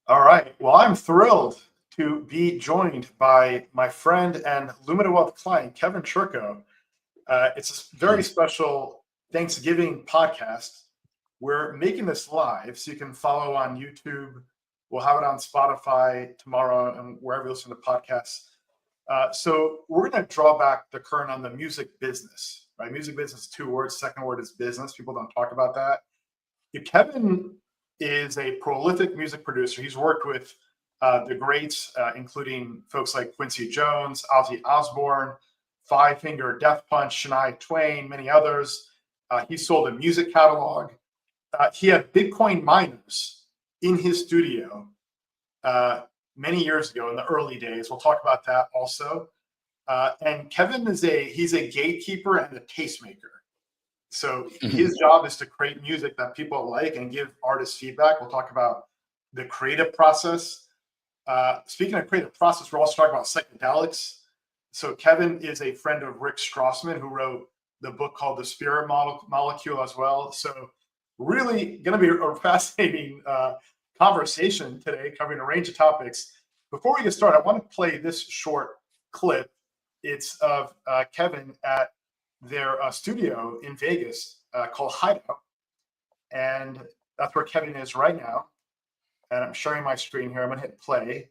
All right. Well, I'm thrilled to be joined by my friend and Lumida Wealth client, Kevin Churko. It's a very special Thanksgiving podcast. We're making this live, so you can follow on YouTube. We'll have it on Spotify tomorrow and wherever you listen to podcasts. So we're going to draw back the curtain on the music business, right? Music business is two words. Second word is business. People don't talk about that. Kevin is a prolific music producer. He's worked with the greats, including folks like Quincy Jones, Ozzy Osbourne, Five Finger Death Punch, Shania Twain, many others. He sold a music catalog. He had Bitcoin miners in his studio many years ago in the early days. We'll talk about that also. And Kevin he's a gatekeeper and a tastemaker. So his job is to create music that people like and give artists feedback. We'll talk about the creative process. Speaking of creative process, we're also talking about psychedelics. So Kevin is a friend of Rick Strassman, who wrote the book called The Spirit Molecule as well. So really going to be a fascinating conversation today, covering a range of topics. Before we get started, I want to play this short clip. It's of Kevin at their studio in Vegas called Hideout. And that's where Kevin is right now. And I'm sharing my screen here. I'm going to hit play.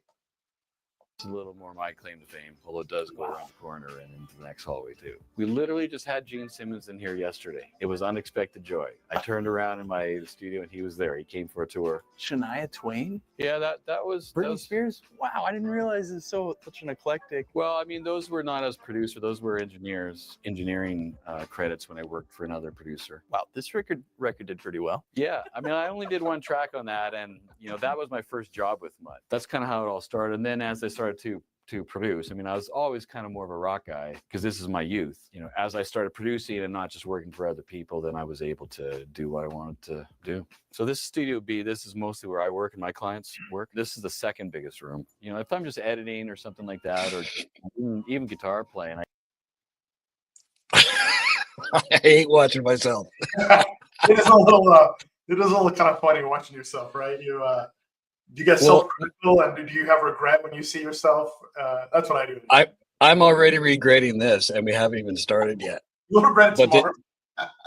It's a little more my claim to fame, although it does go around the corner and into the next hallway too. We literally just had Gene Simmons in here yesterday. It was unexpected joy. I turned around in my studio and he was there. He came for a tour. Shania Twain? Yeah, that was Britney Spears? Wow, I didn't realize it's such an eclectic. Well, I mean, those were not as producer. Those were engineering credits when I worked for another producer. Wow, this record did pretty well. Yeah, I mean, I only did one track on that, and that was my first job with Mutt. That's kind of how it all started. And then as I started to produce, I mean, I was always kind of more of a rock guy because this is my youth. As I started producing and not just working for other people, then I was able to do what I wanted to do. So this Studio B, this is mostly where I work and my clients work. This is the second biggest room. If I'm just editing or something like that, or even guitar playing. I hate watching myself. It is a little kind of funny watching yourself, right? Do you get self-critical, and do you have regret when you see yourself? That's what I do. I'm already regretting this, and we haven't even started yet. You'll regret it tomorrow.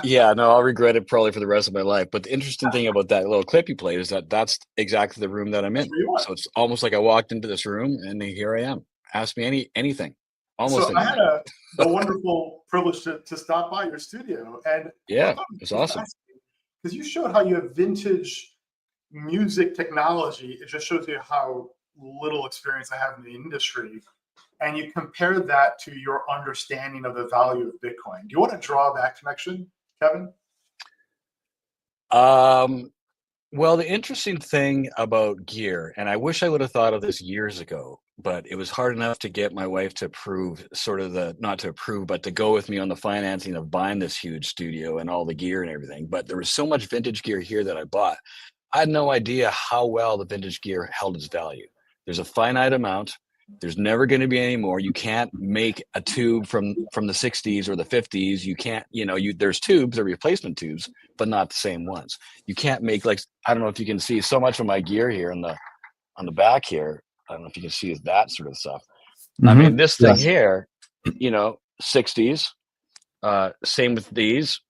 Yeah, no, I'll regret it probably for the rest of my life. But the interesting thing about that little clip you played is that's exactly the room that I'm in. So it's almost like I walked into this room, and here I am. Ask me anything. Almost. So I had the wonderful privilege to stop by your studio, and yeah, it's awesome because you showed how you have vintage music technology. It just shows you how little experience I have in the industry, and you compare that to your understanding of the value of Bitcoin. Do you want to draw that connection, Kevin? Well, the interesting thing about gear, and I wish I would have thought of this years ago, but it was hard enough to get my wife to approve, not to approve, but to go with me on the financing of buying this huge studio and all the gear and everything. But there was so much vintage gear here that I bought. I had no idea how well the vintage gear held its value. There's a finite amount. There's never going to be any more. You can't make a tube from the 60s or the 50s. You can't, there's tubes, they're replacement tubes, but not the same ones. You can't make, like, I don't know if you can see so much of my gear here on the back here. I don't know if you can see that sort of stuff. Mm-hmm. I mean, this thing here, 60s, same with these,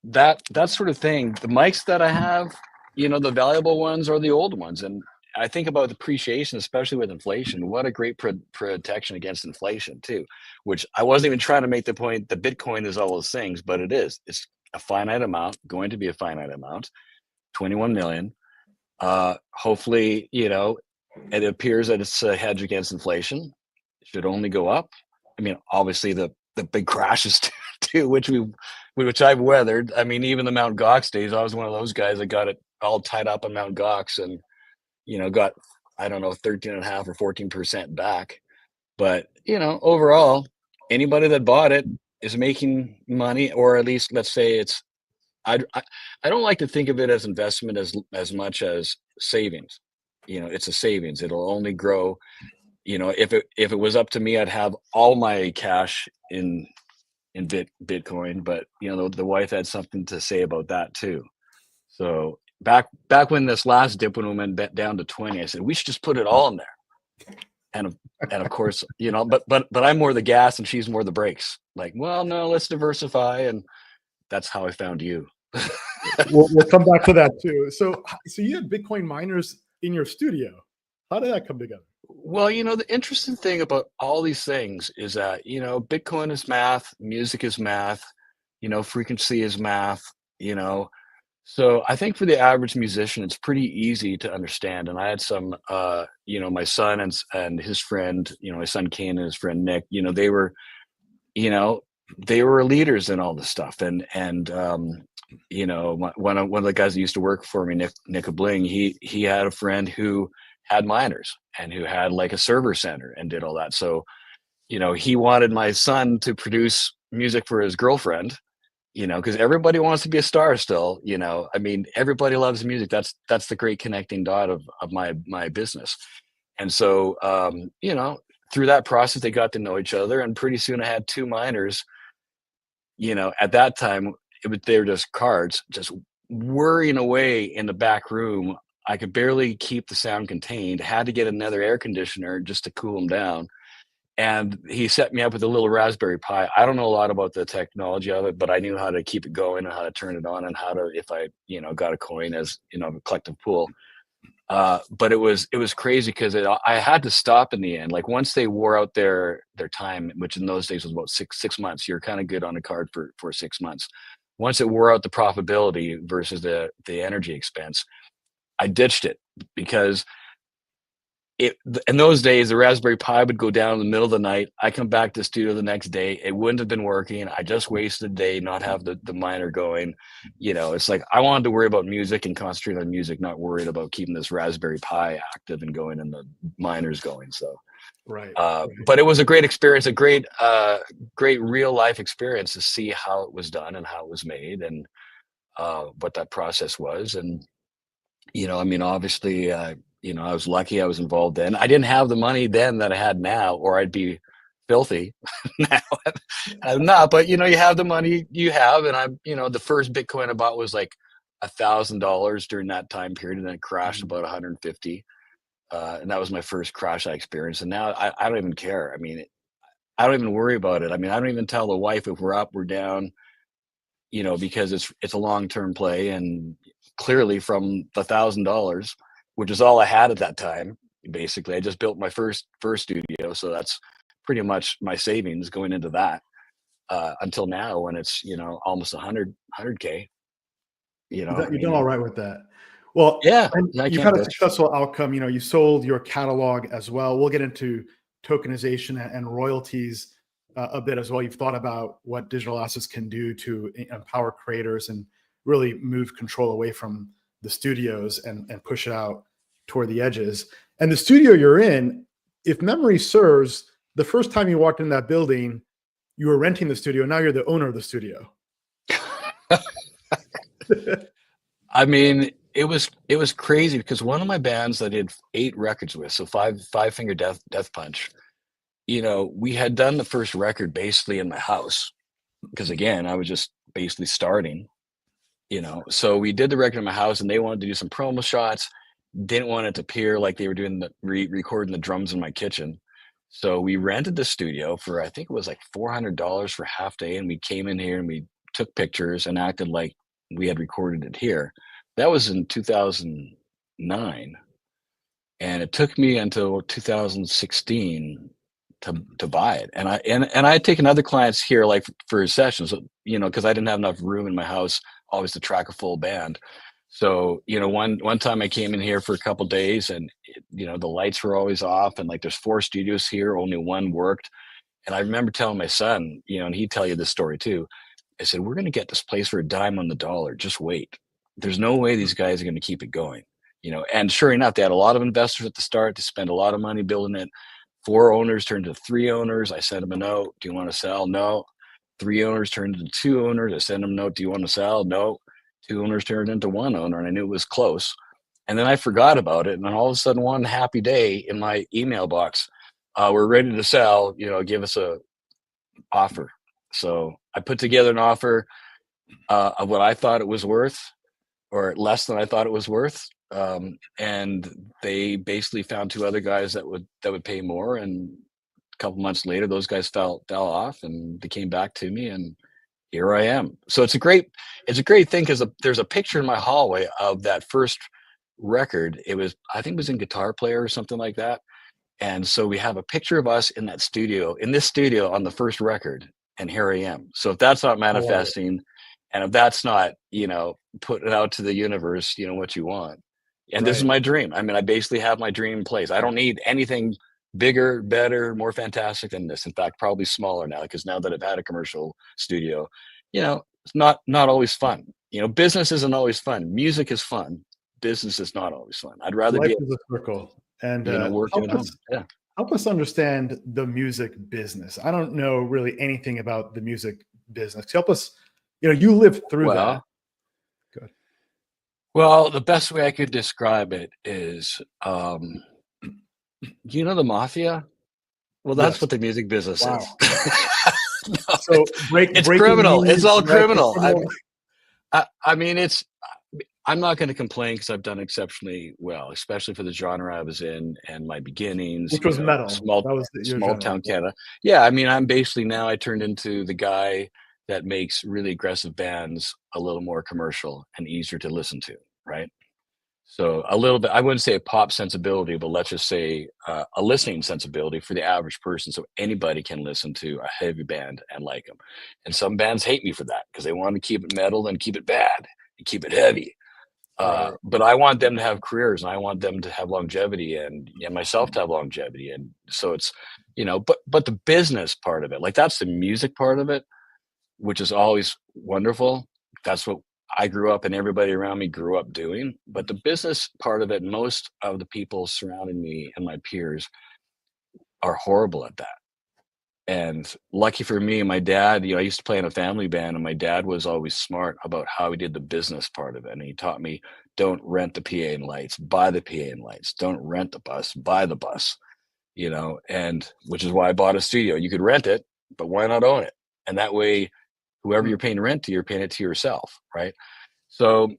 that sort of thing. The mics that I have, the valuable ones are the old ones. And I think about depreciation, especially with inflation. What a great protection against inflation too, which I wasn't even trying to make the point that Bitcoin is all those things, but it is. It's a finite amount, going to be a finite amount, 21 million. Hopefully, it appears that it's a hedge against inflation. It should only go up. I mean, obviously the big crashes too, which I've weathered. I mean, even the Mount Gox days, I was one of those guys that got it all tied up on Mount Gox and, got, I don't know, 13.5 or 14% back. But, overall, anybody that bought it is making money, or at least let's say I don't like to think of it as investment as much as savings. It's a savings. It'll only grow. If it was up to me, I'd have all my cash in Bitcoin, but the wife had something to say about that too. So back when this last dip when we went down to 20, I said we should just put it all in there. And of course, but I'm more the gas and she's more the brakes. Like, well, no, let's diversify, and that's how I found you. We'll come back to that too. So you had Bitcoin miners in your studio. How did that come together? Well, the interesting thing about all these things is that, Bitcoin is math, music is math, frequency is math, So I think for the average musician, it's pretty easy to understand. And I had some, my son and his friend, my son Kane and his friend Nick, they were leaders in all this stuff. And one of the guys that used to work for me, Nick Bling, he had a friend who had miners and who had like a server center and did all that. So, he wanted my son to produce music for his girlfriend, because everybody wants to be a star still, I mean, everybody loves music. That's the great connecting dot of my business. And so, through that process, they got to know each other, and pretty soon I had two miners. At that time, they were just cards, just whirring away in the back room. I could barely keep the sound contained. Had to get another air conditioner just to cool them down. And he set me up with a little Raspberry Pi. I don't know a lot about the technology of it, but I knew how to keep it going and how to turn it on and how to, if I, got a coin as, a collective pool. But it was crazy because I had to stop in the end. Like once they wore out their time, which in those days was about six months, you're kind of good on a card for 6 months. Once it wore out the profitability versus the energy expense, I ditched it because in those days, the Raspberry Pi would go down in the middle of the night. I come back to the studio the next day. It wouldn't have been working. I just wasted a day, not have the miner going. It's like I wanted to worry about music and concentrate on music, not worried about keeping this Raspberry Pi active and going and the miners going. So, right. But it was a great experience, a great real life experience to see how it was done and how it was made and what that process was. And, obviously, I was lucky I was involved then. I didn't have the money then that I had now, or I'd be filthy now. I'm not, but you have the money you have. And I'm, the first Bitcoin I bought was like $1,000 during that time period. And then it crashed about 150. And that was my first crash I experienced. And now I don't even care. I mean, I don't even worry about it. I mean, I don't even tell the wife if we're up, we're down, because it's a long-term play. And clearly from the $1,000, which is all I had at that time. Basically, I just built my first studio, so that's pretty much my savings going into that until now when it's almost 100K. You've done all right with that. Well, yeah, you've had a successful outcome. You sold your catalog as well. We'll get into tokenization and royalties a bit as well. You've thought about what digital assets can do to empower creators and really move control away from the studios and push it out toward the edges. And the studio you're in, if memory serves, the first time you walked in that building, you were renting the studio. Now you're the owner of the studio. I mean, it was crazy because one of my bands I did 8 records with, so Five Finger Death Punch, we had done the first record basically in my house because again, I was just basically starting. So we did the record in my house and they wanted to do some promo shots. Didn't want it to appear like they were doing recording the drums in my kitchen. So we rented the studio for, I think it was like $400 for half day. And we came in here and we took pictures and acted like we had recorded it here. That was in 2009. And it took me until 2016 to buy it. And I had taken other clients here, like for sessions, because I didn't have enough room in my house always to track a full band. So, one time I came in here for a couple of days and, the lights were always off and like there's 4 studios here, only one worked. And I remember telling my son, and he'd tell you this story too. I said, we're going to get this place for a dime on the dollar. Just wait. There's no way these guys are going to keep it going, and sure enough, they had a lot of investors at the start to spend a lot of money building it. 4 owners turned to 3 owners. I sent them a note. Do you want to sell? No. 3 owners turned into 2 owners. I sent them a note. Do you want to sell? No. 2 owners turned into 1 owner, and I knew it was close. And then I forgot about it. And then all of a sudden, one happy day in my email box, we're ready to sell, give us a offer. So I put together an offer of what I thought it was worth, or less than I thought it was worth. And they basically found two other guys that would pay more. And a couple months later, those guys fell off, and they came back to me, and here I am. So it's a great thing, because there's a picture in my hallway of that first record. I think it was in Guitar Player or something like that. And so we have a picture of us in this studio on the first record, and here I am. So if that's not manifesting, and if that's not, putting it out to the universe, what you want. And this is my dream. I mean, I basically have my dream place. I don't need anything bigger, better, more fantastic than this. In fact, probably smaller now, because now that I've had a commercial studio, it's not always fun. Business isn't always fun. Music is fun. Business is not always fun. I'd rather Life is a circle. And working at home. Yeah. Help us understand the music business. I don't know really anything about the music business. Help us, you lived through that. Good. Well, the best way I could describe it is, the mafia? Well, that's what the music business is. So it's criminal. It's all criminal. I mean, I'm not going to complain, because I've done exceptionally well, especially for the genre I was in and my beginnings. Which was metal. Small town Canada. Yeah, I mean, I turned into the guy that makes really aggressive bands a little more commercial and easier to listen to, right? So a little bit, I wouldn't say a pop sensibility, but let's just say a listening sensibility for the average person. So anybody can listen to a heavy band and like them. And some bands hate me for that, because they want to keep it metal and keep it bad and keep it heavy. But I want them to have careers, and I want them to have longevity, and myself to have longevity. And so it's, but the business part of it, like, that's the music part of it, which is always wonderful. That's what I grew up and everybody around me grew up doing. But the business part of it, most of the people surrounding me and my peers are horrible at that. And lucky for me, my dad, I used to play in a family band, and my dad was always smart about how he did the business part of it. And he taught me, don't rent the PA and lights, buy the PA and lights. Don't rent the bus, buy the bus, and which is why I bought a studio. You could rent it, but why not own it? And that way, whoever you're paying rent to, you're paying it to yourself, right? So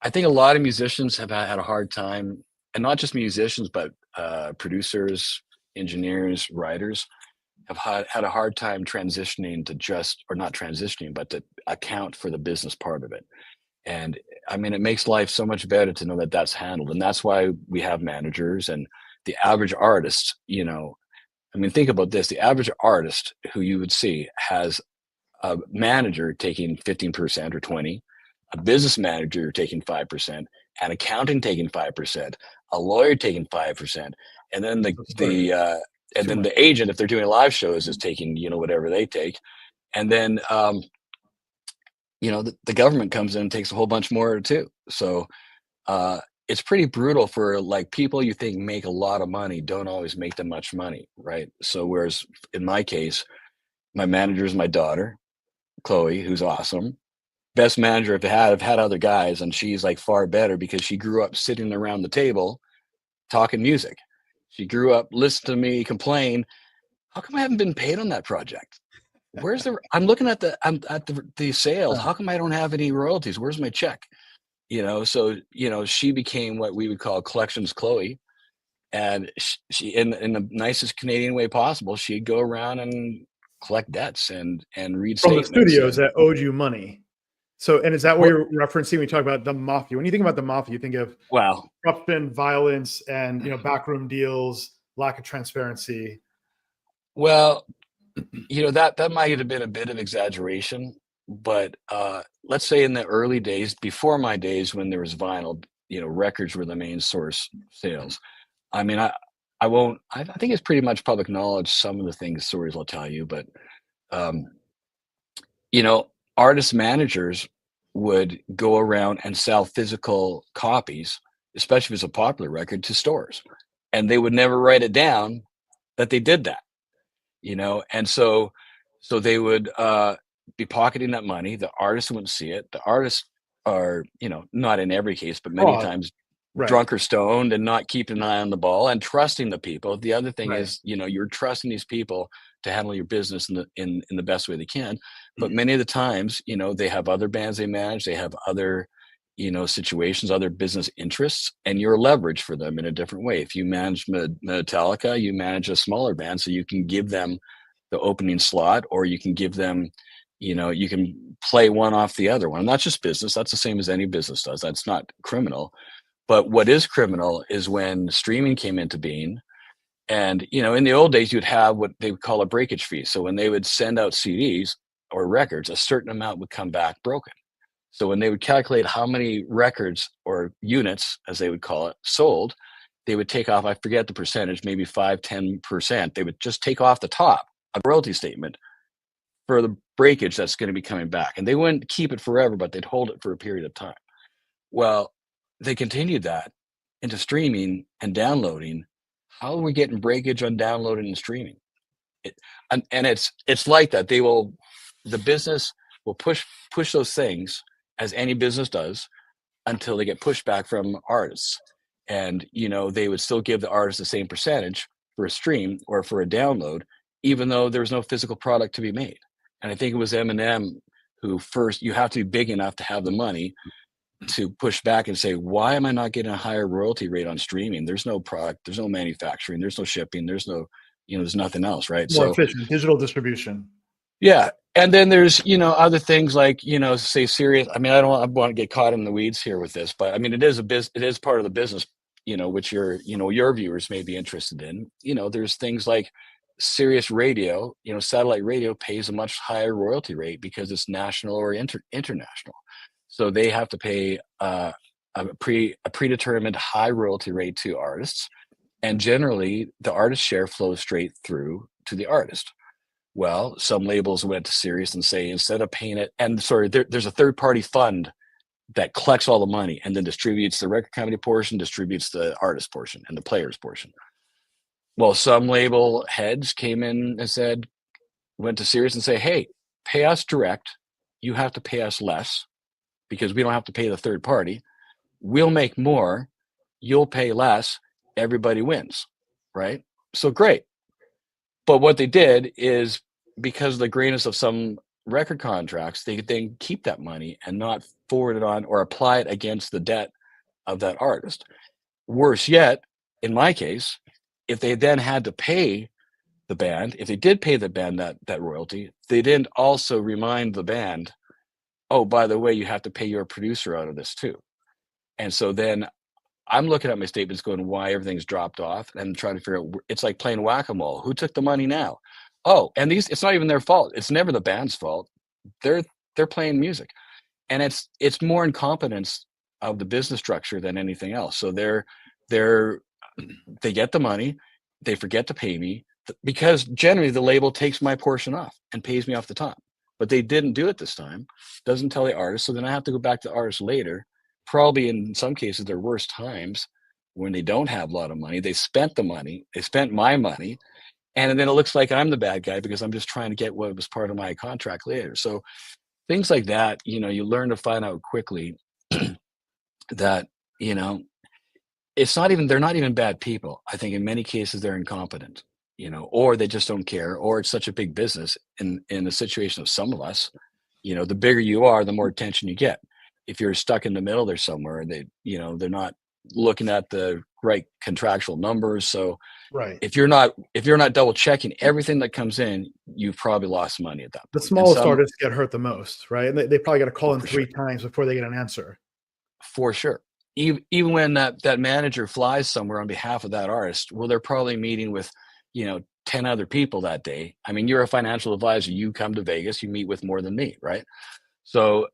I think a lot of musicians have had a hard time, and not just musicians, but producers, engineers, writers, have had a hard time transitioning to not transitioning, but to account for the business part of it. And I mean, it makes life so much better to know that that's handled. And that's why we have managers. And the average artist, I mean, think about this. The average artist who you would see has a manager taking 15% or 20%, a business manager taking 5%, an accountant taking 5%, a lawyer taking 5%, and then the agent, if they're doing live shows, is taking whatever they take, and then the government comes in and takes a whole bunch more too. So it's pretty brutal for, like, people you think make a lot of money don't always make that much money, right? So whereas in my case, my manager is my daughter, Chloe, who's awesome. Best manager I've had other guys, and she's like far better, because she grew up sitting around the table talking music. She grew up listening to me complain, how come I haven't been paid on that project? I'm looking at the sales. How come I don't have any royalties? Where's my check? So she became what we would call collections Chloe. And she in the nicest Canadian way possible, she'd go around and collect debts and read from the statements. studios that owed you money. So, and is that what you're referencing when you talk about the mafia? When you think about the mafia, you think of corruption, violence, and backroom deals, lack of transparency. Well, that might have been a bit of exaggeration, but let's say in the early days, before my days when there was vinyl, records were the main source sales. I mean, I think it's pretty much public knowledge, some of the stories I'll tell you, but artist managers would go around and sell physical copies, especially if it's a popular record, to stores, and they would never write it down that they did that, and so they would be pocketing that money. The artists wouldn't see it. The artists are, not in every case, but many times drunk or stoned and not keeping an eye on the ball and trusting the people. The other thing is, you're trusting these people to handle your business in the best way they can. But many of the times, they have other bands they manage, they have other, situations, other business interests, and you're leverage for them in a different way. If you manage Metallica, you manage a smaller band, so you can give them the opening slot, or you can give them, you can play one off the other one. And that's just business. That's the same as any business does. That's not criminal. But what is criminal is when streaming came into being. And, in the old days, you'd have what they would call a breakage fee. So when they would send out CDs or records, a certain amount would come back broken. So when they would calculate how many records or units, as they would call it, sold, they would take off, I forget the percentage, maybe 5-10%. They would just take off the top a royalty statement for the breakage that's going to be coming back. And they wouldn't keep it forever, but they'd hold it for a period of time. Well, they continued that into streaming and downloading. How are we getting breakage on downloading and streaming? And it's like that. The business will push those things, as any business does, until they get pushback from artists. And, they would still give the artist the same percentage for a stream or for a download, even though there's no physical product to be made. And I think it was Eminem who first, you have to be big enough to have the money to push back and say, why am I not getting a higher royalty rate on streaming? There's no product, there's no manufacturing, there's no shipping, there's no, there's nothing else, right? More efficient digital distribution. Yeah. And then there's, other things like, say Sirius. I mean, I want to get caught in the weeds here with this, but I mean, it is part of the business, which your viewers may be interested in. There's things like Sirius Radio, satellite radio pays a much higher royalty rate because it's national or international. So they have to pay a predetermined high royalty rate to artists. And generally the artist share flows straight through to the artist. Well, some labels went to Sirius and say, instead of paying it, and there's a third party fund that collects all the money and then distributes the record company portion, distributes the artist portion and the players portion. Well, some label heads came in and went to Sirius and say, hey, pay us direct. You have to pay us less because we don't have to pay the third party. We'll make more. You'll pay less. Everybody wins, right? So great. But what they did is, because of the grayness of some record contracts, they could then keep that money and not forward it on or apply it against the debt of that artist. Worse yet, in my case, if they then had to pay the band, if they did pay the band that royalty, they didn't also remind the band, oh, by the way, you have to pay your producer out of this too. And so then I'm looking at my statements going, why everything's dropped off, and trying to figure out, it's like playing whack-a-mole. Who took the money now? Oh, and it's not even their fault. It's never the band's fault. They're playing music. And it's more incompetence of the business structure than anything else. So they get the money, they forget to pay me, because generally the label takes my portion off and pays me off the top. But they didn't do it this time. Doesn't tell the artist. So then I have to go back to the artist later, probably in some cases their worst times, when they don't have a lot of money. They spent the money, they spent my money, and then it looks like I'm the bad guy because I'm just trying to get what was part of my contract later. So things like that, you learn to find out quickly that, they're not even bad people. I think in many cases they're incompetent, or they just don't care, or it's such a big business. In the situation of some of us, the bigger you are, the more attention you get. If you're stuck in the middle there somewhere, they're not looking at the right contractual numbers. So right, if you're not double checking everything that comes in, you've probably lost money at that point. The smallest artists get hurt the most, right? And they probably got to call in three times before they get an answer. For sure. Even when that manager flies somewhere on behalf of that artist, well, they're probably meeting with 10 other people that day. I mean, you're a financial advisor, you come to Vegas, you meet with more than me, right? So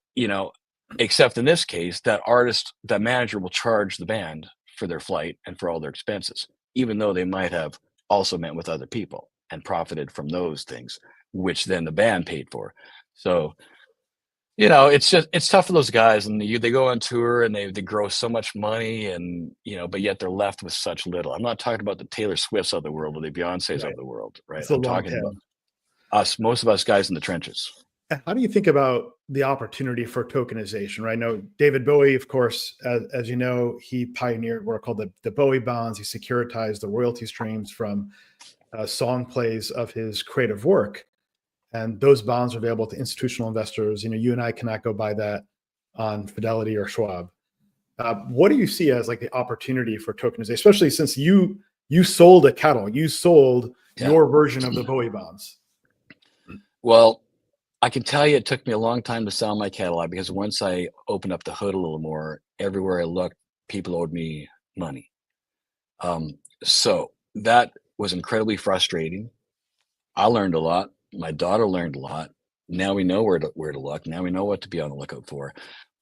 except in this case, that manager will charge the band for their flight and for all their expenses, even though they might have also met with other people and profited from those things, which then the band paid for. So it's tough for those guys, and they go on tour and they grow so much money, and but yet they're left with such little. I'm not talking about the Taylor Swifts of the world or the Beyoncés of the world, right? I'm talking about us, most of us guys in the trenches. How do you think about the opportunity for tokenization, right? Now, David Bowie, of course, as you know, he pioneered what are called the Bowie bonds. He securitized the royalty streams from song plays of his creative work. And those bonds are available to institutional investors. You and I cannot go buy that on Fidelity or Schwab. What do you see as like the opportunity for tokenization, especially since you sold a catalog, you sold your version of the Bowie bonds? Well, I can tell you it took me a long time to sell my catalog because once I opened up the hood a little more, everywhere I looked, people owed me money. So that was incredibly frustrating. I learned a lot. My daughter learned a lot. Now we know where to look. Now we know what to be on the lookout for.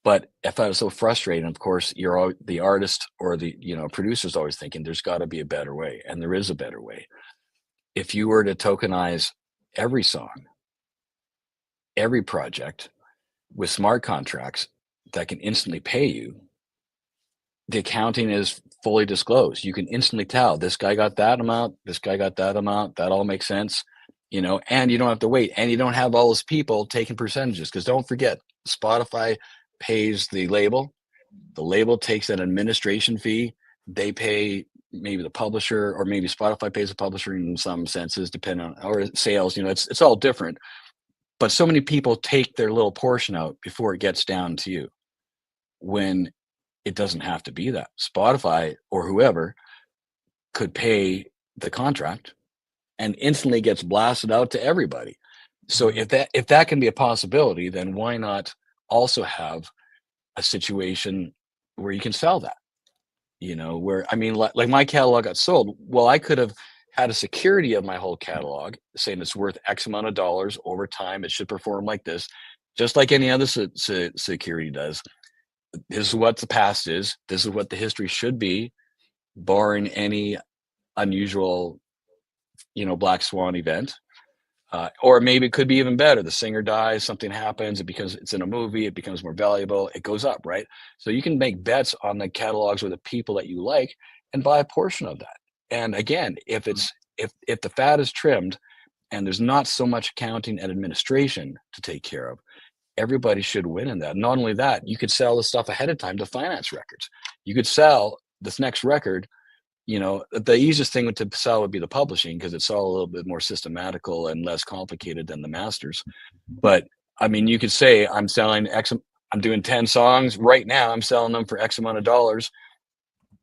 But if I was so frustrated, of course, the artist or the producer's always thinking there's got to be a better way, and there is a better way. If you were to tokenize every song, every project with smart contracts that can instantly pay you, the accounting is fully disclosed. You can instantly tell this guy got that amount, this guy got that amount. That all makes sense, and you don't have to wait, and you don't have all those people taking percentages, because don't forget, Spotify pays the label. The label takes an administration fee. They pay maybe the publisher, or maybe Spotify pays the publisher in some senses, depending on, or sales. It's all different. But so many people take their little portion out before it gets down to you, when it doesn't have to be that. Spotify or whoever could pay the contract and instantly gets blasted out to everybody. So if that can be a possibility, then why not also have a situation where you can sell that? Where, I mean, like my catalog got sold. Well, I could have had a security of my whole catalog saying it's worth X amount of dollars over time. It should perform like this, just like any other security does. This is what the past is. This is what the history should be, barring any unusual, black swan event. Or maybe it could be even better. The singer dies, something happens, it's in a movie, it becomes more valuable, it goes up, right? So you can make bets on the catalogs or the people that you like and buy a portion of that. And again, if the fat is trimmed and there's not so much accounting and administration to take care of, everybody should win in that. Not only that, you could sell the stuff ahead of time to finance records. You could sell this next record. The easiest thing to sell would be the publishing, because it's all a little bit more systematical and less complicated than the masters. But I mean, you could say, I'm selling X, I'm doing 10 songs right now, I'm selling them for X amount of dollars.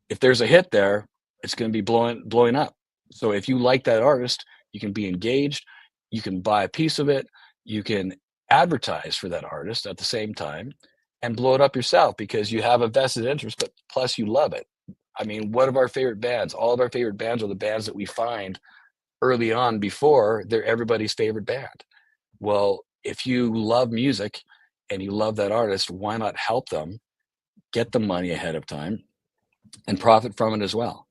If there's a hit there, it's going to be blowing up. So if you like that artist, you can be engaged, you can buy a piece of it, you can advertise for that artist at the same time and blow it up yourself, because you have a vested interest, but plus you love it. I mean, one of our favorite bands, all of our favorite bands are the bands that we find early on before they're everybody's favorite band. Well, if you love music and you love that artist, why not help them get the money ahead of time and profit from it as well?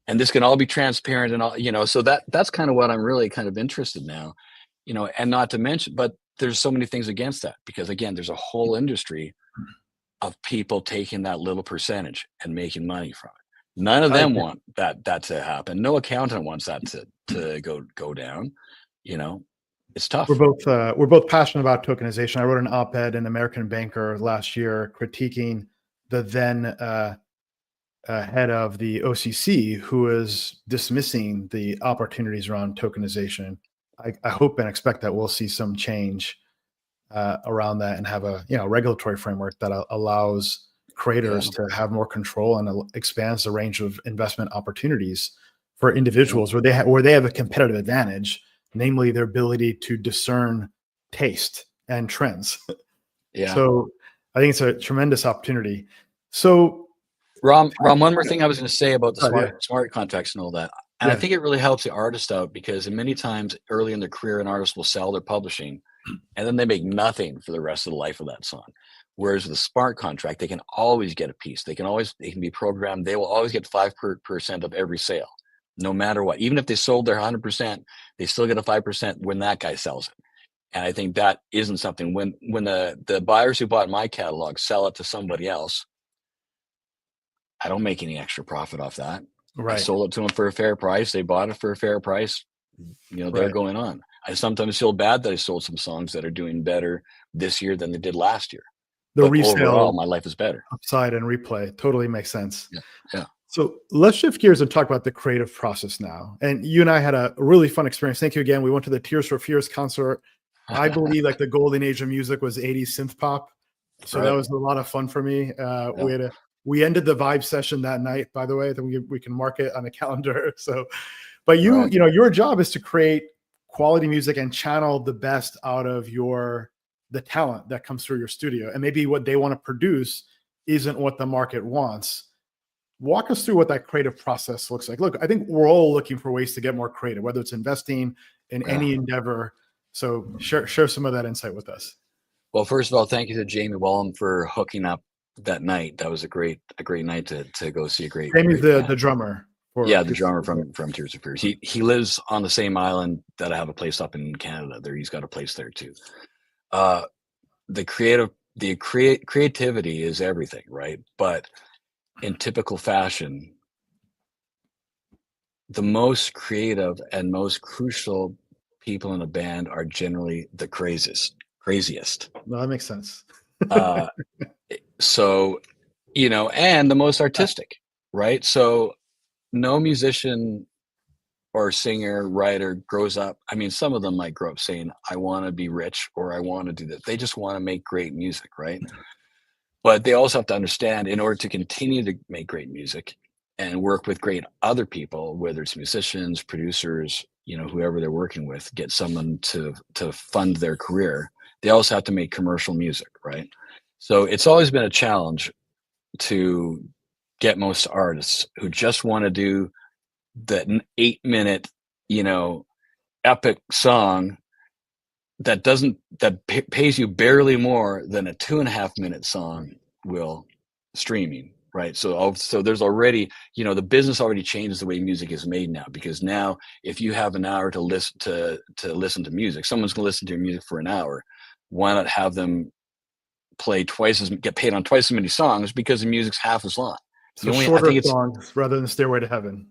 And this can all be transparent and all, so that's kind of what I'm really kind of interested in now, and not to mention, but there's so many things against that, because again, there's a whole industry of people taking that little percentage and making money from it. None of them want that to happen. No accountant wants that to go down. It's tough. We're both passionate about tokenization. I wrote an op-ed in American Banker last year critiquing the then head of the OCC, who is dismissing the opportunities around tokenization. I hope and expect that we'll see some change around that and have a regulatory framework that allows creators to have more control and expands the range of investment opportunities for individuals where they have a competitive advantage, namely their ability to discern taste and trends. Yeah. So I think it's a tremendous opportunity. So Rom, one more thing I was going to say about the smart contracts and all that. And I think it really helps the artist out, because many times early in their career, an artist will sell their publishing and then they make nothing for the rest of the life of that song. Whereas with a smart contract, they can always get a piece. They can be programmed. They will always get 5% of every sale, no matter what. Even if they sold their 100%, they still get a 5% when that guy sells it. And I think that isn't something, when the buyers who bought my catalog sell it to somebody else, I don't make any extra profit off that. Right. I sold it to them for a fair price. They bought it for a fair price. They're going on. I sometimes feel bad that I sold some songs that are doing better this year than they did last year. But overall, my life is better. Upside and replay totally makes sense. Yeah. So let's shift gears and talk about the creative process now. And you and I had a really fun experience. Thank you again. We went to the Tears for Fears concert. I believe like the golden age of music was 80s synth pop. So that was a lot of fun for me. We had We ended the vibe session that night, by the way. Then we can mark it on the calendar. So, but you, Right. you know, your job is to create quality music and channel the best out of the talent that comes through your studio. And maybe what they want to produce isn't what the market wants. Walk us through what that creative process looks like. Look, I think we're all looking for ways to get more creative, whether it's investing in any endeavor. So share some of that insight with us. Well, first of all, thank you to Jamie Wallum for hooking up that night. That was a great night to go see a great. Jamie's great the drummer. Yeah, the drummer from Tears of Fears. He lives on the same island that I have a place up in Canada. There, he's got a place there too. The creativity is everything, right? But in typical fashion, the most creative and most crucial people in a band are generally the craziest. No, that makes sense. So, and the most artistic, right? So no musician or singer, writer grows up. I mean, some of them might grow up saying, I want to be rich or I want to do that. They just want to make great music, right? But they also have to understand, in order to continue to make great music and work with great other people, whether it's musicians, producers, whoever they're working with, get someone to fund their career, they also have to make commercial music, right? So it's always been a challenge to get most artists who just want to do that 8-minute, epic song that pays you barely more than a 2.5-minute song will streaming, right? So there's already, the business already changed the way music is made now, because now if you have an hour to listen to music, someone's going to listen to your music for an hour. Why not have them get paid on twice as many songs, because the music's half as long. So shorter songs rather than Stairway to Heaven.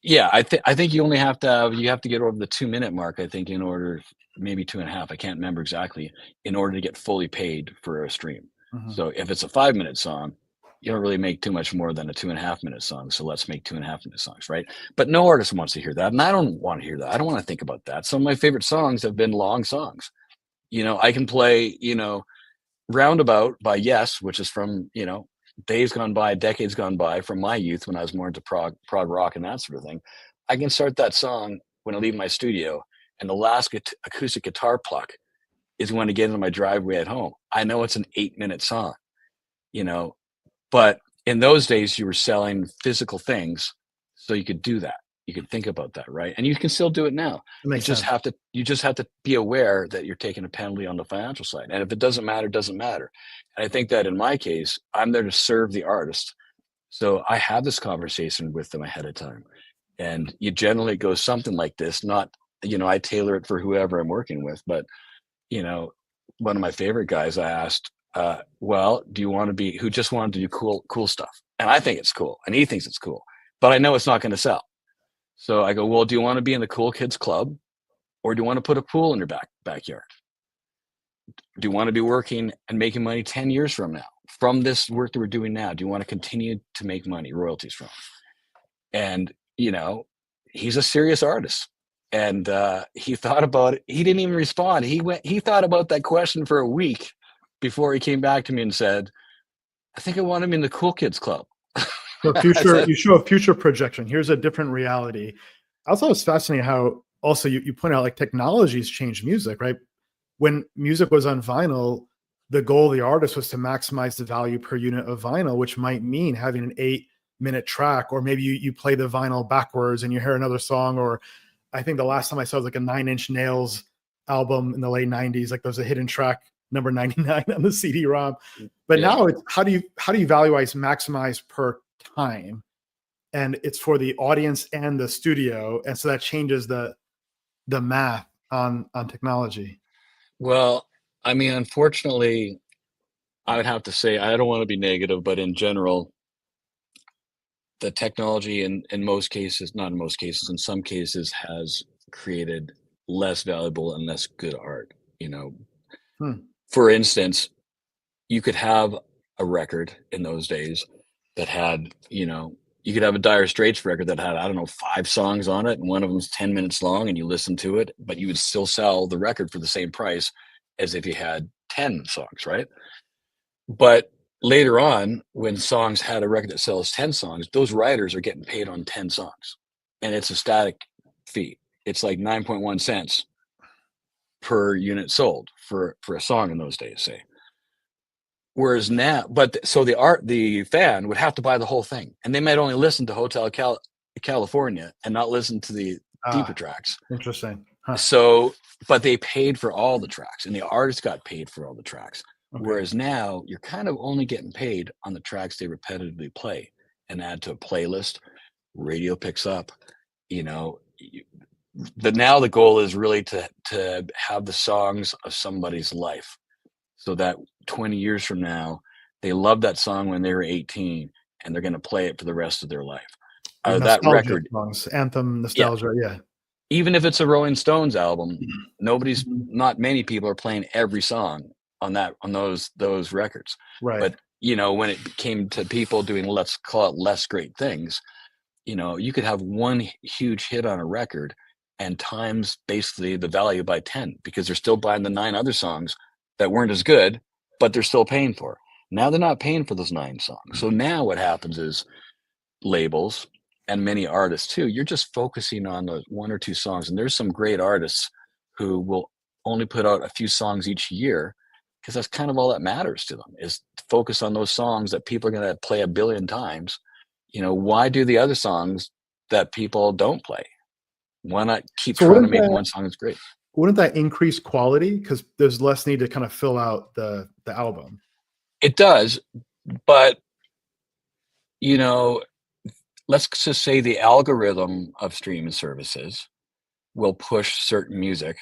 Yeah, I think you only have to get over the 2-minute mark, I think, in order, maybe 2.5, I can't remember exactly, in order to get fully paid for a stream. Mm-hmm. So if it's a 5-minute song, you don't really make too much more than a 2.5-minute song. So let's make 2.5-minute songs, right? But no artist wants to hear that. And I don't want to hear that. I don't want to think about that. Some of my favorite songs have been long songs. I can play, Roundabout by Yes, which is from, days gone by, decades gone by, from my youth when I was more into prog rock and that sort of thing. I can start that song when I leave my studio, and the last acoustic guitar pluck is when I get into my driveway at home. I know it's an 8-minute song, but in those days you were selling physical things, so you could do that. You could think about that, right? And you can still do it now. You just have to be aware that you're taking a penalty on the financial side. And if it doesn't matter, it doesn't matter. And I think that in my case, I'm there to serve the artist. So I have this conversation with them ahead of time. And you generally go something like this, not, I tailor it for whoever I'm working with. But, one of my favorite guys, I asked, well, do you want to be, who just wanted to do cool stuff? And I think it's cool. And he thinks it's cool. But I know it's not going to sell. So I go, well, do you want to be in the cool kids club, or do you want to put a pool in your backyard? Do you want to be working and making money 10 years from now from this work that we're doing now? Do you want to continue to make money, royalties from? And, he's a serious artist. And he thought about it. He didn't even respond. He thought about that question for a week before he came back to me and said, I think I want to be in the cool kids club. You show a future projection. Here's a different reality. I also was fascinated how also you point out, like, technology's changed music, right? When music was on vinyl, the goal of the artist was to maximize the value per unit of vinyl, which might mean having an 8-minute track, or maybe you play the vinyl backwards and you hear another song. Or I think the last time I saw was like a 9 Inch Nails album in the late 90s. Like, there's a hidden track number 99 on the CD-ROM. But now it's how do you maximize per time, and it's for the audience and the studio, and so that changes the math on technology. Well, I mean, unfortunately, I would have to say, I don't want to be negative, but in general, the technology in most cases, not in most cases, in some cases, has created less valuable and less good art. For instance, you could have a record in those days that had, you could have a Dire Straits record that had, 5 songs on it, and one of them's 10 minutes long, and you listen to it, but you would still sell the record for the same price as if you had 10 songs, right? But later on, when songs had a record that sells 10 songs, those writers are getting paid on 10 songs, and it's a static fee. It's like 9.1 cents per unit sold for a song in those days, say. Whereas now, so the fan would have to buy the whole thing, and they might only listen to Hotel California and not listen to the deeper tracks. Interesting. Huh. So, but they paid for all the tracks, and the artist got paid for all the tracks. Okay. Whereas now, you're kind of only getting paid on the tracks they repetitively play and add to a playlist. Radio picks up, now the goal is really to have the songs of somebody's life, so that 20 years from now, they love that song when they were 18, and they're going to play it for the rest of their life. That record, songs, anthem, nostalgia, yeah. Even if it's a Rolling Stones album, not many people are playing every song on those records. Right. But when it came to people doing, let's call it, less great things, you could have one huge hit on a record and times basically the value by 10, because they're still buying the 9 other songs that weren't as good, but they're still paying for. Now they're not paying for those 9 songs. So now what happens is labels and many artists too, you're just focusing on the 1 or 2 songs. And there's some great artists who will only put out a few songs each year, because that's kind of all that matters to them, is to focus on those songs that people are going to play a billion times. Why do the other songs that people don't play? Why not keep trying to make one song that's great? Wouldn't that increase quality, because there's less need to kind of fill out the album? It does, but let's just say the algorithm of streaming services will push certain music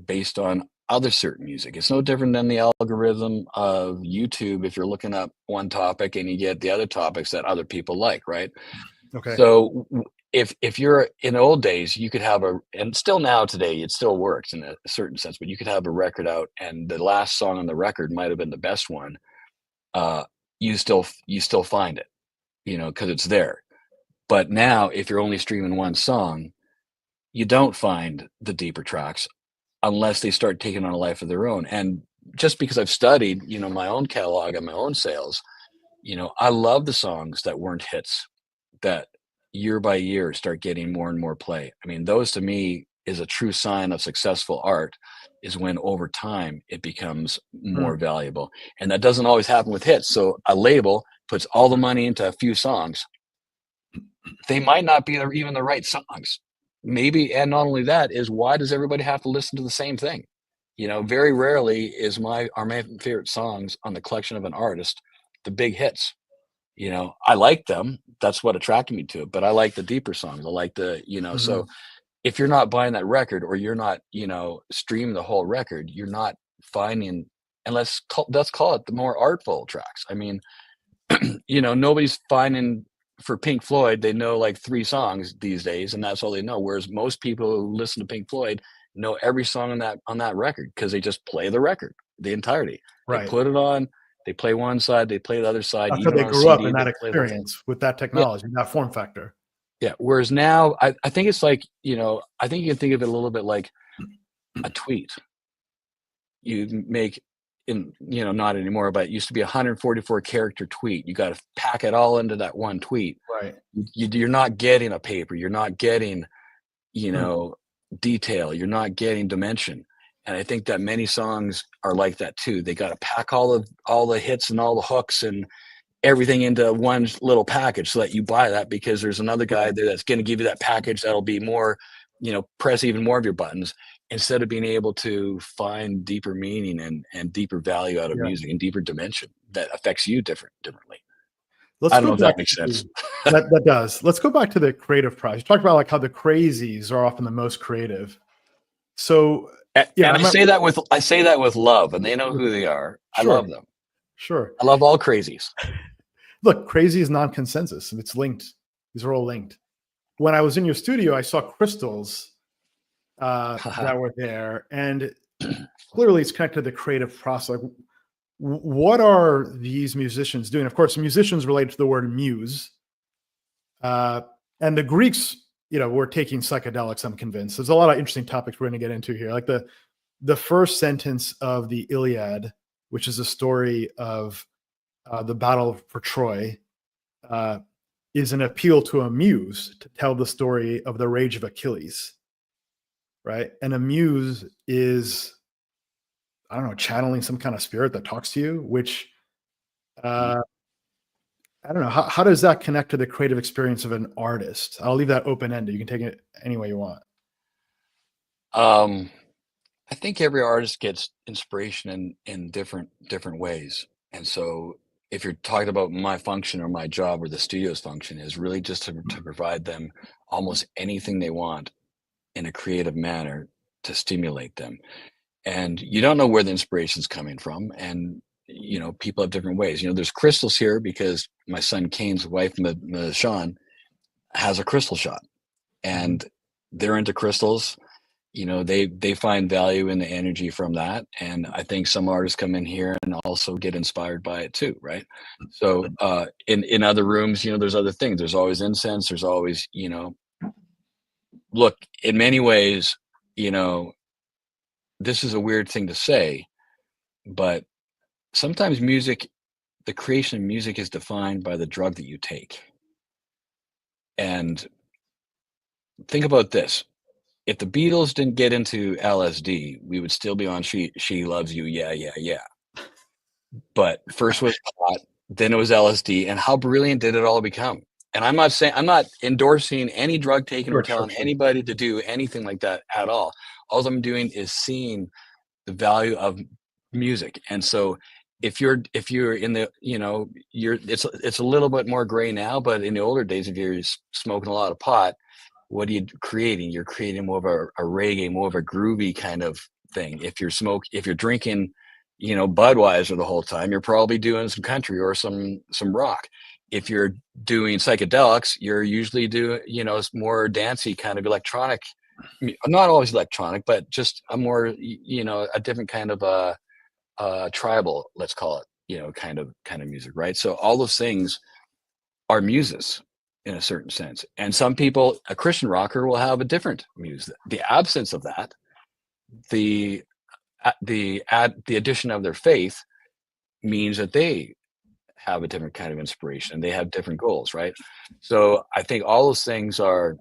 based on other certain music. It's no different than the algorithm of YouTube. If you're looking up one topic and you get the other topics that other people like, right? Okay. So if you're in old days, you could have and still now today, it still works in a certain sense, but you could have a record out and the last song on the record might have been the best one. You still find it, because it's there. But now, if you're only streaming one song, you don't find the deeper tracks unless they start taking on a life of their own. And just because I've studied, my own catalog and my own sales, I love the songs that weren't hits, that year by year start getting more and more play. I mean, those to me is a true sign of successful art, is when over time it becomes more valuable. And that doesn't always happen with hits. So a label puts all the money into a few songs. They might not be even the right songs. Maybe, and not only that, is why does everybody have to listen to the same thing? Very rarely are my favorite songs on the collection of an artist the big hits. I like them. That's what attracted me to it. But I like the deeper songs. I like the, so if you're not buying that record, or you're not, streaming the whole record, you're not finding, and let's call it the more artful tracks. I mean, nobody's finding, for Pink Floyd, they know like 3 songs these days, and that's all they know. Whereas most people who listen to Pink Floyd know every song on that record, because they just play the record, the entirety. Right. They put it on, they play one side, they play the other side. That's how they grew up in that experience with that technology, that form factor. Yeah. Whereas now, I think it's like, I think you can think of it a little bit like a tweet. You make, not anymore, but it used to be 144 character tweet. You got to pack it all into that one tweet. Right. You're not getting a paper. You're not getting, detail. You're not getting dimension. And I think that many songs are like that too. They got to pack all the hits and all the hooks and everything into one little package, so that you buy that, because there's another guy there that's going to give you that package that'll be more, press even more of your buttons, instead of being able to find deeper meaning and deeper value out of music and deeper dimension that affects you differently. I don't know if that makes sense. That does. Let's go back to the creative process. You talked about like how the crazies are often the most creative. So I say that with love, and they know who they are. Sure. I love them. Sure. I love all crazies. Look, crazy is non-consensus, and it's linked. These are all linked. When I was in your studio, I saw crystals that were there, and clearly it's connected to the creative process. Like, what are these musicians doing? Of course, musicians related to the word muse, and the Greeks, were taking psychedelics. I'm convinced. There's a lot of interesting topics we're going to get into here, like the first sentence of the Iliad, which is a story of the battle for Troy, is an appeal to a muse to tell the story of the rage of Achilles, right? And a muse is, I don't know, channeling some kind of spirit that talks to you, which I don't know. How does that connect to the creative experience of an artist? I'll leave that open ended. You can take it any way you want. I think every artist gets inspiration in different ways. And so if you're talking about my function or my job or the studio's function is really just to provide them almost anything they want in a creative manner to stimulate them. And you don't know where the inspiration's coming from. And, people have different ways. There's crystals here because my son Kane's wife, Sean, has a crystal shop and they're into crystals. They find value in the energy from that. And I think some artists come in here and also get inspired by it too, right? So in other rooms, there's other things. There's always incense. There's always, look, in many ways, this is a weird thing to say, but sometimes the creation of music is defined by the drug that you take. And think about this. If the Beatles didn't get into LSD, we would still be on She Loves You, yeah, yeah, yeah. But first was pot, then it was LSD, and how brilliant did it all become? And I'm not endorsing any drug taking or telling anybody to do anything like that at all. All I'm doing is seeing the value of music. And so if you're in the, it's a little bit more gray now, but in the older days, if you're smoking a lot of pot, what are you creating? You're creating more of a reggae, more of a groovy kind of thing. If you're drinking, Budweiser the whole time, you're probably doing some country or some rock. If you're doing psychedelics, you're usually doing, more dancey kind of electronic, not always electronic, but just a more, a different kind of tribal, let's call it, kind of music, right? So all those things are muses in a certain sense. And some people, a Christian rocker will have a different muse. The absence of that, the addition of their faith means that they have a different kind of inspiration. They have different goals, right? So I think all those things are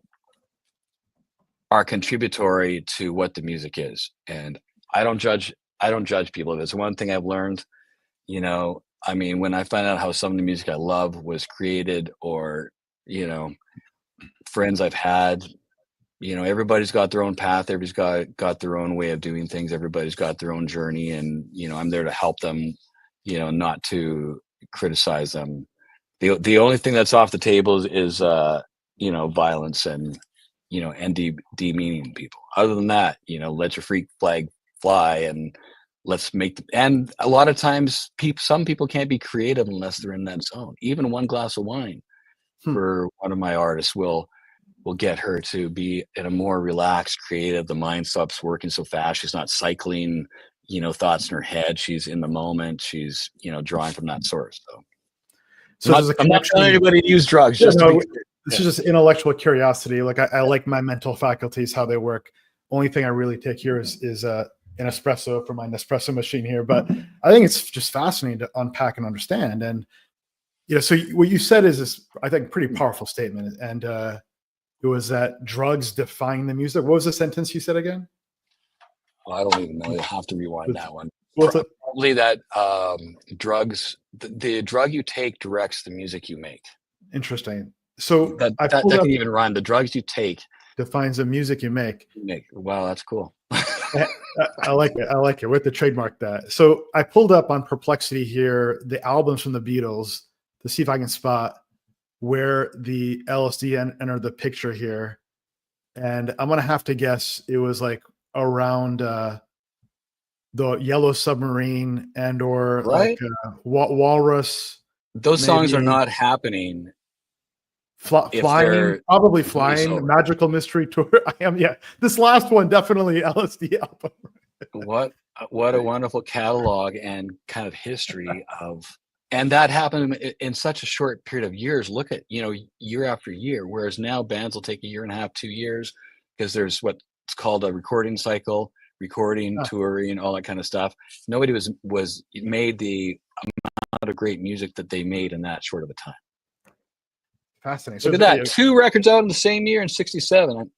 contributory to what the music is. And I don't judge people. If it's one thing I've learned, when I find out how some of the music I love was created, or friends I've had, everybody's got their own path. Everybody's got their own way of doing things. Everybody's got their own journey, and I'm there to help them, not to criticize them. The only thing that's off the table is violence and demeaning people. Other than that, let your freak flag fly, and let's make and a lot of times some people can't be creative unless they're in that zone. Even one glass of wine for one of my artists will get her to be in a more relaxed, creative. The mind stops working so fast. She's not cycling, thoughts in her head. She's in the moment. She's, drawing from that source. So I'm not telling anybody to use drugs. This is just intellectual curiosity. Like I like my mental faculties, how they work. Only thing I really take here is an espresso from my Nespresso machine here. But I think it's just fascinating to unpack and understand. And so what you said is this, I think, pretty powerful statement. And it was that drugs define the music. What was the sentence you said again? I don't even know. You'll have to rewind that one. Probably that drugs, the drug you take directs the music you make. Interesting. So that can even rhyme. The drugs you take defines the music you make. Wow, that's cool. I like it. I like it. We have to trademark that. So I pulled up on Perplexity here the albums from the Beatles to see if I can spot where the LSD entered the picture here. And I'm going to have to guess it was like around the Yellow Submarine and or right? like Walrus. Those songs are not happening. Flying, probably Flying, Magical Mystery Tour. I am, yeah. This last one, definitely LSD album. What a wonderful catalog and kind of history of, and that happened in such a short period of years. Look at, year after year, whereas now bands will take a year and a half, 2 years, because there's what's called a recording cycle, touring, all that kind of stuff. Nobody was made the amount of great music that they made in that short of a time. Fascinating. So Look at that, 2 records out in the same year in '67,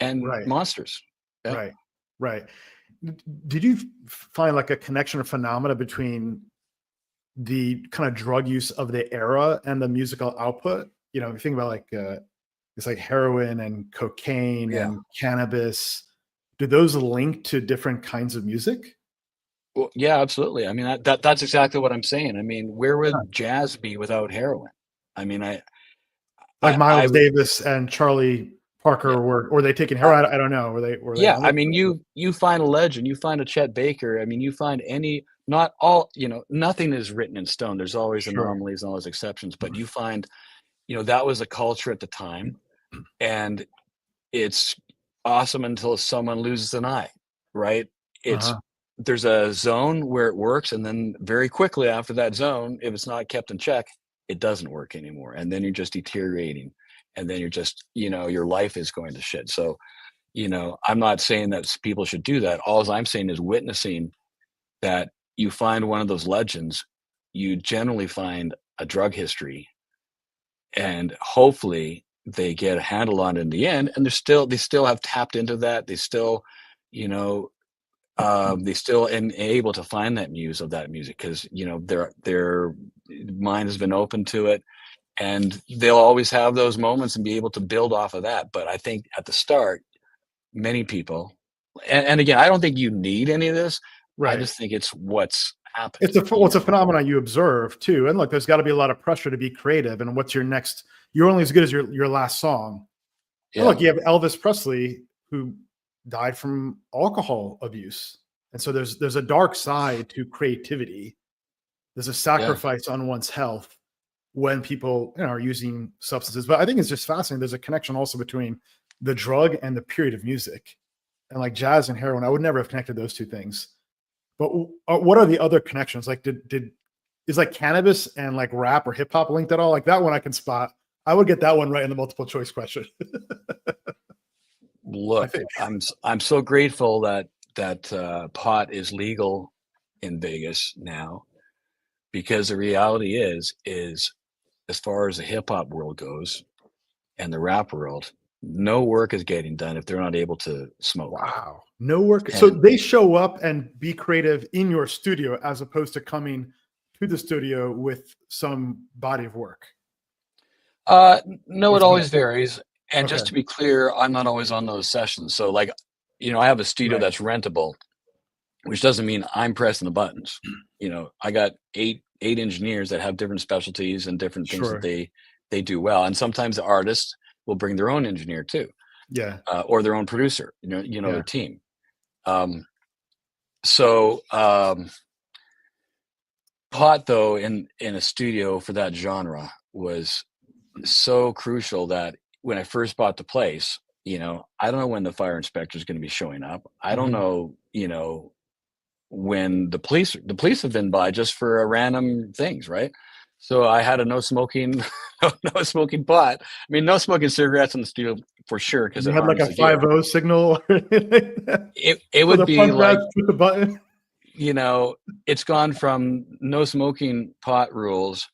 and Right. monsters. Yeah. Right. Right. Did you find like a connection or phenomena between the kind of drug use of the era and the musical output? You know, if you think about like it's like heroin and cocaine Yeah. and cannabis. Do those link to different kinds of music? Well, yeah, absolutely. I mean, that's exactly what I'm saying. I mean, where would jazz be without heroin? I mean, Like I Miles would, Davis and Charlie yeah, Parker were they taking heroin? I don't know. Were they yeah. on I it? mean, you find a legend, you find a Chet Baker. I mean, you find any, not all, nothing is written in stone. There's always Sure. anomalies and always exceptions, but you find, that was a culture at the time, and it's awesome until someone loses an eye, right? It's Uh-huh. There's a zone where it works, and then very quickly after that zone, if it's not kept in check, it doesn't work anymore, and then you're just deteriorating, and then you're just, your life is going to shit. So, I'm not saying that people should do that. All I'm saying is witnessing that you find one of those legends, you generally find a drug history, and hopefully they get a handle on it in the end, and they still have tapped into that. They still, you know, they still able to find that muse of that music, because their mind has been open to it, and they'll always have those moments and be able to build off of that. But I think at the start, many people, and again, I don't think you need any of this. I Right. just think it's what's happened. It's a phenomenon you observe too. And look, there's got to be a lot of pressure to be creative. And what's your next? You're only as good as your last song. And Yeah, look, you have Elvis Presley who died from alcohol abuse, and so there's a dark side to creativity. There's a yeah, sacrifice on one's health when people are using substances. But I think it's just fascinating. There's a connection also between the drug and the period of music, and like jazz and heroin. I would never have connected those two things. But what are the other connections? Like, is like cannabis and like rap or hip hop linked at all? Like that one I can spot. I would get that one right in the multiple choice question. I look, think. I'm so grateful that pot is legal in Vegas now, because the reality is as far as the hip hop world goes and the rap world, no work is getting done if they're not able to smoke. Wow. No work. So And they show up and be creative in your studio as opposed to coming to the studio with some body of work. no, Or it it's always both. varies. And Okay. just to be clear, I'm not always on those sessions. So like, I have a studio Right. that's rentable, which doesn't mean I'm pressing the buttons. I got eight engineers that have different specialties and different things that Sure. they do well. And sometimes the artists will bring their own engineer too, Yeah. or their own producer, Yeah. their team. Um, so pot though in a studio for that genre was so crucial that when I first bought the place, I don't know when the fire inspector is going to be showing up. I don't Mhm. know, when the police have been by just for random things, right? So I had a no smoking no smoking pot. I mean, no smoking cigarettes in the studio for sure, because You it had like harms a the gear. 5-0 signal. It So would the be front desk like, with the button. it's gone from no smoking pot rules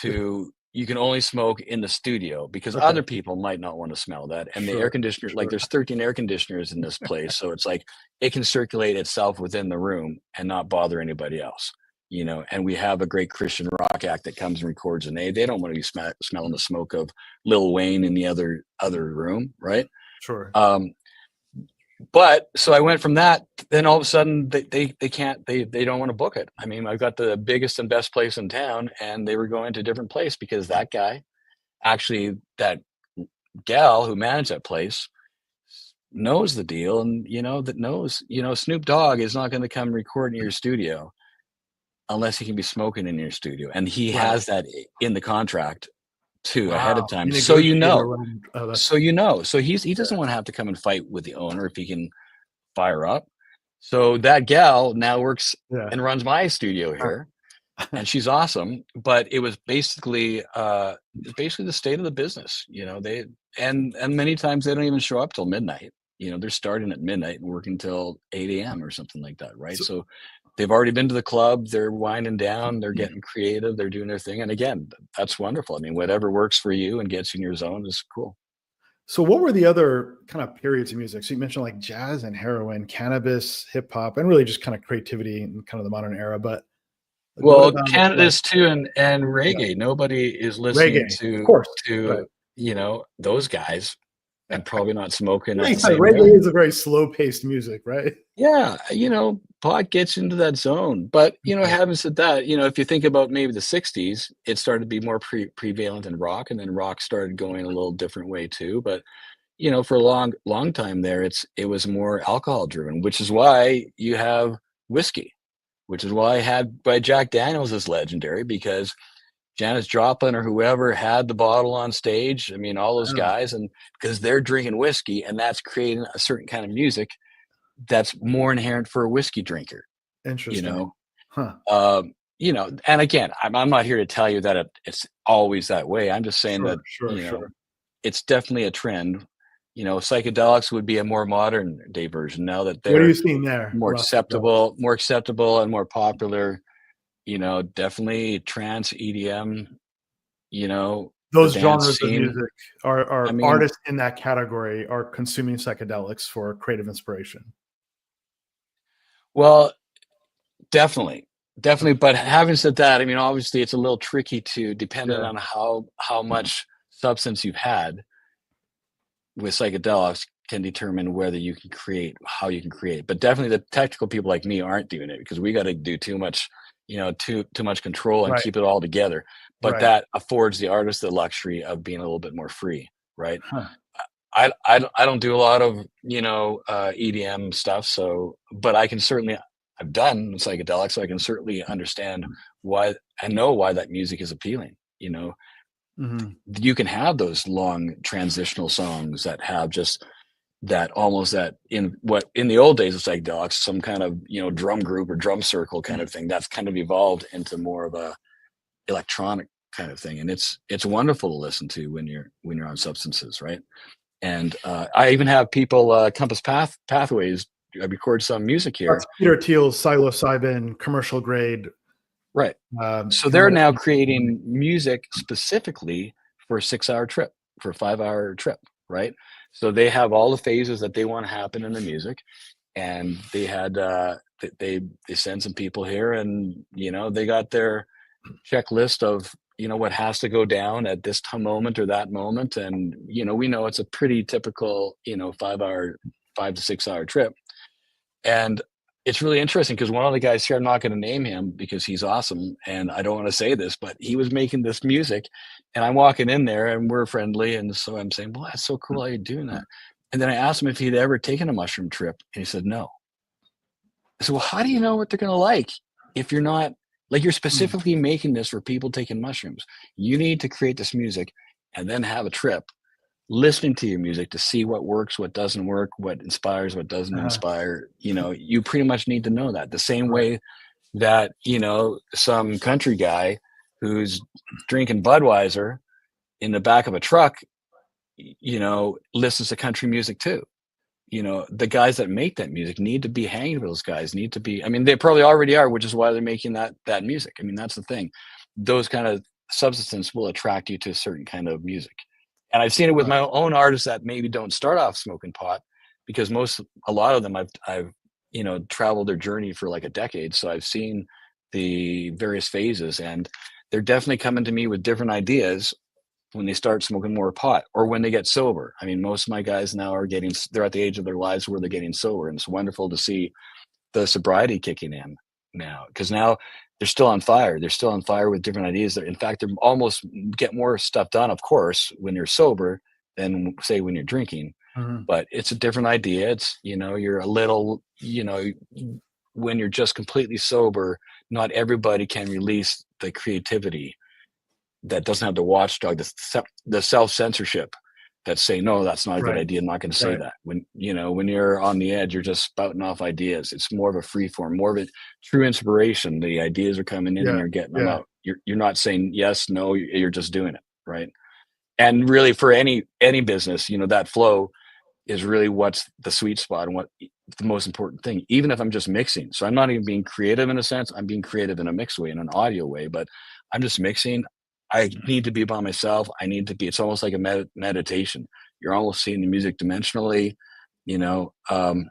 to you can only smoke in the studio, because Okay. other people might not want to smell that. And the air Sure. conditioner, like Sure. there's 13 air conditioners in this place. So it's like it can circulate itself within the room and not bother anybody else. And we have a great Christian rock act that comes and records, and they don't want to be smelling the smoke of Lil Wayne in the other room, right? Sure. But so I went from that, then all of a sudden they don't want to book it. I mean, I've got the biggest and best place in town, and they were going to a different place because that guy, actually that gal who managed that place, knows the deal, and that knows, Snoop Dogg is not going to come record in your studio unless he can be smoking in your studio. And he Right. has that in the contract too, ahead of Wow. time. You So negotiated around. Oh, that's so he doesn't want to have to come and fight with the owner if he can fire up. So that gal now works yeah. and runs my studio here, and she's awesome. But it's basically the state of the business. They and many times they don't even show up till midnight. They're starting at midnight and working till 8 a.m. or something like that, right? So, So they've already been to the club, they're winding down, they're getting creative, they're doing their thing. And again, that's wonderful. I mean, whatever works for you and gets you in your zone is cool. So what were the other kind of periods of music? So you mentioned like jazz and heroin, cannabis, hip hop, and really just kind of creativity in kind of the modern era. But like, what Well, about Canada's too, and yeah, reggae. Nobody is listening reggae? Of course. Right. to those guys, and probably not smoking Yeah, at you the said same reggae time. is a very slow-paced music, right? Yeah, pot gets into that zone. But having said that, if you think about maybe the '60s, it started to be more prevalent in rock, and then rock started going a little different way too. But for a long time there, it was more alcohol driven, which is why you have whiskey, which is why Jack Daniels is legendary, because Janis Joplin or whoever had the bottle on stage. I mean, all those Oh, guys, and because they're drinking whiskey, and that's creating a certain kind of music that's more inherent for a whiskey drinker. You interesting. know, Huh. and again, I'm not here to tell you that it's always that way. I'm just saying Sure, that sure, sure. it's definitely a trend. Psychedelics would be a more modern day version now that What are you they're seeing there more around psychedelics? acceptable and more popular. Definitely trance, EDM, the Those dance genres of scene. music I are mean, artists in that category are consuming psychedelics for creative inspiration. well, definitely. But having said that, I mean, obviously, it's a little tricky to depending Yeah. on how much substance you've had with psychedelics can determine whether you can create, how you can create. But definitely, the technical people like me aren't doing it because we got to do too much, too much control and Right, keep it all together. But right. that affords the artist the luxury of being a little bit more free, right? Huh. I don't do a lot of EDM stuff, so but I can certainly, I've done psychedelics, so I can certainly understand why, I know why that music is appealing. Mhm. You can have those long transitional songs that have just that, almost that, in the old days of psychedelics, some kind of drum group or drum circle kind of thing that's kind of evolved into more of a electronic kind of thing, and it's wonderful to listen to when you're on substances, right? And I even have people, Compass Pathways. I record some music That's here, Peter Thiel's psilocybin commercial grade, right? So they're now combination. creating music specifically for a 6-hour trip, for a 5-hour trip, right? So they have all the phases that they want to happen in the music, and they had they send some people here, and they got their checklist of what has to go down at this moment or that moment, and we know it's a pretty typical 5 to 6 hour trip. And it's really interesting because one of the guys here, I'm not going to name him because he's awesome and I don't want to say this, but he was making this music, and I'm walking in there and we're friendly, and so I'm saying, well, that's so cool how you're doing that. And then I asked him if he'd ever taken a mushroom trip, and he said no. I said, well, how do you know what they're going to like if you're not, like, you're Mm. specifically making this for people taking mushrooms? You need to create this music and then have a trip listening to your music to see what works, what doesn't work, what inspires, what doesn't Uh-huh. inspire. You pretty much need to know that, the same Right. way that some country guy who's drinking Budweiser in the back of a truck listens to country music too. The guys that make that music need to be hanging with those guys, need to be, I mean, they probably already are, which is why they're making that music. I mean, that's the thing. Those kind of substances will attract you to a certain kind of music. And I've seen it with Huh. my own artists that maybe don't start off smoking pot, because a lot of them I've traveled their journey for like a decade. So I've seen the various phases, and they're definitely coming to me with different ideas when they start smoking more pot or when they get sober. I mean, most of my guys now they're at the age of their lives where they're getting sober, and it's wonderful to see the sobriety kicking in now, because now they're still on fire. They're still on fire with different ideas. In fact, they're almost get more stuff done, of course, when you're sober than say when you're drinking. Mhm. But it's a different idea. It's, you're a little, when you're just completely sober, not everybody can release the creativity that doesn't have the watchdog, the self-censorship that say, no, that's not a good Right, idea. I'm not going to say right. that. When you're on the edge, you're just spouting off ideas. It's more of a free form, more of a true inspiration. The ideas are coming in and Yeah, you're getting them yeah. out. You're not saying yes, no, you're just doing it. Right. And really, for any business, that flow, is really what's the sweet spot and what the most important thing, even if I'm just mixing. So I'm not even being creative in a sense. I'm being creative in a mixed way, in an audio way, but I'm just mixing. I need to be by myself. I need to be, it's almost like a meditation. You're almost seeing the music dimensionally, you know, and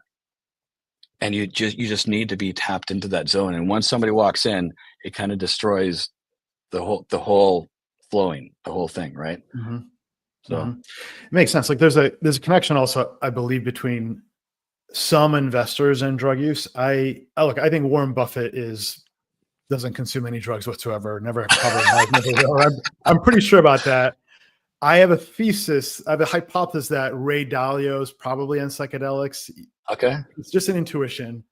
you just need to be tapped into that zone. And once somebody walks in, it kind of destroys the whole flowing, the whole thing. Right. Mm-hmm. So mm-hmm. It makes sense. Like there's a connection also, I believe, between some investors and drug use. I think Warren Buffett doesn't consume any drugs whatsoever. Never probably has, never will. I'm pretty sure about that. I have a hypothesis that Ray Dalio is probably on psychedelics. okay. It's just an intuition.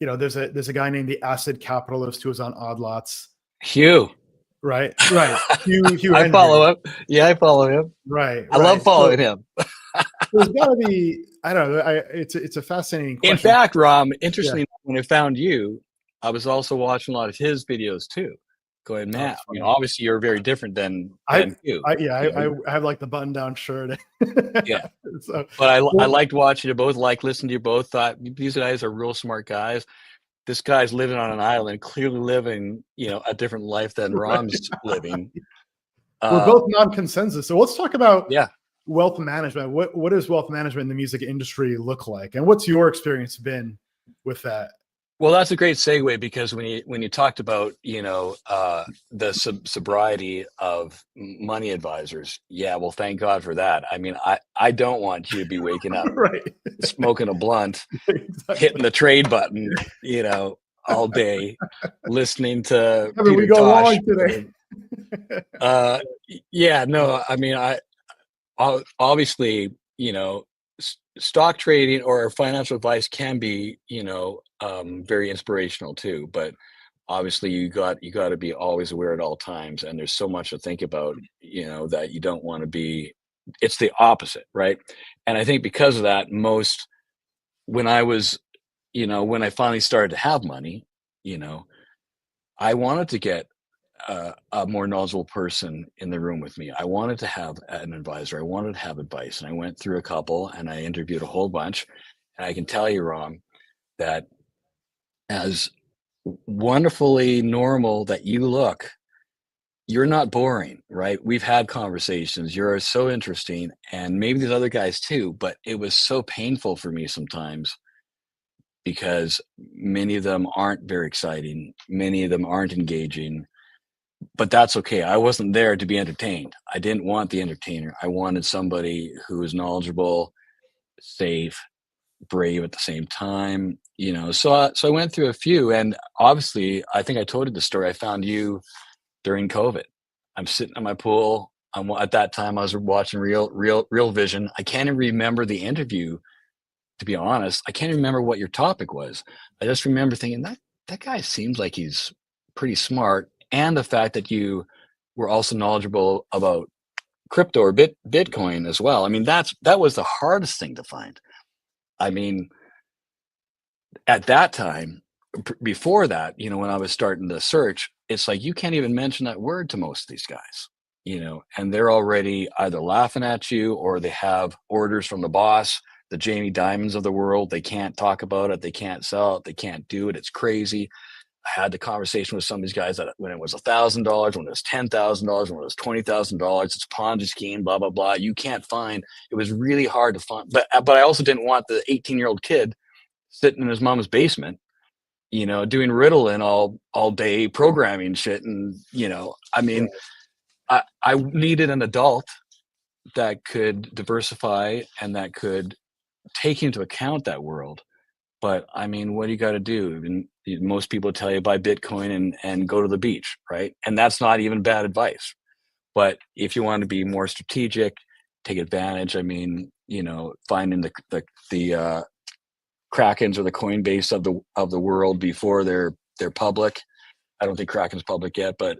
You know, there's a guy named the Acid Capitalist who was on Odd Lots. Hugh. Right. Hugh I Henry. follow him. Yeah, I follow him. Right. I love following him. There's got to be, I don't know. It's a fascinating question. In fact, Rom, interestingly, when I found you, I was also watching a lot of his videos too. Going, man, you know, obviously you're very different than you. I have like the button down shirt. Yeah. So, but I liked watching you both, like listening to you both, thought these guys are real smart guys. This guy's living on an island, clearly living, you know, a different life than Rom's living. We're both non-consensus. So let's talk about yeah. wealth management. What does wealth management in the music industry look like? And what's your experience been with that? Well, that's a great segue, because when you talked about, you know, the sobriety of money advisors, yeah, well, thank God for that. I mean, I don't want you to be waking up, right, smoking a blunt, exactly. hitting the trade button, you know, all day, listening to Peter we go Tosh. long today. Yeah, no, I mean, I obviously, you know, stock trading or financial advice can be, you know, very inspirational too, but obviously you got to be always aware at all times, and there's so much to think about, you know, that you don't want to be, it's the opposite, right? And I think because of that, when I finally started to have money, you know, I wanted to get a more knowledgeable person in the room with me. I wanted to have an advisor. I wanted to have advice. And I went through a couple and I interviewed a whole bunch. And I can tell you, Rom, that as wonderfully normal that you look, you're not boring, right? We've had conversations. You're so interesting. And maybe these other guys too, but it was so painful for me sometimes, because many of them aren't very exciting. Many of them aren't engaging. But that's okay. I wasn't there to be entertained. I didn't want the entertainer. I wanted somebody who was knowledgeable, safe, brave at the same time, you know. So I went through a few, and obviously, I think I told you the story. I found you during COVID. I'm sitting at my pool. At that time I was watching Real Vision. I can't even remember the interview, to be honest. I can't remember what your topic was. I just remember thinking that guy seems like he's pretty smart. And the fact that you were also knowledgeable about crypto or Bitcoin as well. I mean, that was the hardest thing to find. I mean, at that time, before that, you know, when I was starting to search, it's like you can't even mention that word to most of these guys, you know, and they're already either laughing at you or they have orders from the boss, the Jamie Dimons of the world. They can't talk about it. They can't sell it. They can't do it. It's crazy. I had the conversation with some of these guys that when it was $1,000, when it was $10,000, when it was $20,000, it's a Ponzi scheme, blah, blah, blah. You can't find, it was really hard to find. But I also didn't want the 18-year-old kid sitting in his mom's basement, you know, doing Ritalin all day, programming shit. And, you know, I mean, I needed an adult that could diversify and that could take into account that world. But I mean, what do you got to do? I mean, most people tell you buy Bitcoin and go to the beach, right? And that's not even bad advice. But if you want to be more strategic, take advantage. I mean, you know, finding the Krakens or the Coinbase of the world before they're public. I don't think Kraken's public yet, but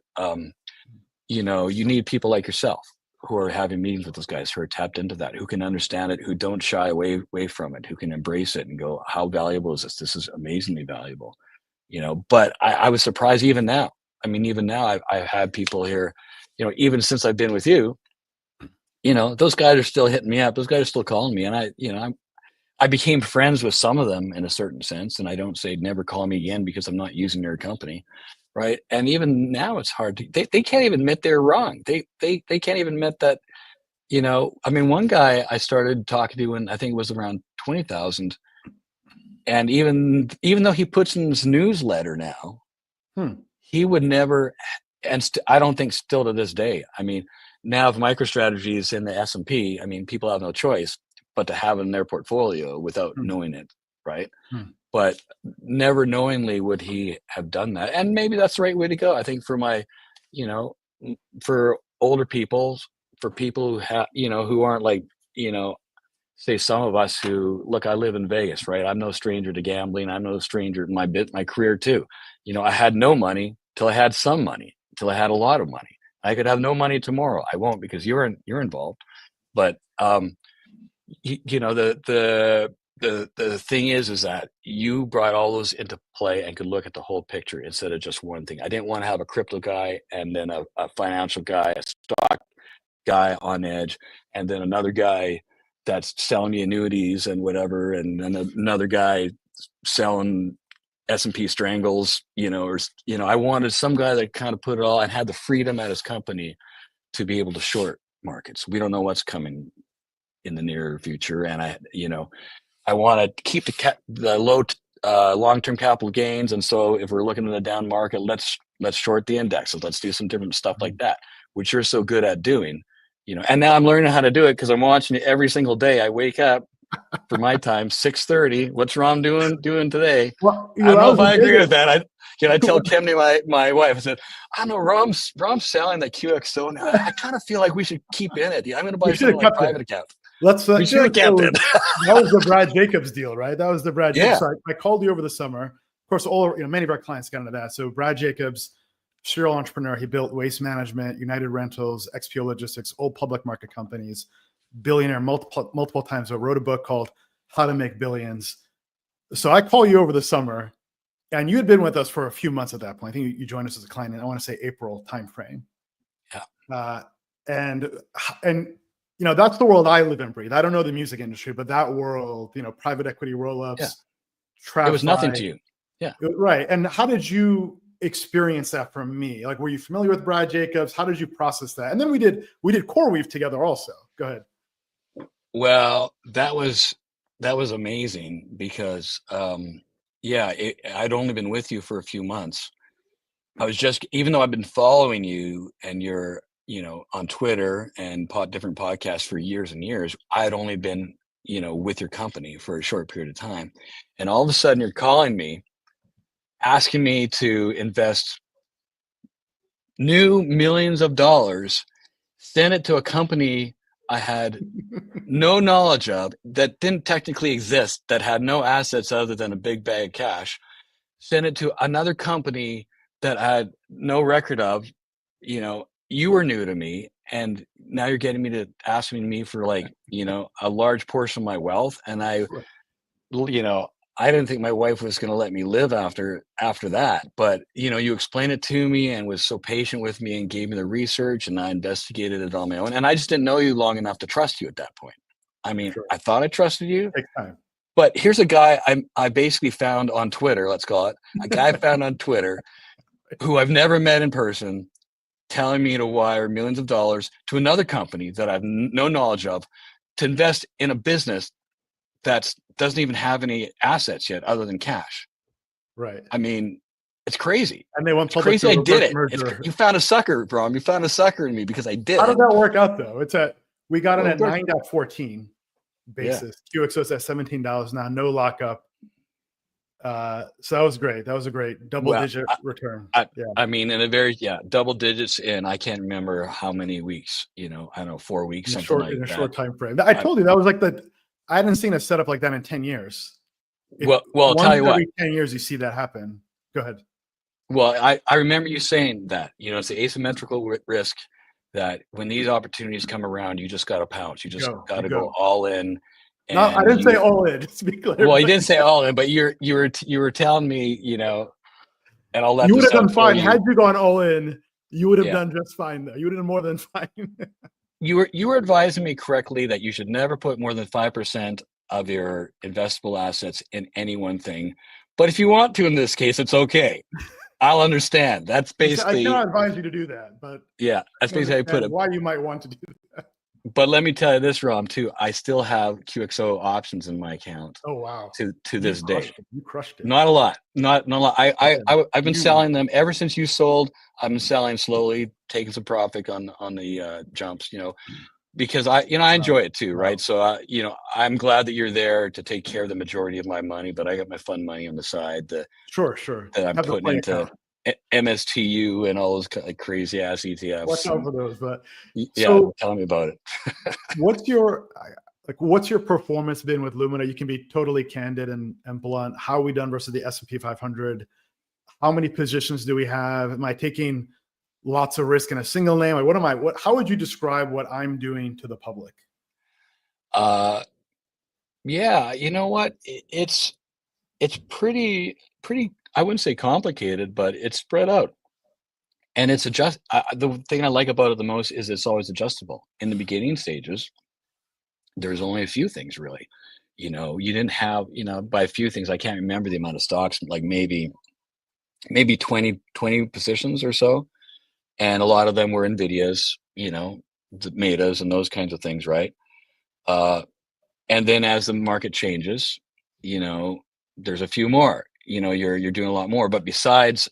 you know, you need people like yourself who are having meetings with those guys, who are tapped into that, who can understand it, who don't shy away from it, who can embrace it and go, how valuable is this? This is amazingly valuable, you know. But I was surprised even now. I mean, even now I've had people here, you know, even since I've been with you, those guys are still hitting me up. Those guys are still calling me. And I became friends with some of them in a certain sense. And I don't say never call me again because I'm not using their company. Right. And even now it's hard they can't even admit they're wrong. They can't even admit that, one guy I started talking to when I think it was around 20,000. And even though he puts in his newsletter now, he would never, and I don't think still to this day. I mean, now if MicroStrategy is in the S&P, I mean, people have no choice but to have it in their portfolio without knowing it, right? But never knowingly would he have done that. And maybe that's the right way to go. I think for my, for older people, for people who have, who aren't like, say some of us who look, I live in Vegas, right? I'm no stranger to gambling. I'm no stranger to my career too. I had no money till I had some money, till I had a lot of money. I could have no money tomorrow. I won't because you're involved. But the thing is that you brought all those into play and could look at the whole picture instead of just one thing. I didn't want to have a crypto guy and then a financial guy, a stock guy on edge, and then another guy that's selling me annuities and whatever, and then another guy selling S&P strangles, I wanted some guy that kind of put it all and had the freedom at his company to be able to short markets. We don't know what's coming in the near future. And I want to keep the low long-term capital gains. And so if we're looking at a down market, let's short the indexes. Let's do some different stuff like that, which you're so good at doing, and now I'm learning how to do it because I'm watching it every single day. I wake up for my time, 6:30. What's Rom doing today? Well, I don't know if I agree with that. I tell Kimney, my wife, I said, I know Rom's selling that QXO now. I kind of feel like we should keep in it. I'm going to buy something like private account. We should have kept it. That was the Brad Jacobs deal, right? That was the Brad Jacobs. So I called you over the summer. Of course, many of our clients got into that. So Brad Jacobs, serial entrepreneur, he built Waste Management, United Rentals, XPO Logistics, old public market companies, billionaire multiple times. I wrote a book called How to Make Billions. So I call you over the summer, and you had been with us for a few months at that point. I think you joined us as a client in, I want to say, April timeframe. Yeah. And that's the world I live and breathe. I don't know the music industry, but that world, private equity roll-ups. It was nothing to you. Yeah. Right. And how did you experience that from me? Like, were you familiar with Brad Jacobs? How did you process that? And then we did CoreWeave together also. Go ahead. Well, that was amazing because, I'd only been with you for a few months. I was even though I've been following you and you're, on Twitter and different podcasts for years and years, I had only been, with your company for a short period of time. And all of a sudden you're calling me, asking me to invest new millions of dollars, send it to a company I had no knowledge of, that didn't technically exist, that had no assets other than a big bag of cash, send it to another company that I had no record of. You were new to me, and now you're getting me to asking me for a large portion of my wealth. And I didn't think my wife was going to let me live after that. But, you explained it to me and was so patient with me and gave me the research, and I investigated it on my own. And I just didn't know you long enough to trust you at that point. I mean, I thought I trusted you. Takes time. But here's a guy I basically found on Twitter, let's call it, a guy I found on Twitter who I've never met in person, telling me to wire millions of dollars to another company that I've no knowledge of to invest in a business that doesn't even have any assets yet other than cash. Right. I mean, it's crazy. And they want crazy. I did it. You found a sucker, Brom. You found a sucker in me because I did. How did that work out though? We got in at 9.14 basis. QXO's at $17 now, no lockup. So that was great. That was a great double-digit return. I mean, in a very double digits in, I can't remember how many weeks. I don't know, 4 weeks, in a short time frame. I told you that was like I hadn't seen a setup like that in 10 years. Well, I'll tell you what. Every 10 years you see that happen. Go ahead. Well, I remember you saying that, it's the asymmetrical risk that when these opportunities come around, you just got to pounce. You just got to go all in. No, I didn't say all in. Just to be clear. Well, you didn't say all in, but you were telling me, and I'll let you would have done fine had you gone all in. You would have done just fine, though. You would have done more than fine. you were advising me correctly that you should never put more than 5% of your investable assets in any one thing. But if you want to, in this case, it's okay. I'll understand. That's I basically, cannot advise you to do that, but yeah, that's I can basically how I put understand it. why you might want to do that. But let me tell you this, Rom, too. I still have QXO options in my account Oh wow, to this day. You crushed it. Not a lot. Not a lot. I've been You- selling them ever since you sold. I've been selling slowly, taking some profit on the jumps, because I enjoy it too, Wow. right? So I'm glad that you're there to take care of the majority of my money, but I got my fun money on the side Sure. that I'm Have the putting play into account. MSTU and all those like crazy ass ETFs. Watch out for those. But Yeah, so tell me about it. what's your performance been with Lumina? You can be totally candid and blunt. How are we done versus the S&P 500? How many positions do we have? Am I taking lots of risk in a single name? Like how would you describe what I'm doing to the public? Yeah, you know what? It's pretty I wouldn't say complicated, but it's spread out. And it's the thing I like about it the most is it's always adjustable. In the beginning stages, there's only a few things really. You didn't have, by a few things, I can't remember the amount of stocks, like maybe 20 positions or so. And a lot of them were Nvidias, the Metas and those kinds of things, right? And then as the market changes, there's a few more. You're doing a lot more. But besides,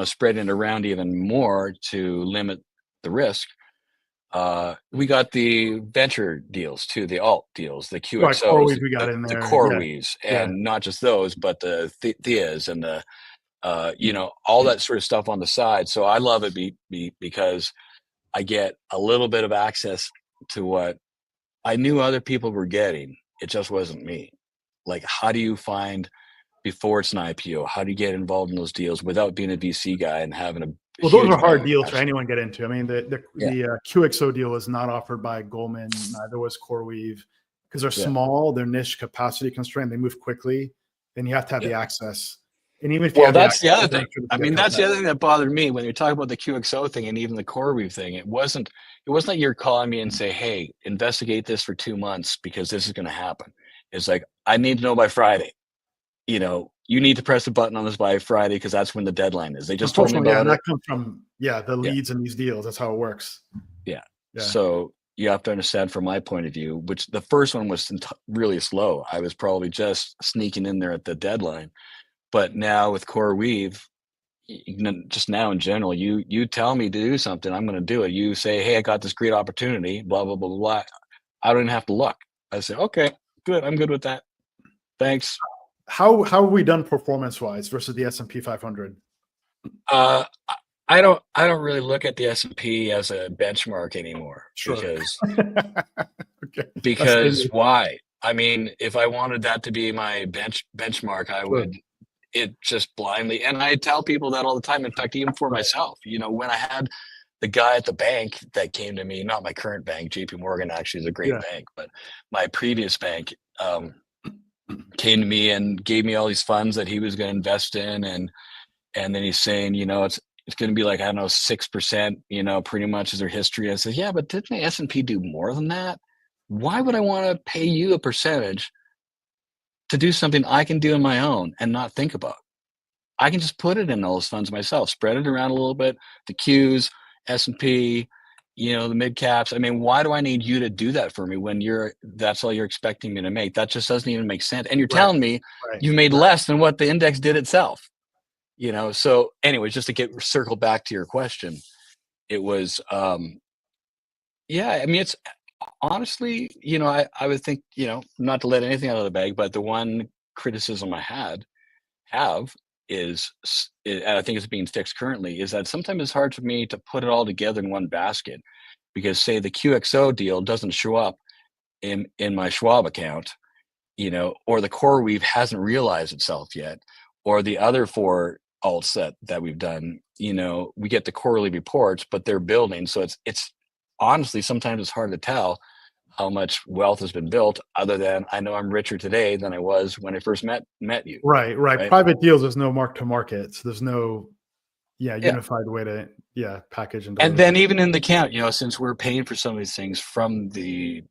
spreading it around even more to limit the risk, we got the venture deals too, the alt deals, the Right, QXOs, CoreWeave we got in the there. core Yeah, weaves, yeah. and not just those, but the Theas and the all that sort of stuff on the side. So I love it because I get a little bit of access to what I knew other people were getting. It just wasn't me. Like, how do you find before it's an IPO? How do you get involved in those deals without being a VC guy and having a Well, those huge are hard bank deals for investment? anyone to get into. I mean, the Yeah. QXO deal was not offered by Goldman, neither was CoreWeave, because they're Yeah. small, they're niche, capacity constrained, they move quickly, and you have to have the access. And even if you Well, have the that's the access, other thing. I mean, that's the other thing that bothered me when you're talking about the QXO thing and even the CoreWeave thing. It wasn't like you're calling me and say, "Hey, investigate this for 2 months because this is going to happen." It's like, I need to know by Friday. You need to press the button on this by Friday because that's when the deadline is. They just told me unfortunately, about and it. that comes from the leads in these deals. That's how it works. Yeah. Yeah. So you have to understand from my point of view, which the first one was really slow. I was probably just sneaking in there at the deadline. But now with CoreWeave, just now in general, you tell me to do something, I'm going to do it. You say, "Hey, I got this great opportunity, blah, blah, blah, blah, blah." I don't even have to look. I say, "Okay, good. I'm good with that. Thanks." How have we done performance wise versus the S&P 500? Uh, I don't really look at the S&P as a benchmark anymore. Sure. Okay. Because why? I mean, if I wanted that to be my benchmark, I would it just blindly, and I tell people that all the time. In fact, even for myself, when I had the guy at the bank that came to me, not my current bank, JP Morgan actually is a great bank, but my previous bank came to me and gave me all these funds that he was going to invest in, and then he's saying, it's going to be like, I don't know, 6%, pretty much is their history. I said, yeah, but didn't the S&P do more than that? Why would I want to pay you a percentage to do something I can do on my own and not think about? I can just put it in those funds myself, spread it around a little bit, the Qs, S&P, the mid caps. I mean, why do I need you to do that for me when that's all you're expecting me to make? That just doesn't even make sense. And you're telling me you made less than what the index did itself. So anyways, just to circle back to your question, it was, I mean, it's honestly, I would think, not to let anything out of the bag, but the one criticism I have is, and I think it's being fixed currently, is that sometimes it's hard for me to put it all together in one basket because say the QXO deal doesn't show up in my Schwab account, or the CoreWeave hasn't realized itself yet, or the other 4 alts that we've done, we get the quarterly reports, but they're building. So it's honestly, sometimes it's hard to tell how much wealth has been built other than I know I'm richer today than I was when I first met you. Right. Private deals, there's no mark to market. So there's no unified way to package and And deliver. then even in the account, since we're paying for some of these things from the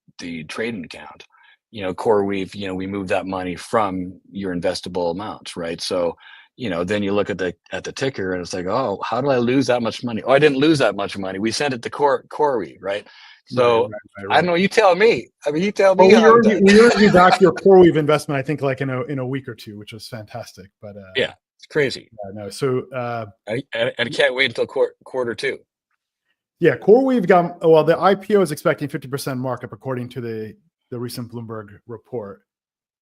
trading account, CoreWeave, we move that money from your investable amounts, right? So, then you look at the ticker and it's like, oh, how did I lose that much money? Oh, I didn't lose that much money. We sent it to CoreWeave, right? So I don't know. You tell me. I mean, you tell me. Well, we earned you back your CoreWeave investment, I think, like in a week or two, which was fantastic. But yeah, it's crazy. No, so I can't wait until quarter two. Yeah, CoreWeave the IPO is expecting 50% markup according to the recent Bloomberg report.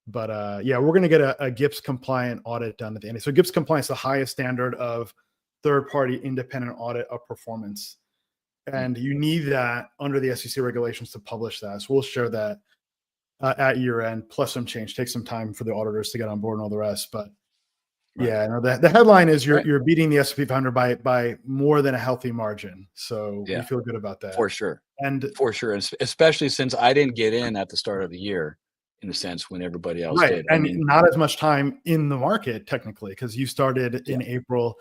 But we're going to get a GIPS compliant audit done at the end. So GIPS compliance is the highest standard of third-party independent audit of performance. And you need that under the SEC regulations to publish that. So we'll share that at year end, plus some change. Take some time for the auditors to get on board and all the rest. But the headline is you're beating the S&P 500 by more than a healthy margin. So we feel good about that. For sure. And especially since I didn't get in at the start of the year, in a sense, when everybody else did. And not as much time in the market technically, because you started in April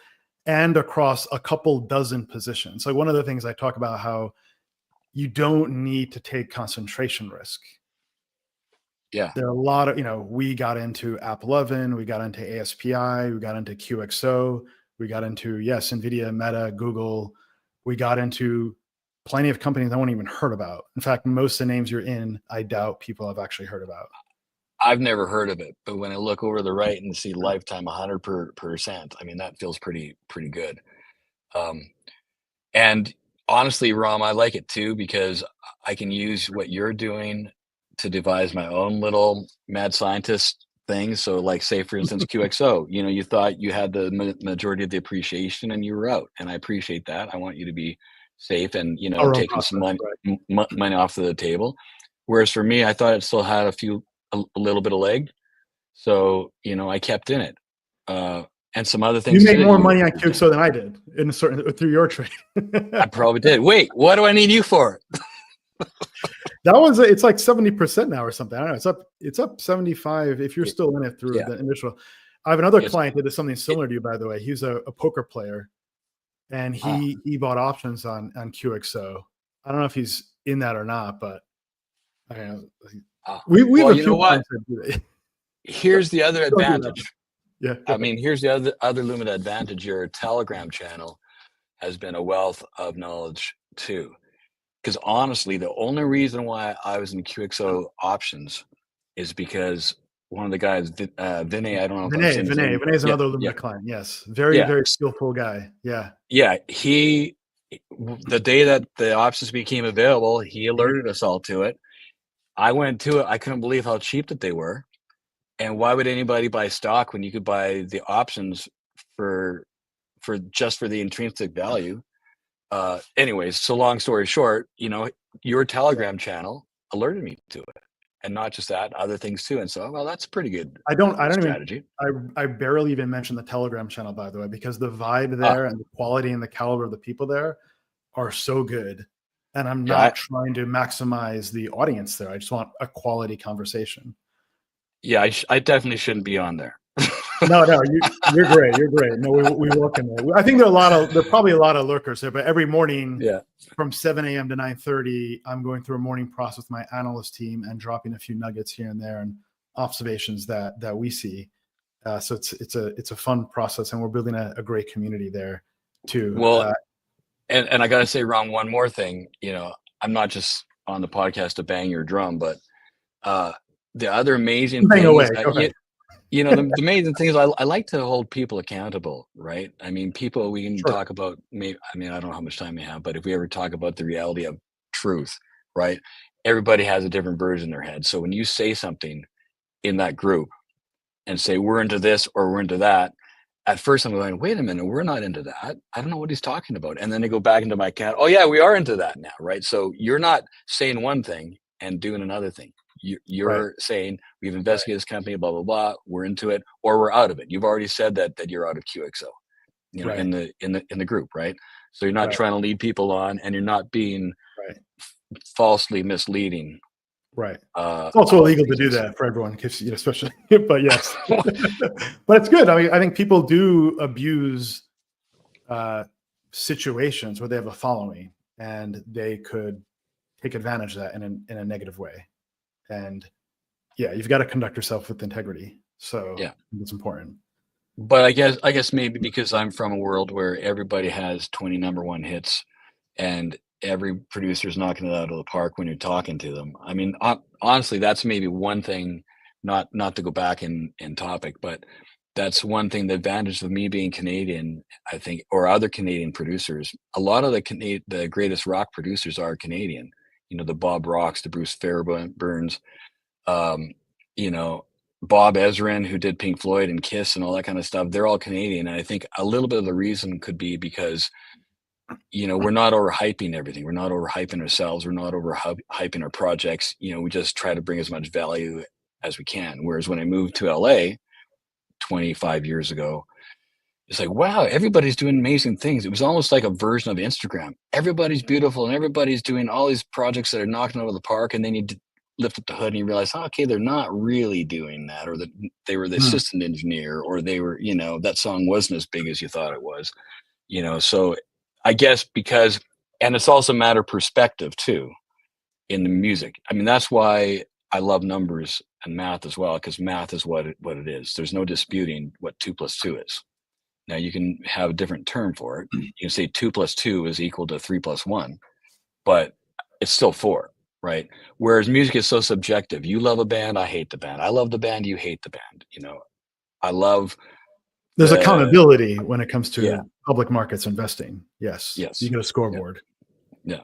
and across a couple dozen positions. So one of the things I talk about how you don't need to take concentration risk. Yeah. There are a lot of, we got into App 11, we got into ASPI, we got into QXO, we got into, NVIDIA, Meta, Google. We got into plenty of companies I won't even heard about. In fact, most of the names you're in, I doubt people have actually heard about. I've never heard of it, but when I look over to the right and see lifetime 100%, I mean, that feels pretty good. And honestly, Ram, I like it too, because I can use what you're doing to devise my own little mad scientist thing. So like, say for instance, QXO, you thought you had the majority of the appreciation and you were out, and I appreciate that. I want you to be safe and, taking some money off the table. Whereas for me, I thought it still had a little bit of leg. So, I kept in it. And some other things. You made more money on QXO than I did through your trade. I probably did. Wait, what do I need you for? It's like 70% now or something. I don't know. It's up 75 if you're still in it through the initial. I have another client that did something similar to you, by the way. He's a poker player, and he bought options on QXO. I don't know if he's in that or not, but I mean, we have a few clients that do that. Here's the other advantage. Yeah. I mean, here's the other Lumida advantage. Your Telegram channel has been a wealth of knowledge too. Because honestly, the only reason why I was in QXO options is because one of the guys, Vinay, I don't know. Vinay is another Lumida client. Yes. Very skillful guy. Yeah. Yeah. The day that the options became available, he alerted us all to it. I went to it. I couldn't believe how cheap that they were. And why would anybody buy stock when you could buy the options for just for the intrinsic value? Anyways, so long story short, your Telegram channel alerted me to it, and not just that, other things too. And so, well, that's a pretty good. I don't strategy. I barely even mention the Telegram channel, by the way, because the vibe there and the quality and the caliber of the people there are so good. And I'm not trying to maximize the audience there. I just want a quality conversation. Yeah, I definitely shouldn't be on there. No, you're great. You're great. No, we welcome it. I think there are probably a lot of lurkers there, but every morning from 7 a.m. to 9:30, I'm going through a morning process with my analyst team and dropping a few nuggets here and there and observations that we see. So it's a fun process, and we're building a great community there too. Well, and I got to say, Ron, one more thing. I'm not just on the podcast to bang your drum, but the other amazing thing the amazing thing is I like to hold people accountable, right? I mean, people, we can talk about, I don't know how much time we have, but if we ever talk about the reality of truth, right? Everybody has a different version in their head. So when you say something in that group and say, we're into this or we're into that, at first I'm going, wait a minute, we're not into that. I don't know what he's talking about. And then they go back into my account. Oh yeah, we are into that now, right? So you're not saying one thing and doing another thing. You're saying we've investigated this company, blah blah blah. We're into it, or we're out of it. You've already said that you're out of QXO, in the group, right? So you're not trying to lead people on, and you're not being falsely misleading. Right. It's also illegal to do that for everyone, especially. But yes, but it's good. I mean, I think people do abuse situations where they have a following and they could take advantage of that in a negative way. And yeah, you've got to conduct yourself with integrity. So Yeah. it's important. But I guess maybe because I'm from a world where everybody has 20 number one hits and every producer's knocking it out of the park when you're talking to them. I mean, honestly, that's maybe one thing, not to go back in topic, but that's one thing, the advantage of me being Canadian, I think, or other Canadian producers. A lot of the greatest rock producers are Canadian. You know, the Bob Rocks, the Bruce Fairburns, you know, Bob Ezrin, who did Pink Floyd and Kiss and all that kind of stuff. They're all Canadian. And I think a little bit of the reason could be because, you know, we're not overhyping everything. We're not overhyping ourselves. We're not overhyping our projects. You know, we just try to bring as much value as we can. Whereas when I moved to LA 25 years ago, it's like, wow, everybody's doing amazing things. It was almost like a version of Instagram. Everybody's beautiful and everybody's doing all these projects that are knocking out of the park, and then you lift up the hood and you realize, oh, okay, they're not really doing that, or that they were the assistant engineer, or they were, you know, that song wasn't as big as you thought it was, you know. So I guess because, and it's also a matter of perspective too in the music. I mean, that's why I love numbers and math as well, because math is what it is. There's no disputing what 2 + 2 is. Now you can have a different term for it. You can say 2 + 2 is equal to 3 + 1, but it's still 4, right? Whereas music is so subjective. You love a band, I hate the band. I love the band, you hate the band. You know, I love. There's accountability when it comes to Yeah. public markets investing. Yes. Yes. You get a scoreboard. Yeah.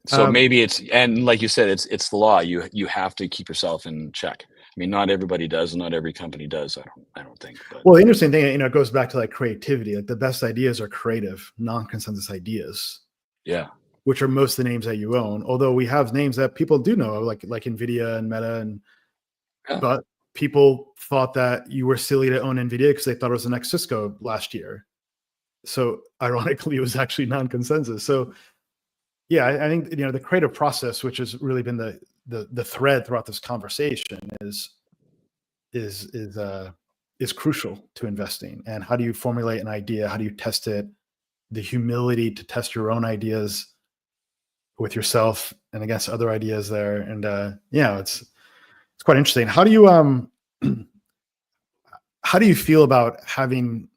So maybe it's, and like you said, it's the law. You have to keep yourself in check. I mean, not everybody does, and not every company does. I don't think. But. Well, the interesting thing, you know, it goes back to like creativity. Like the best ideas are creative, non-consensus ideas. Yeah. Which are most of the names that you own. Although we have names that people do know, like NVIDIA and Meta, and but people thought that you were silly to own NVIDIA because they thought it was the next Cisco last year. So ironically, it was actually non-consensus. So yeah, I think, you know, the creative process, which has really been the thread throughout this conversation, is crucial to investing. And how do you formulate an idea? How do you test it? The humility to test your own ideas with yourself and against other ideas there. And yeah, it's quite interesting. How do you feel about having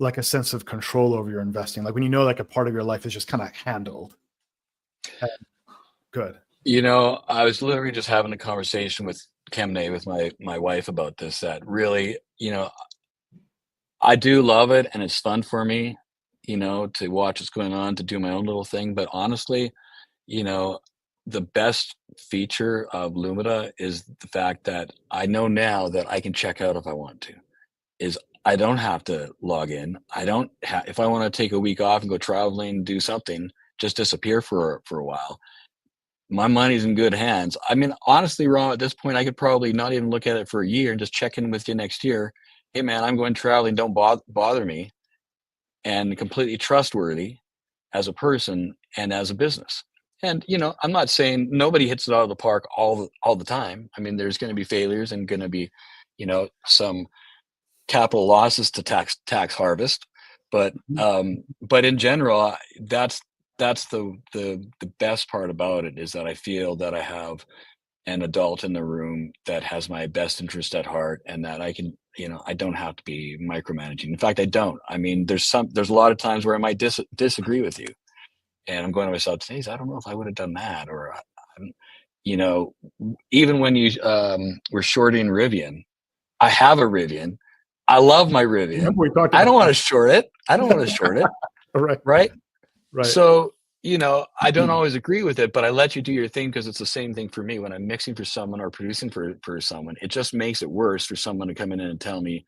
like a sense of control over your investing? Like when you know, like a part of your life is just kind of handled. Good. You know, I was literally just having a conversation with Kemne, with my wife, about this, that really, you know, I do love it and it's fun for me, you know, to watch what's going on, to do my own little thing. But honestly, you know, the best feature of Lumida is the fact that I know now that I can check out if I want to. Is I don't have to log in. I don't if I want to take a week off and go traveling, do something, just disappear for a while. My money's in good hands. I mean, honestly, Ron, at this point, I could probably not even look at it for a year and just check in with you next year. Hey, man, I'm going traveling. Don't bother me. And completely trustworthy as a person and as a business. And, you know, I'm not saying nobody hits it out of the park all the time. I mean, there's going to be failures and going to be, you know, some capital losses to tax harvest. But in general, that's the best part about it, is that I feel that I have an adult in the room that has my best interest at heart, and that I can, you know, I don't have to be micromanaging. In fact, I don't. I mean, there's a lot of times where I might disagree with you, and I'm going to myself, geez, I don't know if I would have done that, or, you know, even when you were shorting Rivian, I have a Rivian. I love my Rivian. I don't want to short it. Right. So, you know, I don't always agree with it, but I let you do your thing because it's the same thing for me. When I'm mixing for someone or producing for someone, it just makes it worse for someone to come in and tell me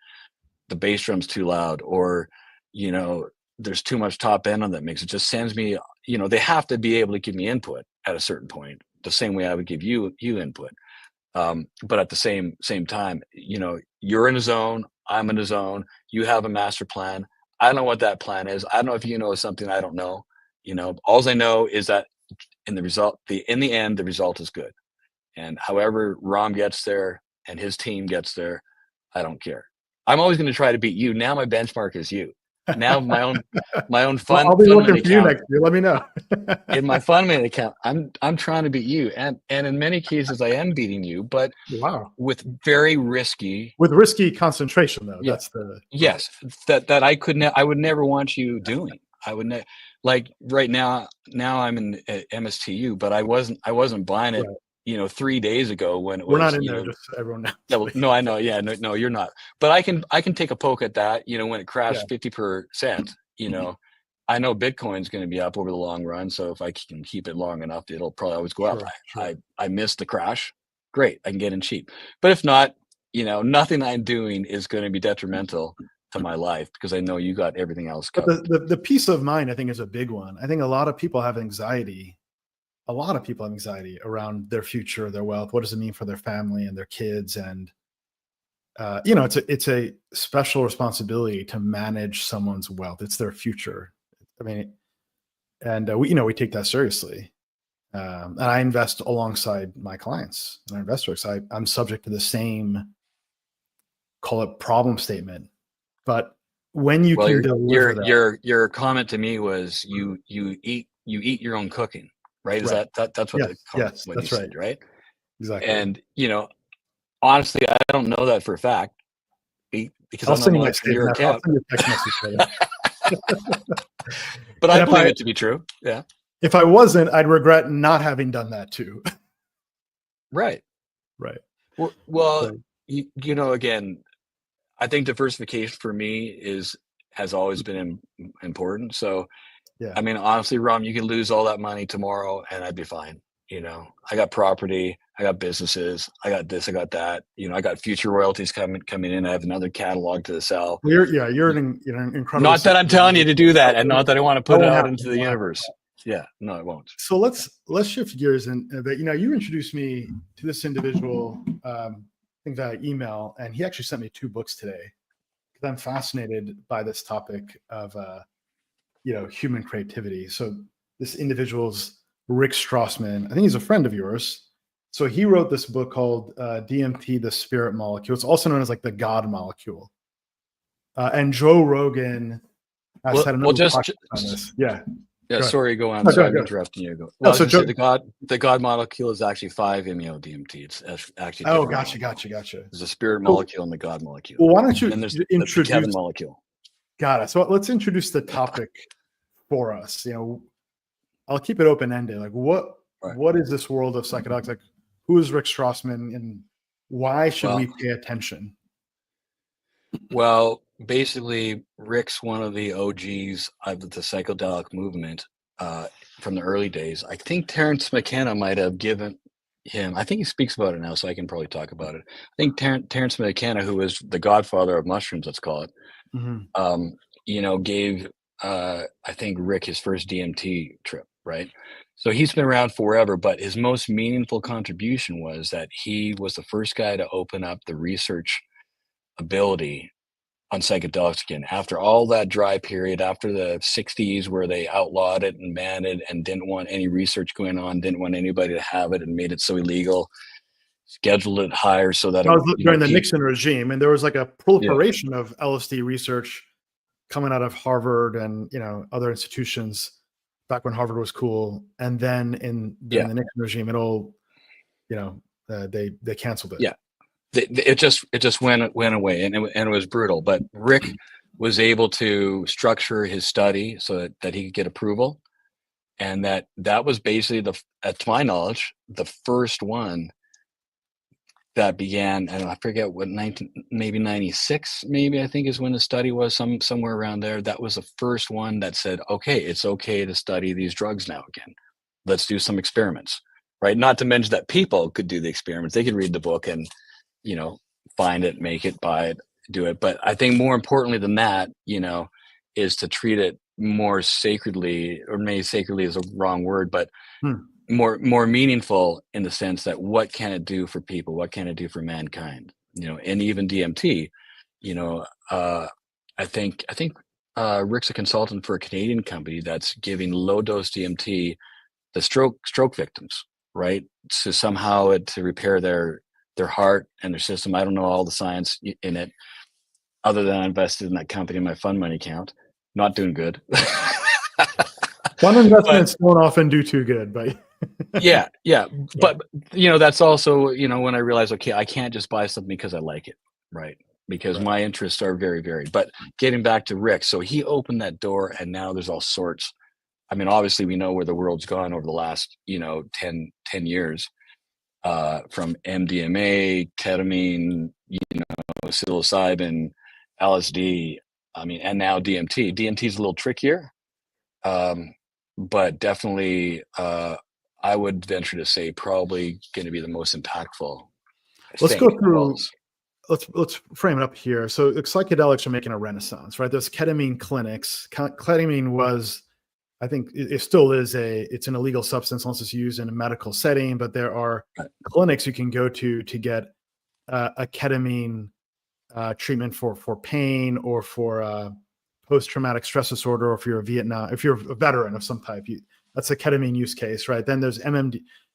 the bass drum's too loud, or, you know, there's too much top end on that mix. It just sends me, you know, they have to be able to give me input at a certain point, the same way I would give you input. But at the same time, you know, you're in a zone, I'm in a zone, you have a master plan. I don't know what that plan is. I don't know if you know something I don't know. You know, all I know is that in the end, the result is good. And however Ram gets there and his team gets there, I don't care. I'm always going to try to beat you. Now my benchmark is you. now my own Well, fund I'll be fund looking money for you account. next year. Let me know. In my fund money account, I'm trying to beat you, and in many cases I am beating you, but Wow. with very risky. With risky concentration, though. Yeah. That's the Yes, that I would never want you doing. I would like right now. Now I'm in MSTU, but I wasn't buying it. Right. 3 days ago when it We're was. not in there. Just so everyone knows. No, I know. Yeah, no, you're not. But I can take a poke at that. When it crashed Yeah. 50%. I know Bitcoin's going to be up over the long run. So if I can keep it long enough, it'll probably always go up. Sure. I missed the crash. Great, I can get in cheap. But if not, nothing I'm doing is going to be detrimental to my life because I know you got everything else covered. But the peace of mind, I think, is a big one. I think a lot of people have anxiety. A lot of people have anxiety around their future, their wealth. What does it mean for their family and their kids? And it's a special responsibility to manage someone's wealth. It's their future. I mean, and we take that seriously. And I invest alongside my clients and our investors. I'm subject to the same, call it problem statement. But when you can deliver that, your comment to me was you eat your own cooking, right? Is that's what yes, what that's you said, right? Exactly. And honestly, I don't know that for a fact because I'll I'm send you not my an entrepreneur statement. I'll account. send you a text message. But I believe it to be true. Yeah. If I wasn't, I'd regret not having done that too. Right. Well, again, I think diversification for me has always been important. So, yeah. I mean, honestly, Rom, you could lose all that money tomorrow and I'd be fine. I got property, I got businesses, I got this, I got that. I got future royalties coming in. I have another catalog to sell. You're an incredible. Not that I'm telling you to do that, and not that I want to put it out into the universe. Yeah, no, it won't. So let's shift gears and you introduced me to this individual, I think via email, and he actually sent me 2 books today because I'm fascinated by this topic of human creativity. So this individual's Rick Strassman. I think he's a friend of yours. So he wrote this book called DMT, the Spirit Molecule. It's also known as like the God Molecule. And Joe Rogan has had another podcast on this. Yeah. Yeah, sorry, go on. No, sorry, go. I'm interrupting you. Well, No, so the God molecule is actually 5-MeO-DMT. It's actually gotcha. There's a spirit molecule and the God molecule. Well, why don't you and there's introduce the Kevin molecule? Got it. So let's introduce the topic for us. I'll keep it open-ended. Like what is this world of psychedelics? Like who is Rick Strassman and why should we pay attention? Well, basically, Rick's one of the OGs of the psychedelic movement from the early days. I think Terence McKenna might have given him, I think he speaks about it now, so I can probably talk about it. I think Terence McKenna, who is the godfather of mushrooms, let's call it, gave, I think, Rick his first DMT trip, right? So he's been around forever, but his most meaningful contribution was that he was the first guy to open up the research ability on psychedelics again. After all that dry period, after the 60s where they outlawed it and banned it and didn't want any research going on, didn't want anybody to have it and made it so illegal, scheduled it higher so that during the Nixon regime, and there was like a proliferation of LSD research coming out of Harvard and other institutions back when Harvard was cool. And then during the Nixon regime, it all they canceled it. Yeah. It just went away and it was brutal. But Rick was able to structure his study so that he could get approval, and that was basically to my knowledge, the first one that began. I forget what maybe 96, maybe I think is when the study was somewhere around there. That was the first one that said, okay, it's okay to study these drugs now again. Let's do some experiments, right? Not to mention that people could do the experiments. They could read the book and find it, make it, buy it, do it. But I think more importantly than that, is to treat it more sacredly, or maybe sacredly is a wrong word, but more meaningful in the sense that what can it do for people? What can it do for mankind? And even DMT, I think Rick's a consultant for a Canadian company that's giving low dose DMT to stroke victims, right? So somehow to repair their heart and their system. I don't know all the science in it, other than I invested in that company in my fund money account. not doing good. Fun investments don't often do too good, but yeah. But that's also, when I realized, okay, I can't just buy something because I like it, right? Because Right. my interests are very varied. But getting back to Rick, so he opened that door, and now there's all sorts. I mean, obviously we know where the world's gone over the last, 10 years, from MDMA, ketamine, psilocybin, LSD, I mean, and now DMT. DMT is a little trickier, but definitely, I would venture to say probably going to be the most impactful let's thing go of all through. this. Let's frame it up here. So psychedelics are making a renaissance, right? There's ketamine clinics. Ketamine was, I think, it still is it's an illegal substance unless it's used in a medical setting. But there are Right. clinics you can go to get a ketamine treatment for pain or for post-traumatic stress disorder, or if you're a veteran of some type, that's a ketamine use case, right? Then there's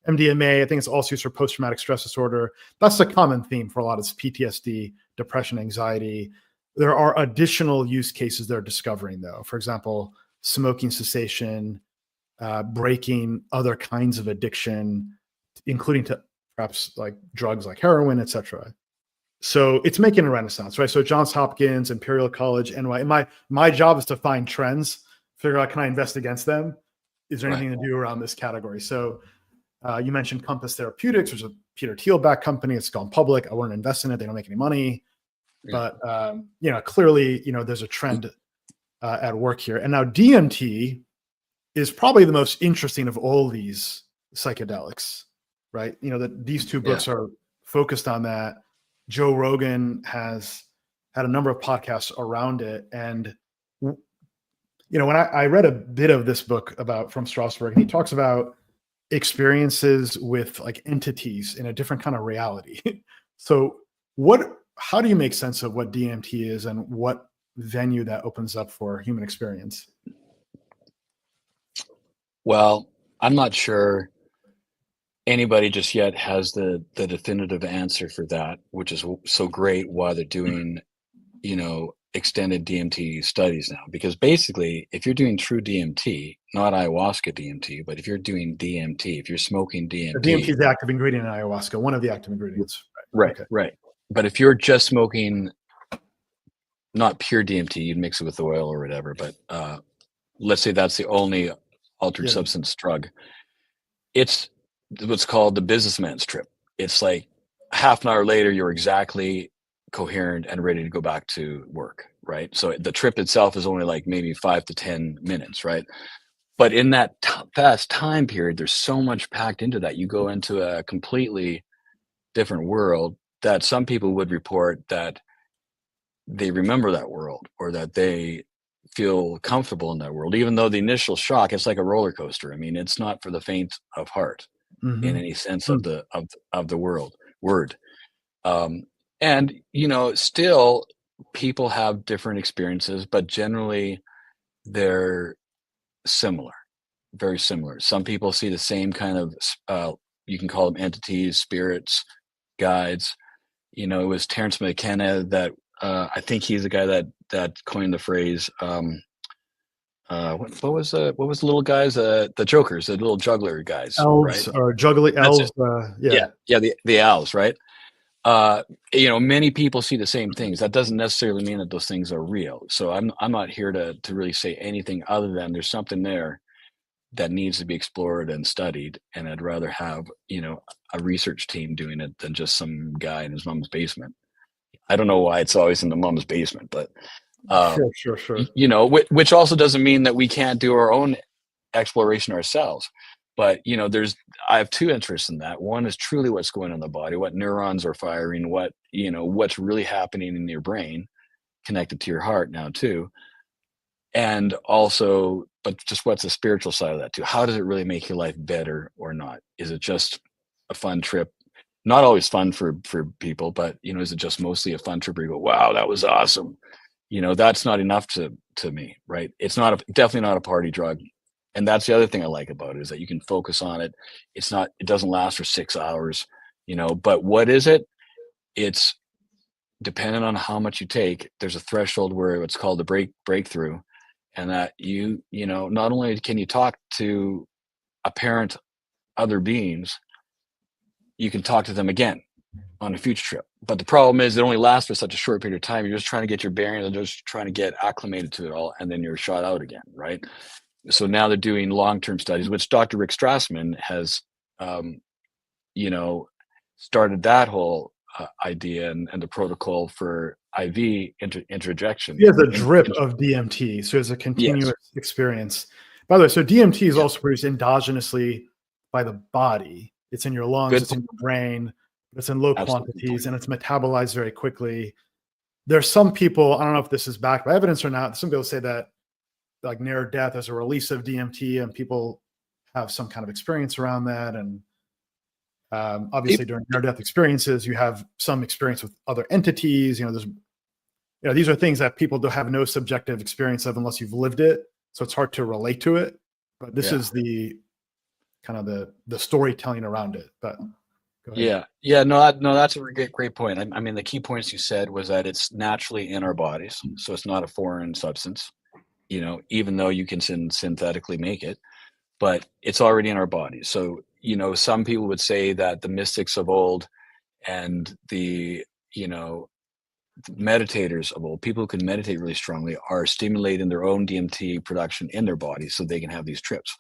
MDMA. I think it's also used for post-traumatic stress disorder. That's a common theme for a lot of PTSD, depression, anxiety. There are additional use cases they're discovering, though. For example, smoking cessation, breaking other kinds of addiction, including to perhaps like drugs like heroin, etc. So it's making a renaissance, right? So Johns Hopkins, Imperial College, NY. My job is to find trends, figure out, can I invest against them? Is there anything to do around this category? So you mentioned Compass Therapeutics, which is a Peter Thiel-backed company. It's gone public. I wouldn't invest in it. They don't make any money. Yeah. But clearly, there's a trend at work here. And now DMT is probably the most interesting of all these psychedelics, right? That these two books are focused on that. Joe Rogan has had a number of podcasts around it. And, when I read a bit of this book from Strasberg, and he talks about experiences with like entities in a different kind of reality. So how do you make sense of what DMT is and what venue that opens up for human experience? Well, I'm not sure anybody just yet has the definitive answer for that, which is so great why they're doing, extended DMT studies now. Because basically, if you're doing true DMT, not ayahuasca DMT, but if you're doing DMT, if you're smoking DMT, DMT is the active ingredient in ayahuasca, one of the active ingredients. Right. But if you're just smoking not pure DMT, you'd mix it with oil or whatever, but let's say that's the only altered substance drug. It's what's called the businessman's trip. It's like half an hour later, you're exactly coherent and ready to go back to work, right? So the trip itself is only like maybe 5 to 10 minutes, right? But in that fast time period, there's so much packed into that. You go into a completely different world that some people would report that they remember that world, or that they feel comfortable in that world, even though the initial shock, it's like a roller coaster. I mean, it's not for the faint of heart in any sense of the word. And still people have different experiences, but generally they're similar, very similar. Some people see the same kind of you can call them entities, spirits, guides. It was Terence McKenna that I think he's the guy that coined the phrase. What was the little guys? The jokers, the little juggler guys, Elves, right? or juggling elves. The owls, right? Many people see the same things. That doesn't necessarily mean that those things are real. So I'm not here to really say anything other than there's something there that needs to be explored and studied. And I'd rather have, a research team doing it than just some guy in his mom's basement. I don't know why it's always in the mom's basement, but Sure. Which also doesn't mean that we can't do our own exploration ourselves. But I have two interests in that. One is truly what's going on in the body, what neurons are firing, what's really happening in your brain, connected to your heart now too. And also, but just what's the spiritual side of that too? How does it really make your life better or not? Is it just a fun trip? Not always fun for people, but is it just mostly a fun trip where you go, wow, that was awesome? That's not enough to me, right? It's definitely not a party drug. And that's the other thing I like about it, is that you can focus on it. It doesn't last for 6 hours, but what is it? It's dependent on how much you take. There's a threshold where it's called the breakthrough. and that not only can you talk to apparent other beings, you can talk to them again on a future trip. But the problem is it only lasts for such a short period of time. You're just trying to get your bearings and just trying to get acclimated to it all, and then you're shot out again, right? So now they're doing long-term studies, which Dr. Rick Strassman has, started that whole idea and the protocol for IV interjection. He has a drip of DMT, so it's a continuous experience. By the way, so DMT is also produced endogenously by the body. It's in your lungs, it's in your brain, it's in low quantities, and it's metabolized very quickly. There's some people, I don't know if this is backed by evidence or not, some people say that like near death as a release of DMT, and people have some kind of experience around that. And obviously during near death experiences, you have some experience with other entities. These are things that people don't have no subjective experience of unless you've lived it. So it's hard to relate to it. But this is the kind of the storytelling around it. But go ahead. No, that's a great point. I mean, the key points you said was that it's naturally in our bodies, so it's not a foreign substance. Even though you can synthetically make it, but it's already in our bodies. So some people would say that the mystics of old and the meditators of old, people who can meditate really strongly, are stimulating their own DMT production in their bodies so they can have these trips.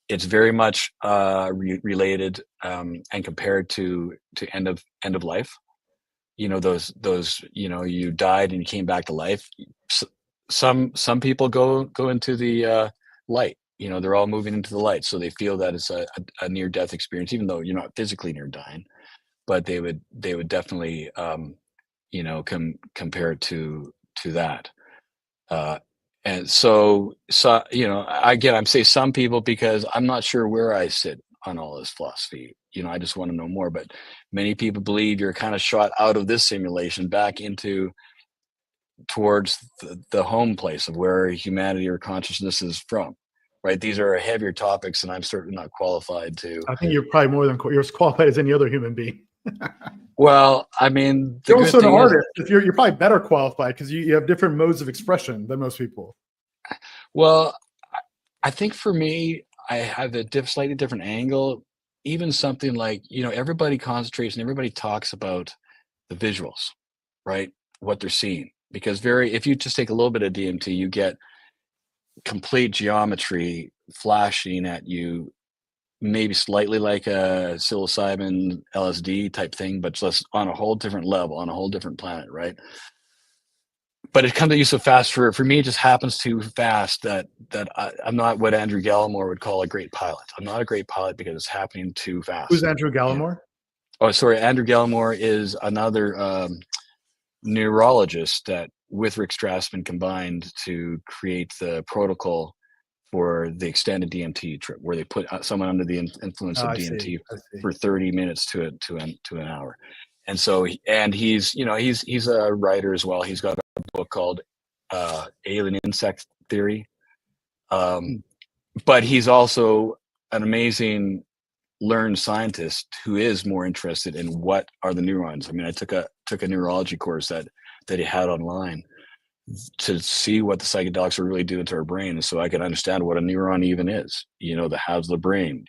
It's very much related and compared to end of life. Those you died and you came back to life. Some people go into the light. They're all moving into the light, so they feel that it's a near death experience, even though you're not physically near dying. But they would definitely compare it to that. And so again, I'm saying some people because I'm not sure where I sit on all this philosophy. I just want to know more. But many people believe you're kind of shot out of this simulation back towards the home place of where humanity or consciousness is from. Right? These are heavier topics, and I'm certainly not qualified to. I think you're probably you're as qualified as any other human being. Well, I mean, you're also an artist. If you're probably better qualified because you have different modes of expression than most people. Well, I think for me, I have a slightly different angle. Even something like everybody concentrates and everybody talks about the visuals, right? What they're seeing, because if you just take a little bit of DMT, you get complete geometry flashing at you, maybe slightly like a psilocybin LSD type thing, but just on a whole different level, on a whole different planet, right? But it comes at you so fast. For me, it just happens too fast that I'm not what Andrew Gallimore would call a great pilot. I'm not a great pilot because it's happening too fast. Who's Andrew Gallimore? Oh, sorry. Andrew Gallimore is another neurologist that with Rick Strassman combined to create the protocol for the extended DMT trip, where they put someone under the influence of DMT for 30 minutes to an hour. And so, he's a writer as well. He's got a book called Alien Insect Theory. But he's also an amazing learned scientist who is more interested in what are the neurons. I mean, I took a neurology course that he had online to see what the psychedelics are really doing to our brain, so I could understand what a neuron even is. The halves of the brain.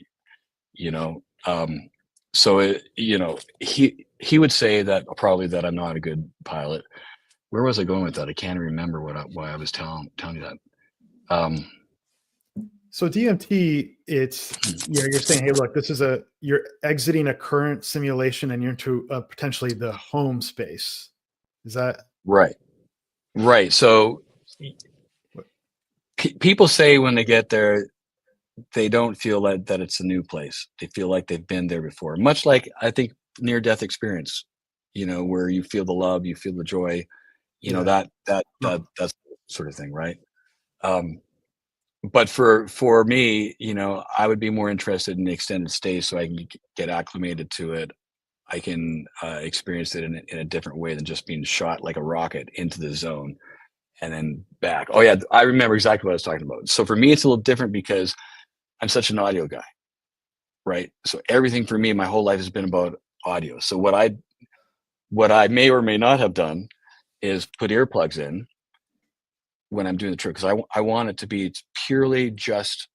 So he would say that probably that I'm not a good pilot. Where was I going with that? I can't remember why I was telling you that. So DMT, you're saying, hey, look, you're exiting a current simulation and you're into potentially the home space. Is that right? Right. So people say when they get there, they don't feel that it's a new place. They feel like they've been there before. Much like I think near-death experience, where you feel the love, you feel the joy, that sort of thing, right? But for me, I would be more interested in the extended stay so I can get acclimated to it. I can experience it in a different way than just being shot like a rocket into the zone and then back. Oh yeah, I remember exactly what I was talking about. So for me, it's a little different because I'm such an audio guy, right? So everything for me, my whole life has been about audio. So what I may or may not have done is put earplugs in when I'm doing the trip, because I want it to be purely just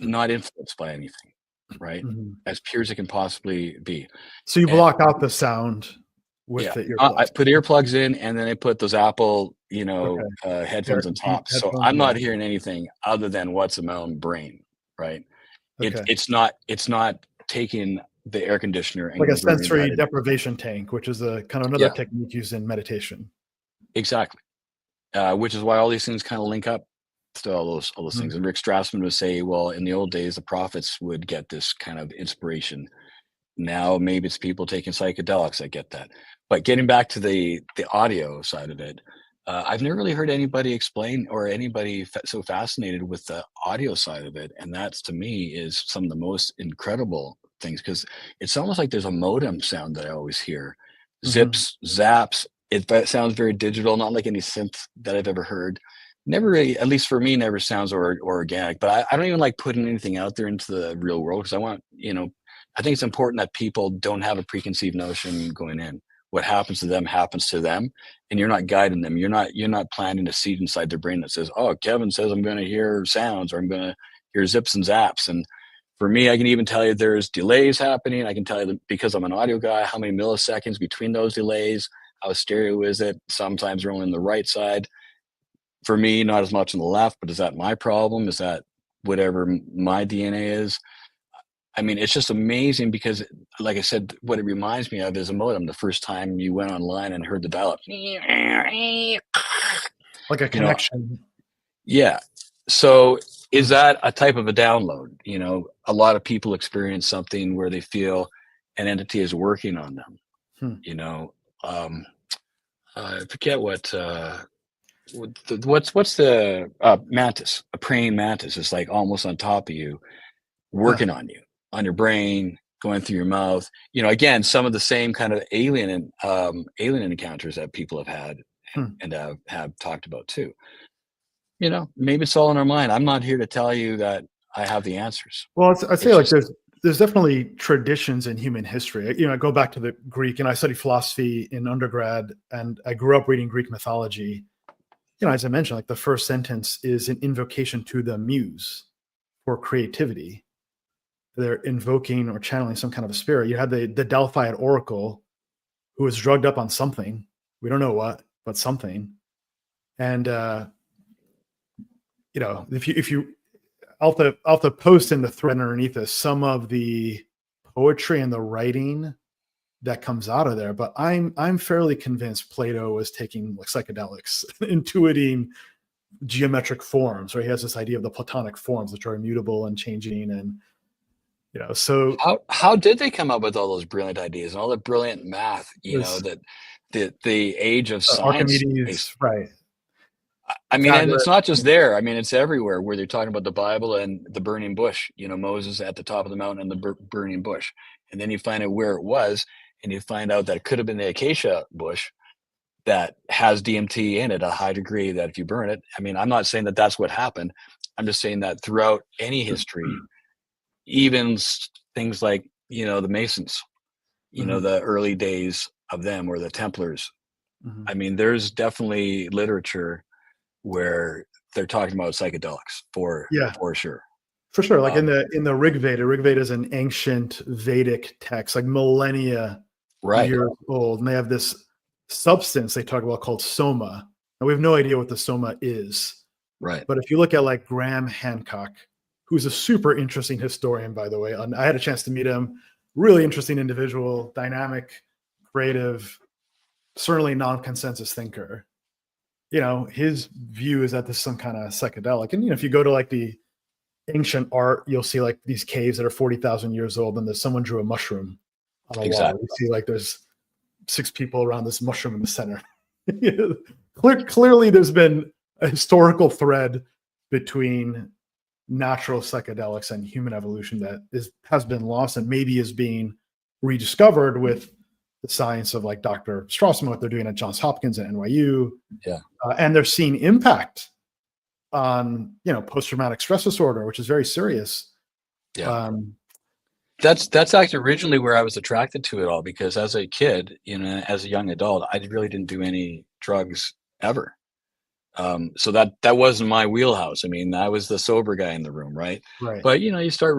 not influenced by anything, right? Mhm. As pure as it can possibly be. So you And block out the sound with yeah, the I earplugs. put earplugs in, and then I put those Apple, Okay. headphones on Deep top. So headphones. I'm Yeah. not hearing anything other than what's in my own brain, right? Okay. It's not taking the air conditioner and Like a converting sensory that in. deprivation tank, which is a kind of another Yeah, technique used in meditation. exactly. Which is why all these things kind of link up to all those Mhm. things. And Rick Strassman would say, well, in the old days, the prophets would get this kind of inspiration. Now maybe it's people taking psychedelics. I get that. But getting back to the audio side of it, I've never really heard anybody explain, or anybody so fascinated with the audio side of it. And that's, to me, is some of the most incredible things, because it's almost like there's a modem sound that I always hear. Mhm. Zips, zaps. It sounds very digital, not like any synth that I've ever heard. Never really, at least for me, never sounds organic. But I don't even like putting anything out there into the real world, because I want, I think it's important that people don't have a preconceived notion going in. What happens to them, and you're not guiding them. You're not planting a seed inside their brain that says, "Oh, Kevin says I'm going to hear sounds, or I'm going to hear zips and zaps." And for me, I can even tell you there's delays happening. I can tell you that, because I'm an audio guy, how many milliseconds between those delays, how stereo is it? Sometimes they're only on the right side. For me, not as much on the left. But is that my problem? Is that whatever my DNA is? I mean, it's just amazing, because, like I said, what it reminds me of is a modem. The first time you went online and heard the dial-up, Like a you know, connection. yeah. So is Mm. that a type of a download? A lot of people experience something where they feel an entity is working on them. Hmm. You know, I forget what's the mantis, a praying mantis is like almost on top of you, Huh. working on your brain, going through your mouth. Again, some of the same kind of alien encounters that people have had, Hmm. and have talked about too. Maybe it's all in our mind. I'm not here to tell you that I have the answers. Well, I'd say It's like just there's definitely traditions in human history. I go back to the Greek, and I studied philosophy in undergrad, and I grew up reading Greek mythology. As I mentioned, like the first sentence is an invocation to the muse for creativity. They're invoking or channeling some kind of a spirit. You had the Delphiad oracle, who was drugged up on something. We don't know what, but something. And if you I'll have to post in the thread underneath this some of the poetry and the writing that comes out of there. But I'm fairly convinced Plato was taking like psychedelics, intuiting geometric forms, right? He has this idea of the Platonic forms, which are immutable and changing, and so how did they come up with all those brilliant ideas and all the brilliant math? this That the age of science. Archimedes, right? I mean, and it's Pythagoras. not just there. I mean, it's everywhere where they're talking about the Bible and the burning bush. Moses at the top of the mountain and the burning bush, and then you find out where it was, and you find out that it could have been the acacia bush that has DMT in it, a high degree, that if you burn it. I mean, I'm not saying that that's what happened. I'm just saying that throughout any history, even things like the Masons, Mhm, the early days of them, or the Templars. mhm. I mean, there's definitely literature where they're talking about psychedelics for Yeah, sure. for sure. Like in Um, the Rig Veda is an ancient Vedic text, like millennia right, years old, and they have this substance they talk about called soma. And we have no idea what the soma is. right. But if you look at like Graham Hancock, who's a super interesting historian, by the way, and I had a chance to meet him, really interesting individual, dynamic, creative, certainly non-consensus thinker. His view is that this is some kind of psychedelic. And if you go to like the ancient art, you'll see like these caves that are 40,000 years old, and there's someone drew a mushroom on a wall. Exactly. You see like there's 6 people around this mushroom in the center. Clearly, there's been a historical thread between natural psychedelics and human evolution that has been lost, and maybe is being rediscovered with the science of like Dr. Strassman, what they're doing at Johns Hopkins and NYU. Yeah. And they're seeing impact on post-traumatic stress disorder, which is very serious. Yeah. Um, That's actually originally where I was attracted to it all, because as a kid, as a young adult, I really didn't do any drugs ever. So that wasn't my wheelhouse. I mean, I was the sober guy in the room, right? Right. But you start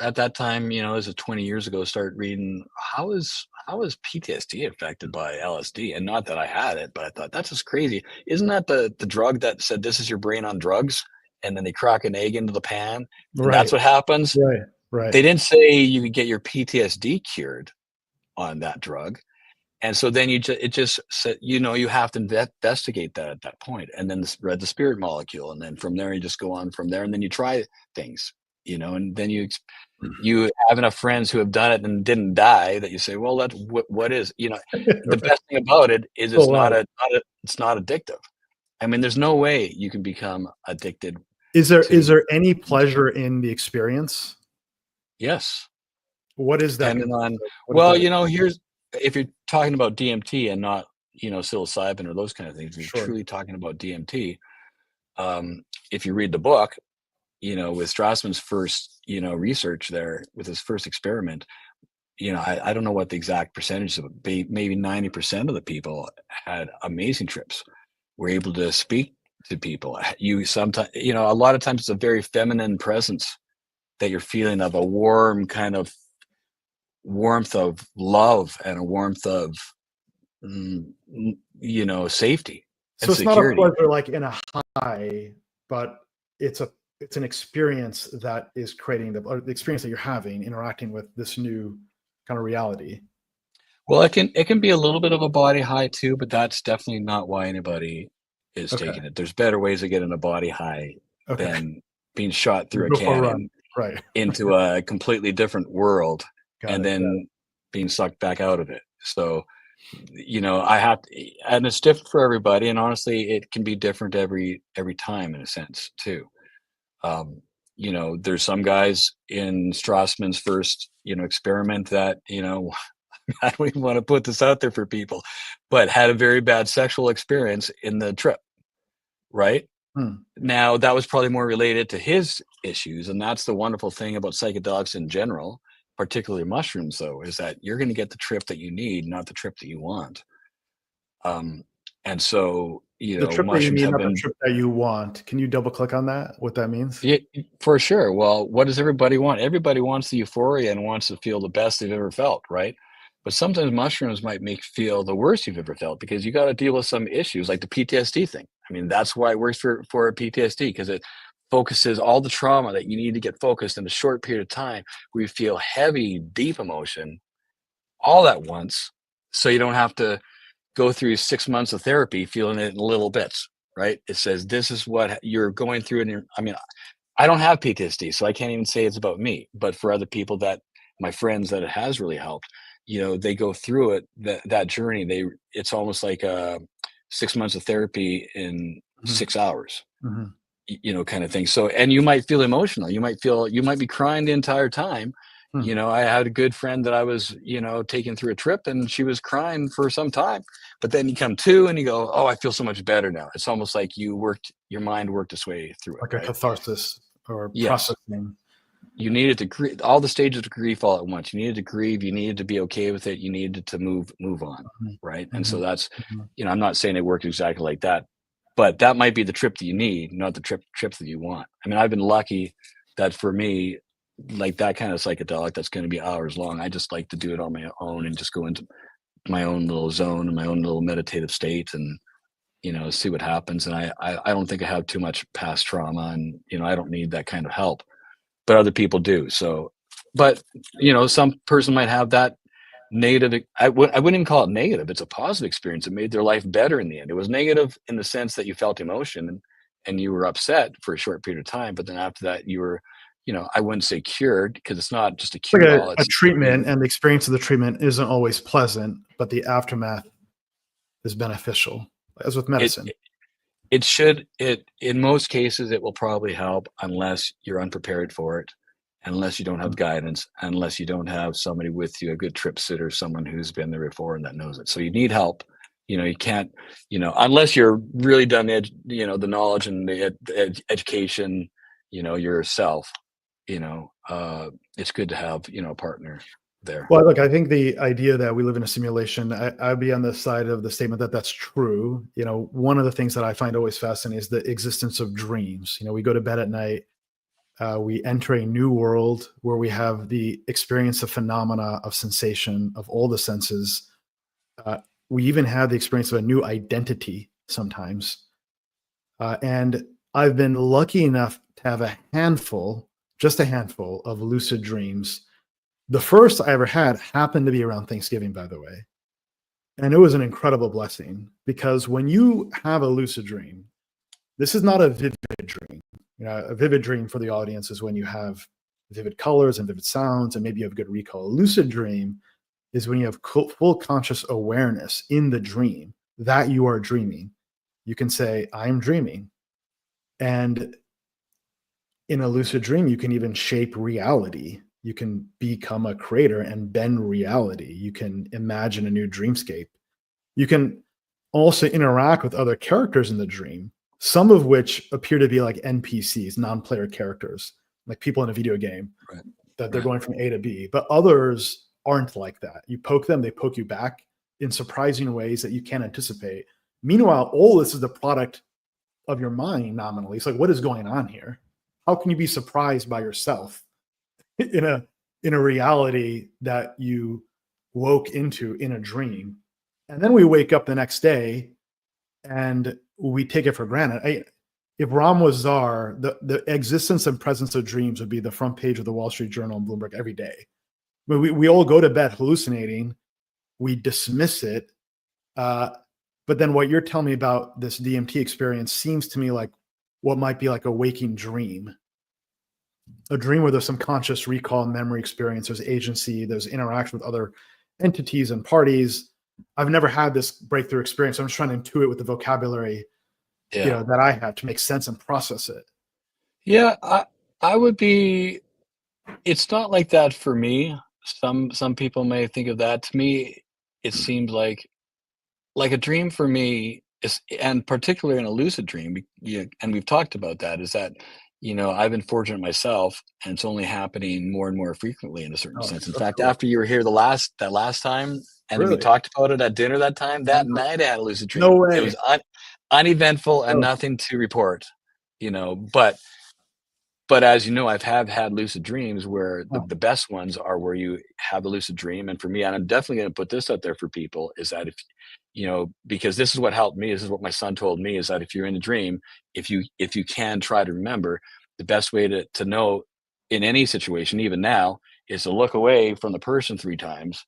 at that time, as of 20 years ago, start reading how is PTSD affected by LSD? And not that I had it, but I thought that's just crazy. Isn't that the drug that said this is your brain on drugs, and then they crack an egg into the pan, and Right. that's what happens? Right. Right. They didn't say you could get your PTSD cured on that drug. And so then it just said, you have to investigate that at that point, and then read the spirit molecule, and then from there you just go on from there, and then you try things, and then you have enough friends who have done it and didn't die that you say, well, that's what is, the best thing about it is So loud. it's not addictive. I mean, there's no way you can become addicted. Is there any pleasure in the experience? Yes. What is that? Depending on, What is well, that? here's, if you're talking about DMT and not, psilocybin or those kind of things, if you're Sure. truly talking about DMT, if you read the book, with Strassman's first, research there with his first experiment, I don't know what the exact percentage of it, maybe 90% of the people had amazing trips, were able to speak to people. You sometimes, a lot of times it's a very feminine presence that you're feeling, of a warm kind of warmth of love and a warmth of safety and So it's not a security. pleasure like in a high, but it's an experience that is creating the experience that you're having interacting with this new kind of reality. Well, it can be a little bit of a body high too, but that's definitely not why anybody is Okay. taking it. There's better ways of getting a body high Okay. than being shot through a Go for a run. cannon Right. into a completely different world Got and it. then being sucked back out of it. So, I have to, and it's different for everybody. And honestly, it can be different every time in a sense too. There's some guys in Strassman's first, experiment that, I don't even want to put this out there for people, but had a very bad sexual experience in the trip, right? Now, that was probably more related to his issues, and that's the wonderful thing about psychedelics in general, particularly mushrooms, though, is that you're going to get the trip that you need, not the trip that you want. And so, The trip that you mushrooms need, have not the been, trip that you want. Can you double click on that? What that means? yeah, for sure. Well, what does everybody want? Everybody wants the euphoria and wants to feel the best they've ever felt, right? But sometimes mushrooms might make you feel the worst you've ever felt, because you got to deal with some issues like the PTSD thing. I mean, that's why it works for PTSD, because it focuses all the trauma that you need to get focused in a short period of time, where you feel heavy, deep emotion all at once. So you don't have to go through 6 months of therapy feeling it in little bits, right? It says, this is what you're going through. And I mean, I don't have PTSD, so I can't even say it's about me, but for other people, that my friends, that it has really helped, they go through it, that journey, it's almost like 6 months of therapy in 6 hours, kind of thing. So, and you might feel emotional. You might be crying the entire time. I had a good friend that I was, taking through a trip, and she was crying for some time, but then you come to and you go, oh, I feel so much better now. It's almost like your mind worked its way through it. Like a Right? catharsis or Yes. processing. You needed to grieve, all the stages of grief all at once. You needed to grieve. You needed to be okay with it. You needed to move on. Right. And so that's, I'm not saying it worked exactly like that, but that might be the trip that you need, not the trips that you want. I mean, I've been lucky that for me, like that kind of psychedelic that's going to be hours long, I just like to do it on my own and just go into my own little zone and my own little meditative state, and see what happens. And I don't think I have too much past trauma, and I don't need that kind of help, but other people do. So, but some person might have that negative. I wouldn't even call it negative. It's a positive experience. It made their life better in the end. It was negative in the sense that you felt emotion and you were upset for a short period of time, but then after that you were, I wouldn't say cured, because it's not just a It's like cure all. a treatment, and the experience of the treatment isn't always pleasant, but the aftermath is beneficial, as with medicine. It should, in most cases, it will probably help, unless you're unprepared for it, unless you don't have guidance, unless you don't have somebody with you, a good trip sitter, someone who's been there before and that knows it. So you need help. You can't, unless you're really done, the knowledge and the education, yourself, it's good to have, a partner there. Well, look, I think the idea that we live in a simulation, I'd be on the side of the statement that that's true. You know, one of the things that I find always fascinating is the existence of dreams. You know, we go to bed at night, we enter a new world where we have the experience of phenomena, of sensation, of all the senses. We even have the experience of a new identity sometimes. And I've been lucky enough to have a handful, just a handful of lucid dreams. The first I ever had happened to be around Thanksgiving, by the way. And it was an incredible blessing because when you have a lucid dream, this is not a vivid dream. You know, a vivid dream for the audience is when you have vivid colors and vivid sounds, and maybe you have good recall. A lucid dream is when you have full conscious awareness in the dream that you are dreaming. You can say, I'm dreaming. And in a lucid dream, you can even shape reality. You can become a creator and bend reality. You can imagine a new dreamscape. You can also interact with other characters in the dream, some of which appear to be like NPCs, non-player characters, like people in a video game, Right. that they're going from A to B. But others aren't like that. You poke them, they poke you back in surprising ways that you can't anticipate. Meanwhile, all this is the product of your mind nominally. It's like, what is going on here? How can you be surprised by yourself in a reality that you woke into in a dream? And then we wake up the next day and we take it for granted. If Ram was czar, the existence and presence of dreams would be the front page of the Wall Street Journal and Bloomberg every day. We all go to bed hallucinating. We dismiss it. But then what you're telling me about this DMT experience seems to me like what might be like a waking dream. A dream where there's some conscious recall, memory experience, there's agency, there's interaction with other entities and parties. I've never had this breakthrough experience. I'm just trying to intuit with the vocabulary, that I have to make sense and process it. Yeah, I would be. It's not like that for me. Some people may think of that. To me, it seems like a dream for me is, and particularly in a lucid dream. And we've talked about that. Is that I've been fortunate myself, and it's only happening more and more frequently in a certain sense. In fact, after you were here that last time, and we talked about it at dinner that time, that night I had a lucid dream. No way. It was uneventful and nothing to report. But as you know, I've had lucid dreams where the best ones are where you have a lucid dream. And for me, and I'm definitely going to put this out there for people, is that if because this is what helped me, this is what my son told me, is that if you're in a dream, if you can try to remember, the best way to know in any situation, even now, is to look away from the person 3 times.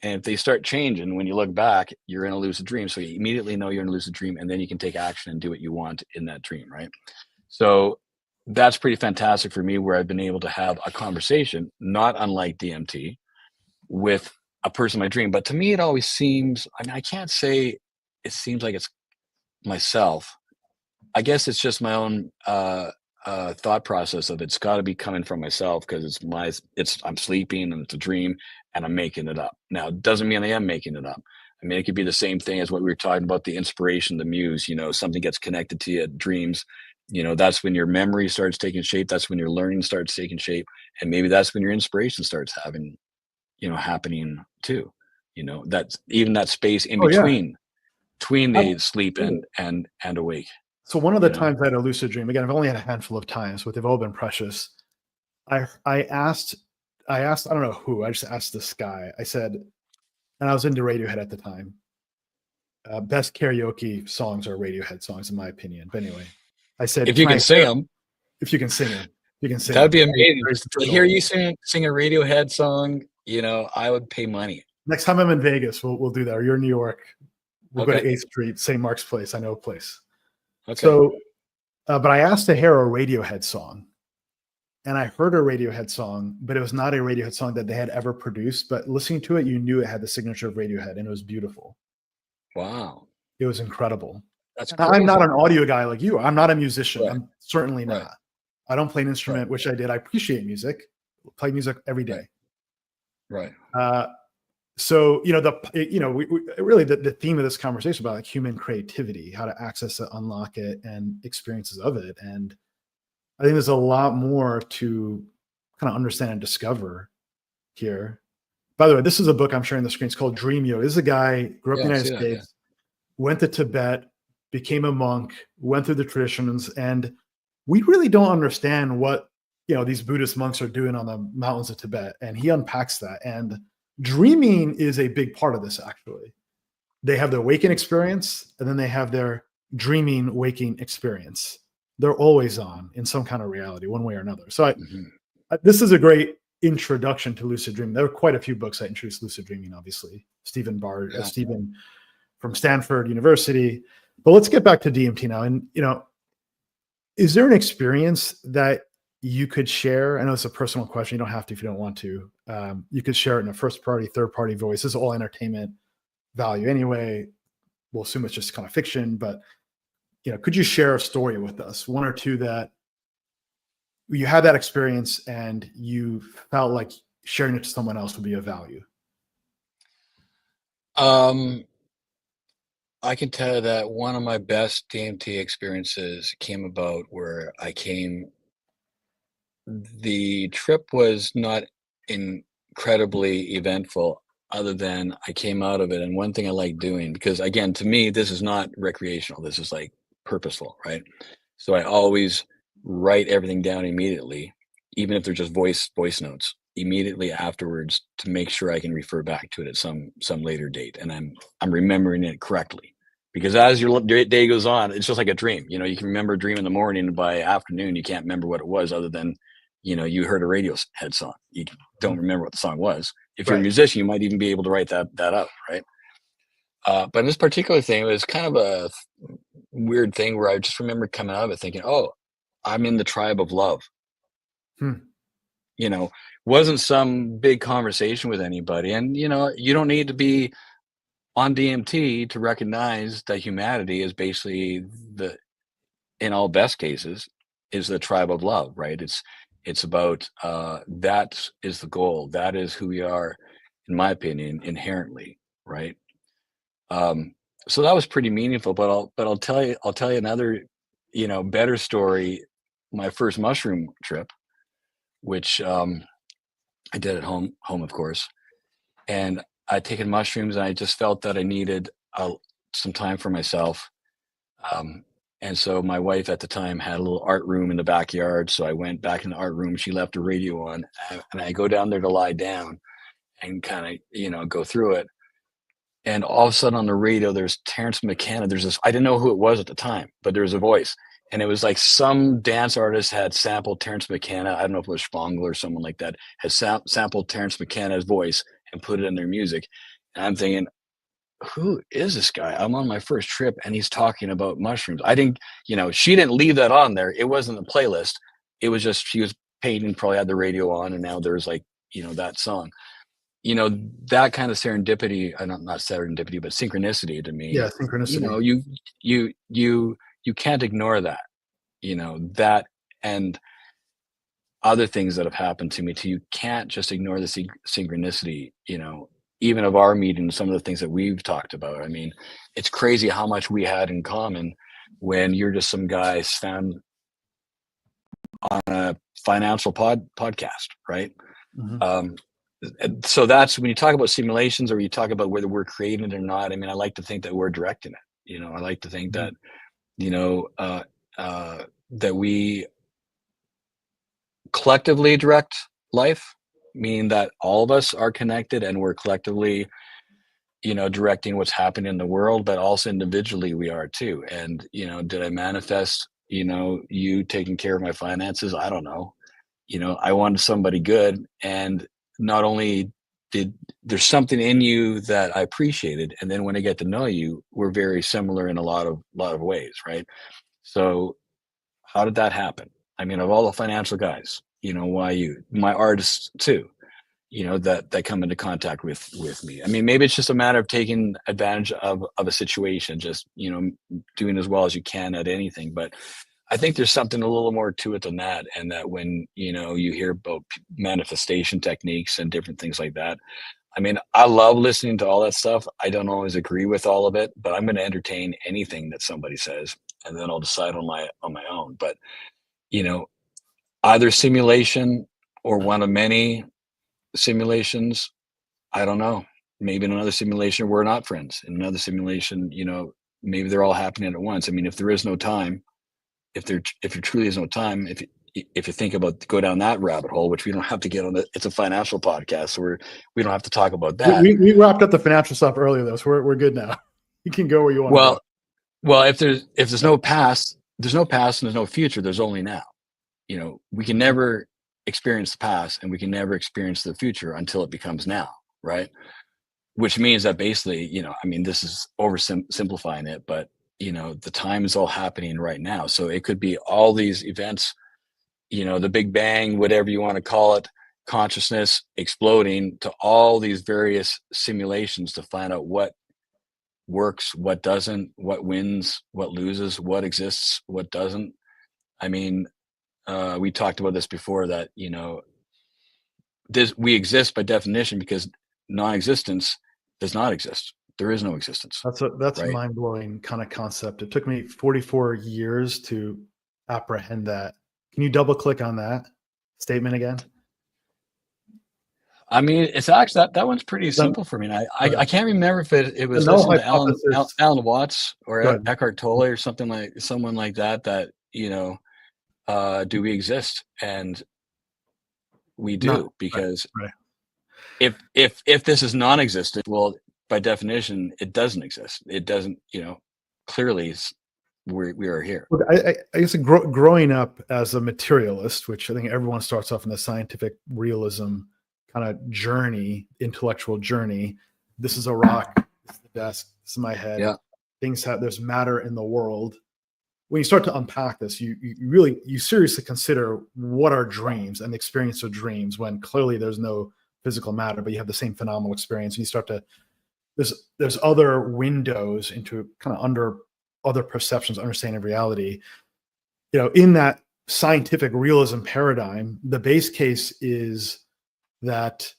And if they start changing, when you look back, you're in a lucid dream. So you immediately know you're in a lucid dream, and then you can take action and do what you want in that dream, right? So that's pretty fantastic for me, where I've been able to have a conversation, not unlike DMT, with a person in my dream. But to me, it always seems, I can't say it seems like it's myself. I guess it's just my own thought process of it's got to be coming from myself, because I'm sleeping and it's a dream and I'm making it up. Now, it doesn't mean I am making it up. I mean, it could be the same thing as what we were talking about, the inspiration, the muse, something gets connected to you at dreams. That's when your memory starts taking shape. That's when your learning starts taking shape. And maybe that's when your inspiration starts happening too. That's even that space in between the sleep and awake. So one of the times I had a lucid dream, again, I've only had a handful of times, but they've all been precious. I asked, I don't know who, I just asked this guy, I said, and I was into Radiohead at the time. Best karaoke songs are Radiohead songs, in my opinion. But anyway, I said, if you can sing them, that'd be amazing. To hear you sing a Radiohead song, I would pay money. Next time I'm in Vegas, we'll do that. Or you're in New York, we'll go to 8th Street, St. Mark's Place. I know a place. Okay. So, but I asked to hear a Radiohead song, and I heard a Radiohead song, but it was not a Radiohead song that they had ever produced. But listening to it, you knew it had the signature of Radiohead, and it was beautiful. Wow. It was incredible. That's crazy. I'm not an audio guy like you. I'm not a musician. Right. I'm certainly not. Right. I don't play an instrument, which I did. I appreciate music. Play music every day. Right. So, really the theme of this conversation about like human creativity, how to access it, unlock it, and experiences of it. And I think there's a lot more to kind of understand and discover here. by the way, this is a book I'm sharing the screen. It's called Dream Yo. This is a guy, grew up in the I United see that, yeah. States, went to Tibet, became a monk, went through the traditions, and we really don't understand what these Buddhist monks are doing on the mountains of Tibet. And he unpacks that. And dreaming is a big part of this, actually. They have their waking experience, and then they have their dreaming waking experience. They're always on in some kind of reality, one way or another. So this is a great introduction to lucid dreaming. There are quite a few books that introduce lucid dreaming, obviously. Stephen from Stanford University. But let's get back to DMT now. And, is there an experience that you could share? I know it's a personal question. You don't have to if you don't want to. You could share it in a first party, third party voice. This is all entertainment value anyway. We'll assume it's just kind of fiction, but could you share a story with us, one or two that you had that experience and you felt like sharing it to someone else would be of value? I can tell you that one of my best DMT experiences came about where the trip was not incredibly eventful, other than I came out of it. And one thing I like doing, because again, to me, this is not recreational, this is like purposeful, right? So I always write everything down immediately, even if they're just voice notes, immediately afterwards, to make sure I can refer back to it at some later date, and I'm remembering it correctly. Because as your day goes on, it's just like a dream. You can remember a dream in the morning, and by afternoon you can't remember what it was, other than you heard a Radiohead song. You don't remember what the song was. If you're a musician, you might even be able to write that up, right? But in this particular thing, it was kind of a weird thing where I just remember coming out of it thinking, oh, I'm in the tribe of love. Wasn't some big conversation with anybody. And, you don't need to be on DMT to recognize that humanity is basically in all best cases, is the tribe of love, right? It's about, that is the goal. That is who we are, in my opinion, inherently, right? So that was pretty meaningful, but I'll tell you another, better story. My first mushroom trip, which I did at home, of course, and I'd taken mushrooms, and I just felt that I needed some time for myself. And so my wife at the time had a little art room in the backyard, so I went back in the art room. She left a radio on, and I go down there to lie down and kind of go through it. And all of a sudden on the radio, there's Terrence McKenna. There's this, I didn't know who it was at the time, but there was a voice. And it was like some dance artist had sampled Terrence McKenna. I don't know if it was Spongler or someone like that, had sampled Terrence McKenna's voice and put it in their music. And I'm thinking, who is this guy? I'm on my first trip and he's talking about mushrooms. I didn't, she didn't leave that on there. It wasn't a playlist. It was just, she was painting, probably had the radio on, and now there's like, that song. That kind of serendipity, not serendipity, but synchronicity to me. Yeah, synchronicity. You can't ignore that. That and other things that have happened to me too. You can't just ignore the synchronicity. Even of our meeting, some of the things that we've talked about. I mean, it's crazy how much we had in common when you're just some guy found on a financial podcast, right? So that's when you talk about simulations, or you talk about whether we're creating it or not. I mean, I like to think that we're directing it. I like to think that, that we collectively direct life, meaning that all of us are connected and we're collectively, directing what's happening in the world, but also individually we are too. And, did I manifest, you taking care of my finances? I don't know. I wanted somebody good, and not only did there's something in you that I appreciated, and then when I get to know you, we're very similar in a lot of ways, right? So how did that happen? I mean, of all the financial guys, why you? My artists too, that come into contact with me. I mean, maybe it's just a matter of taking advantage of a situation, just doing as well as you can at anything. But I think there's something a little more to it than that. And that when, you hear about manifestation techniques and different things like that, I mean, I love listening to all that stuff. I don't always agree with all of it, but I'm going to entertain anything that somebody says, and then I'll decide on my own. But, either simulation or one of many simulations, I don't know. Maybe in another simulation, we're not friends. In another simulation, maybe they're all happening at once. I mean, if there is no time, if there truly is no time, if you think about go down that rabbit hole, which we don't have to get on, it's a financial podcast, so we don't have to talk about that. We wrapped up the financial stuff earlier, though, so we're good now. You can go where you want to go. Well, if there's no past, there's no past and there's no future. There's only now. We can never experience the past and we can never experience the future until it becomes now, right? Which means that basically, I mean, this is oversimplifying it, but the time is all happening right now. So it could be all these events, the Big Bang, whatever you want to call it, consciousness exploding to all these various simulations to find out what works, what doesn't, what wins, what loses, what exists, what doesn't. I mean, we talked about this before that, we exist by definition because non-existence does not exist. There is no existence. That's right? a mind-blowing kind of concept. It took me 44 years to apprehend that. Can you double click on that statement again? I mean, it's actually that one's pretty simple for me. And I can't remember if it was listening to Alan Watts or Eckhart Tolle or someone like that. That do we exist? And we do, because if this is non-existent, well, by definition, it doesn't exist. It doesn't. Clearly, we are here. Look, I guess growing up as a materialist, which I think everyone starts off in the scientific realism kind of journey, intellectual journey. This is a rock. This is the desk. This is my head. Yeah. There's matter in the world. When you start to unpack this, you seriously consider what are dreams and the experience of dreams when clearly there's no physical matter, but you have the same phenomenal experience. And you start to, there's other windows into kind of under other perceptions, understanding of reality. In that scientific realism paradigm, the base case is that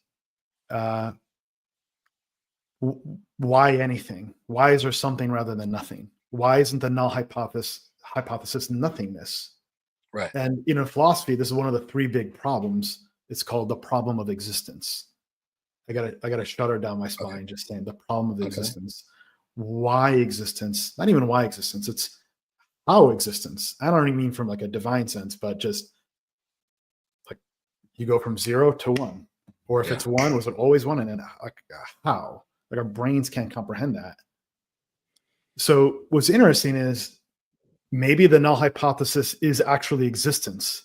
why anything? Why is there something rather than nothing? Why isn't the null hypothesis nothingness? Right. And in philosophy, this is one of the three big problems. It's called the problem of existence. I gotta shudder down my spine just saying the problem of existence. Why existence? Not even why existence. It's how existence. I don't even mean from like a divine sense, but just like you go from 0 to 1. Or if it's 1, was it always 1? And then how? Like our brains can't comprehend that. So what's interesting is maybe the null hypothesis is actually existence.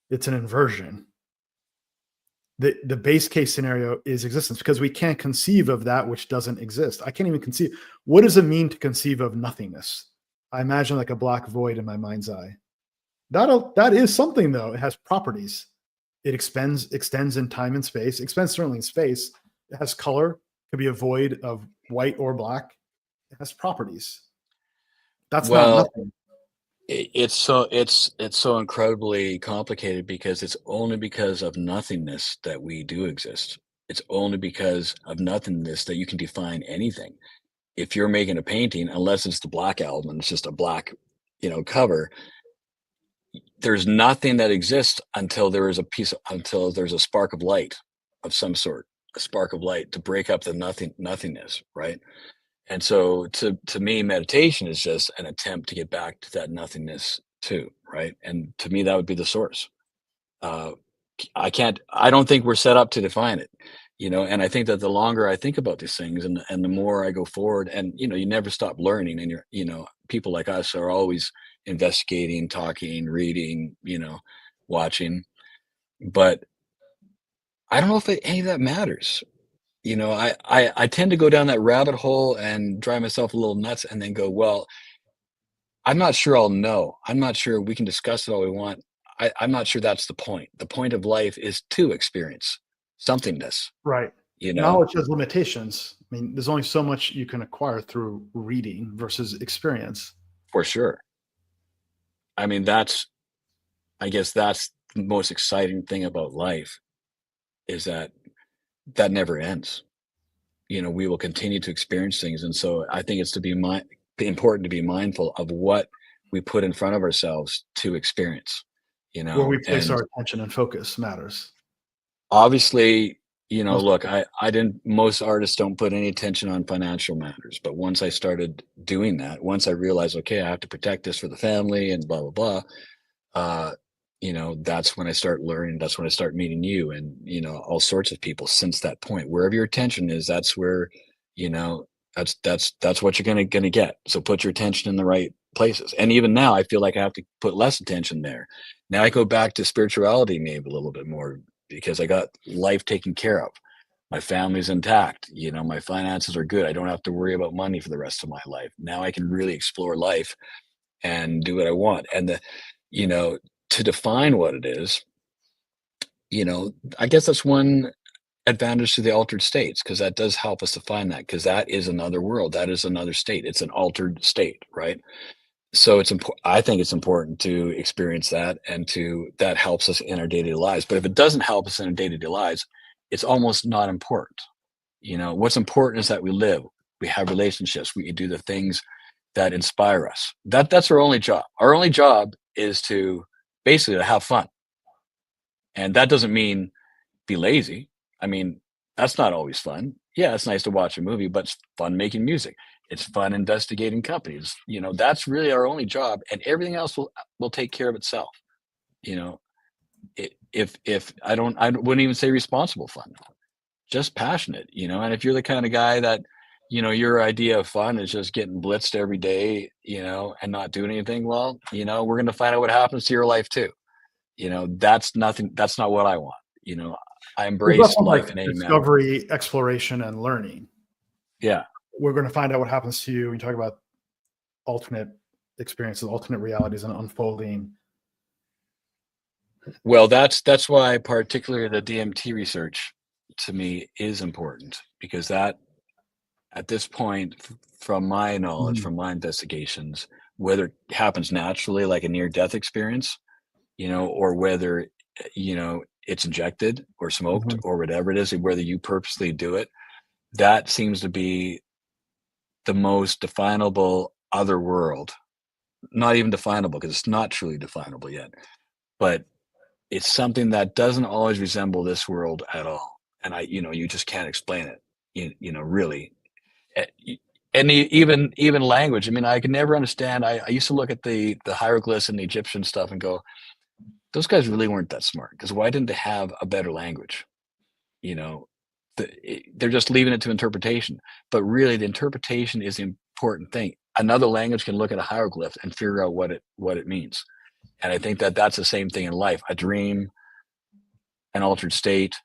It's an inversion. The base case scenario is existence because we can't conceive of that which doesn't exist. I can't even conceive. What does it mean to conceive of nothingness? I imagine like a black void in my mind's eye. That is something, though. It has properties. It extends in time and space. Extends certainly in space. It has color. It could be a void of white or black. It has properties. That's not nothing. It's so incredibly complicated because it's only because of nothingness that we do exist. It's only because of nothingness that you can define anything. If you're making a painting, unless it's the Black Album, it's just a black, cover. There's nothing that exists until there's a spark of light of some sort, a spark of light to break up the nothingness, right? And so to me, meditation is just an attempt to get back to that nothingness too, right? And to me, that would be the source. I don't think we're set up to define it, and I think that the longer I think about these things and the more I go forward, and, you never stop learning, and people like us are always investigating, talking, reading, watching, but I don't know if any of that matters. I tend to go down that rabbit hole and drive myself a little nuts and then go, well, I'm not sure I'll know. I'm not sure we can discuss it all we want. I'm not sure that's the point. The point of life is to experience somethingness. Right. Knowledge has limitations. I mean, there's only so much you can acquire through reading versus experience. For sure. I mean, I guess that's the most exciting thing about life is that never ends. We will continue to experience things. And so I think it's important to be mindful of what we put in front of ourselves to experience, Where we place our attention and focus matters. Obviously, Most look, I didn't, most artists don't put any attention on financial matters. But once I started doing that, once I realized, okay, I have to protect this for the family and blah, blah, blah, uh, that's when I start learning. That's when I start meeting you and, all sorts of people since that point. Wherever your attention is, that's where, you know, that's what you're gonna get. So put your attention in the right places. And even now, I feel like I have to put less attention there. Now I go back to spirituality maybe a little bit more because I got life taken care of. My family's intact. My finances are good. I don't have to worry about money for the rest of my life. Now I can really explore life and do what I want. And you know, to define what it is, I guess that's one advantage to the altered states because that does help us define that because that is another world. That is another state. It's an altered state, right? So it's important. I think it's important to experience that and that helps us in our day-to-day lives. But if it doesn't help us in our day-to-day lives, it's almost not important. What's important is that we live, we have relationships, we do the things that inspire us. That's our only job. Our only job is to basically to have fun. And that doesn't mean be lazy. I mean, that's not always fun. Yeah, it's nice to watch a movie, but it's fun making music. It's fun investigating companies. That's really our only job, and everything else will take care of itself. You know, if I wouldn't even say responsible fun, just passionate. And if you're the kind of guy that, your idea of fun is just getting blitzed every day, and not doing anything, well, we're going to find out what happens to your life too. That's nothing. That's not what I want. I Well, that embrace sounds life like in any manner. discovery, exploration, and learning. Yeah. We're going to find out what happens to you. We talk about alternate experiences, alternate realities, and unfolding. Well, that's why particularly the DMT research to me is important because that at this point, from my knowledge, Mhm. from my investigations, whether it happens naturally like a near death experience, or whether it's injected or smoked Mhm. or whatever it is, whether you purposely do it, that seems to be the most definable other world. Not even definable because it's not truly definable yet, but it's something that doesn't always resemble this world at all. And you just can't explain it, really. Eh, And even language. I mean, I could never understand. I used to look at the hieroglyphs and the Egyptian stuff and go, those guys really weren't that smart because why didn't they have a better language? You know, they're just leaving it to interpretation. But really, the interpretation is the important thing. Another language can look at a hieroglyph and figure out what it means. And I think that that's the same thing in life. A dream, an altered state.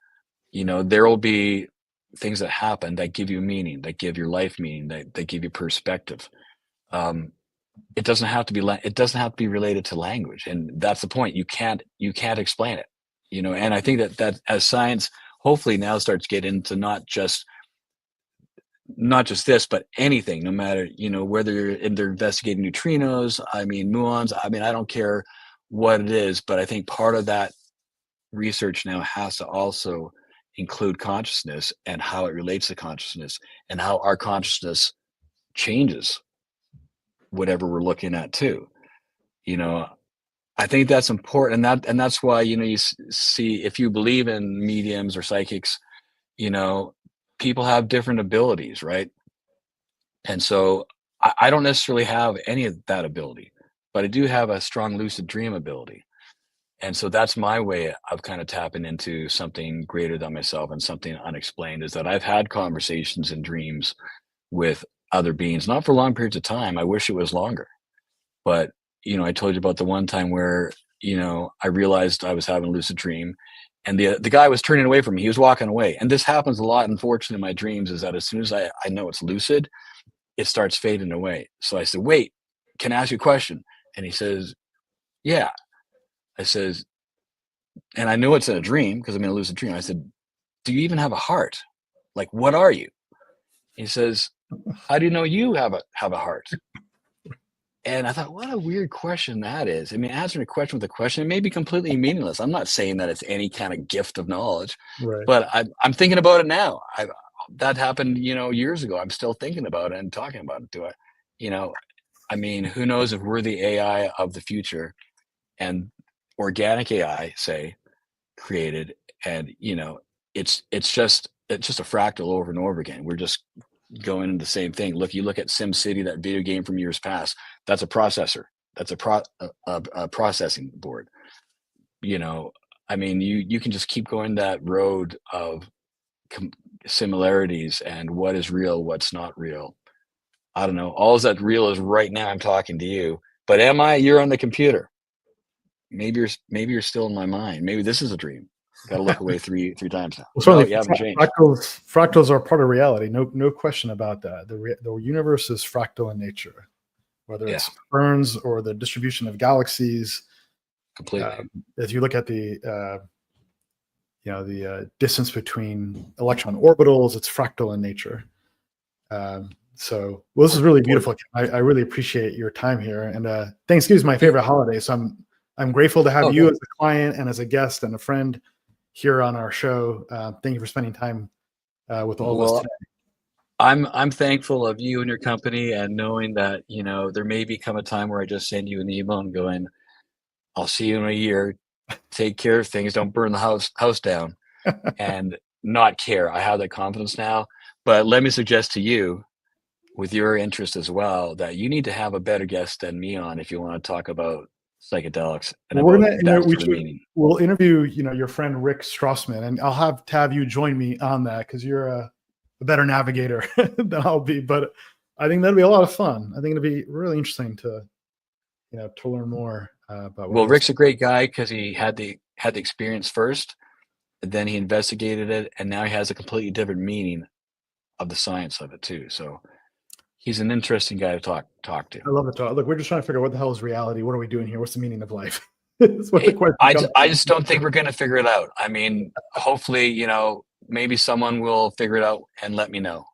There will be things that happen that give you meaning, that give your life meaning, that give you perspective. Um, it doesn't have to be it doesn't have to be related to language, and that's the point. You can't explain it. And I think that as science hopefully now starts to get into not just this, but anything, no matter, whether they're investigating neutrinos, I mean, muons, I mean, I don't care what it is, but I think part of that research now has to also include consciousness and how it relates to consciousness and how our consciousness changes whatever we're looking at too. You know, I think that's important, and that's why you see if you believe in mediums or psychics, you know, people have different abilities, right? And so I don't necessarily have any of that ability, but I do have a strong lucid dream ability. And so that's my way of kind of tapping into something greater than myself and something unexplained is that I've had conversations and dreams with other beings, not for long periods of time. I wish it was longer. But, I told you about the one time where, I realized I was having a lucid dream and the guy was turning away from me. He was walking away. And this happens a lot, unfortunately, in my dreams is that as soon as I know it's lucid, it starts fading away. So I said, wait, can I ask you a question? And he says, yeah. I says, and I know it's in a dream because I'm in a lucid dream. I said, do you even have a heart? Like, what are you? He says, how do you know you have a heart? And I thought, what a weird question that is. I mean, answering a question with a question, it may be completely meaningless. I'm not saying that it's any kind of gift of knowledge, Right. but I'm thinking about it now. That happened, years ago. I'm still thinking about it and talking about it. You know, I mean, who knows if we're the AI of the future and organic AI, say, created, and it's just a fractal over and over again. We're just going into the same thing. Look, you look at SimCity, that video game from years past. That's a processor. That's a processing board. You know, I mean, you can just keep going that road of similarities and what is real, what's not real. I don't know. All that real is right now I'm talking to you. But am I? You're on the computer. Maybe you're still in my mind. Maybe this is a dream. Got to look away three times now. Well, certainly, You haven't changed. fractals are part of reality. No question about that. The universe is fractal in nature, whether it's ferns or the distribution of galaxies. Completely. If you look at the distance between electron orbitals, it's fractal in nature. So this is really beautiful. I really appreciate your time here, and Thanksgiving is my favorite holiday. So I'm grateful to have you as a client and as a guest and a friend here on our show. Thank you for spending time with all of us today. I'm thankful of you and your company, and knowing that, you know, there may become a time where I just send you an email and going, I'll see you in a year. Take care of things. Don't burn the house down, and not care. I have that confidence now. But let me suggest to you, with your interest as well, that you need to have a better guest than me on if you want to talk about psychedelics and we'll interview your friend Rick Strassman, and I'll have you join me on that because you're a better navigator than I'll be. But I think that'll be a lot of fun. I think it'll be really interesting to learn more about. Well, Rick's a great guy because he had the experience first, and then he investigated it, and now he has a completely different meaning of the science of it too. So he's an interesting guy to talk to. I love it. Look, we're just trying to figure out what the hell is reality. What are we doing here? What's the meaning of life? That's what the question I just don't think we're going to figure it out. I mean, hopefully, maybe someone will figure it out and let me know.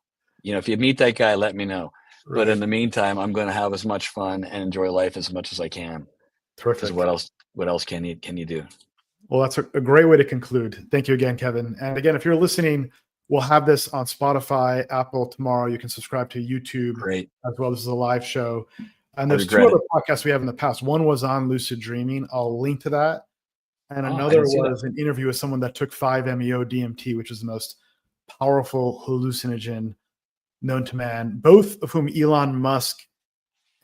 If you meet that guy, let me know. Right. But in the meantime, I'm going to have as much fun and enjoy life as much as I can. Terrific. What else can you do? Well, that's a great way to conclude. Thank you again, Kevin. And again, if you're listening, we'll have this on Spotify, Apple tomorrow. You can subscribe to YouTube as well. This is a live show. And there's two other podcasts we have in the past. One was on lucid dreaming. I'll link to that. And another was an interview with someone that took 5-MeO DMT, which is the most powerful hallucinogen known to man, both of whom Elon Musk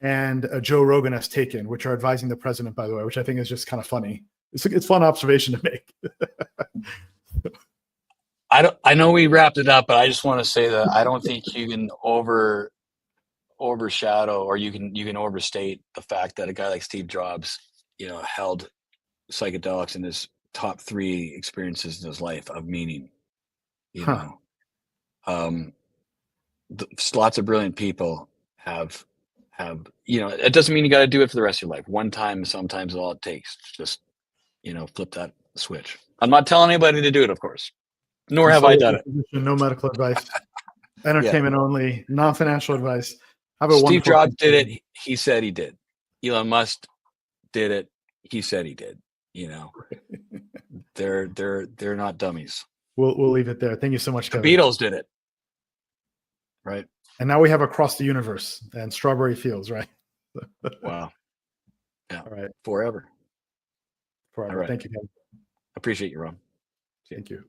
and Joe Rogan has taken, which are advising the president, by the way, which I think is just kind of funny. It's a fun observation to make. I know we wrapped it up, but I just want to say that I don't think you can overshadow, or you can overstate the fact that a guy like Steve Jobs, held psychedelics in his top 3 experiences in his life of meaning. Lots of brilliant people have it doesn't mean you got to do it for the rest of your life. One time, sometimes all it takes. Just flip that switch. I'm not telling anybody to do it, of course. Nor have I done it. No medical advice. Entertainment only. Non-financial advice. Steve Jobs did it. He said he did. Elon Musk did it. He said he did. They're not dummies. We'll leave it there. Thank you so much, Kevin. The Beatles did it. Right. And now we have Across the Universe and Strawberry Fields, right? Wow. Yeah. All right. Forever. All right. Thank you, Kevin. Appreciate you, Ron. Thank you.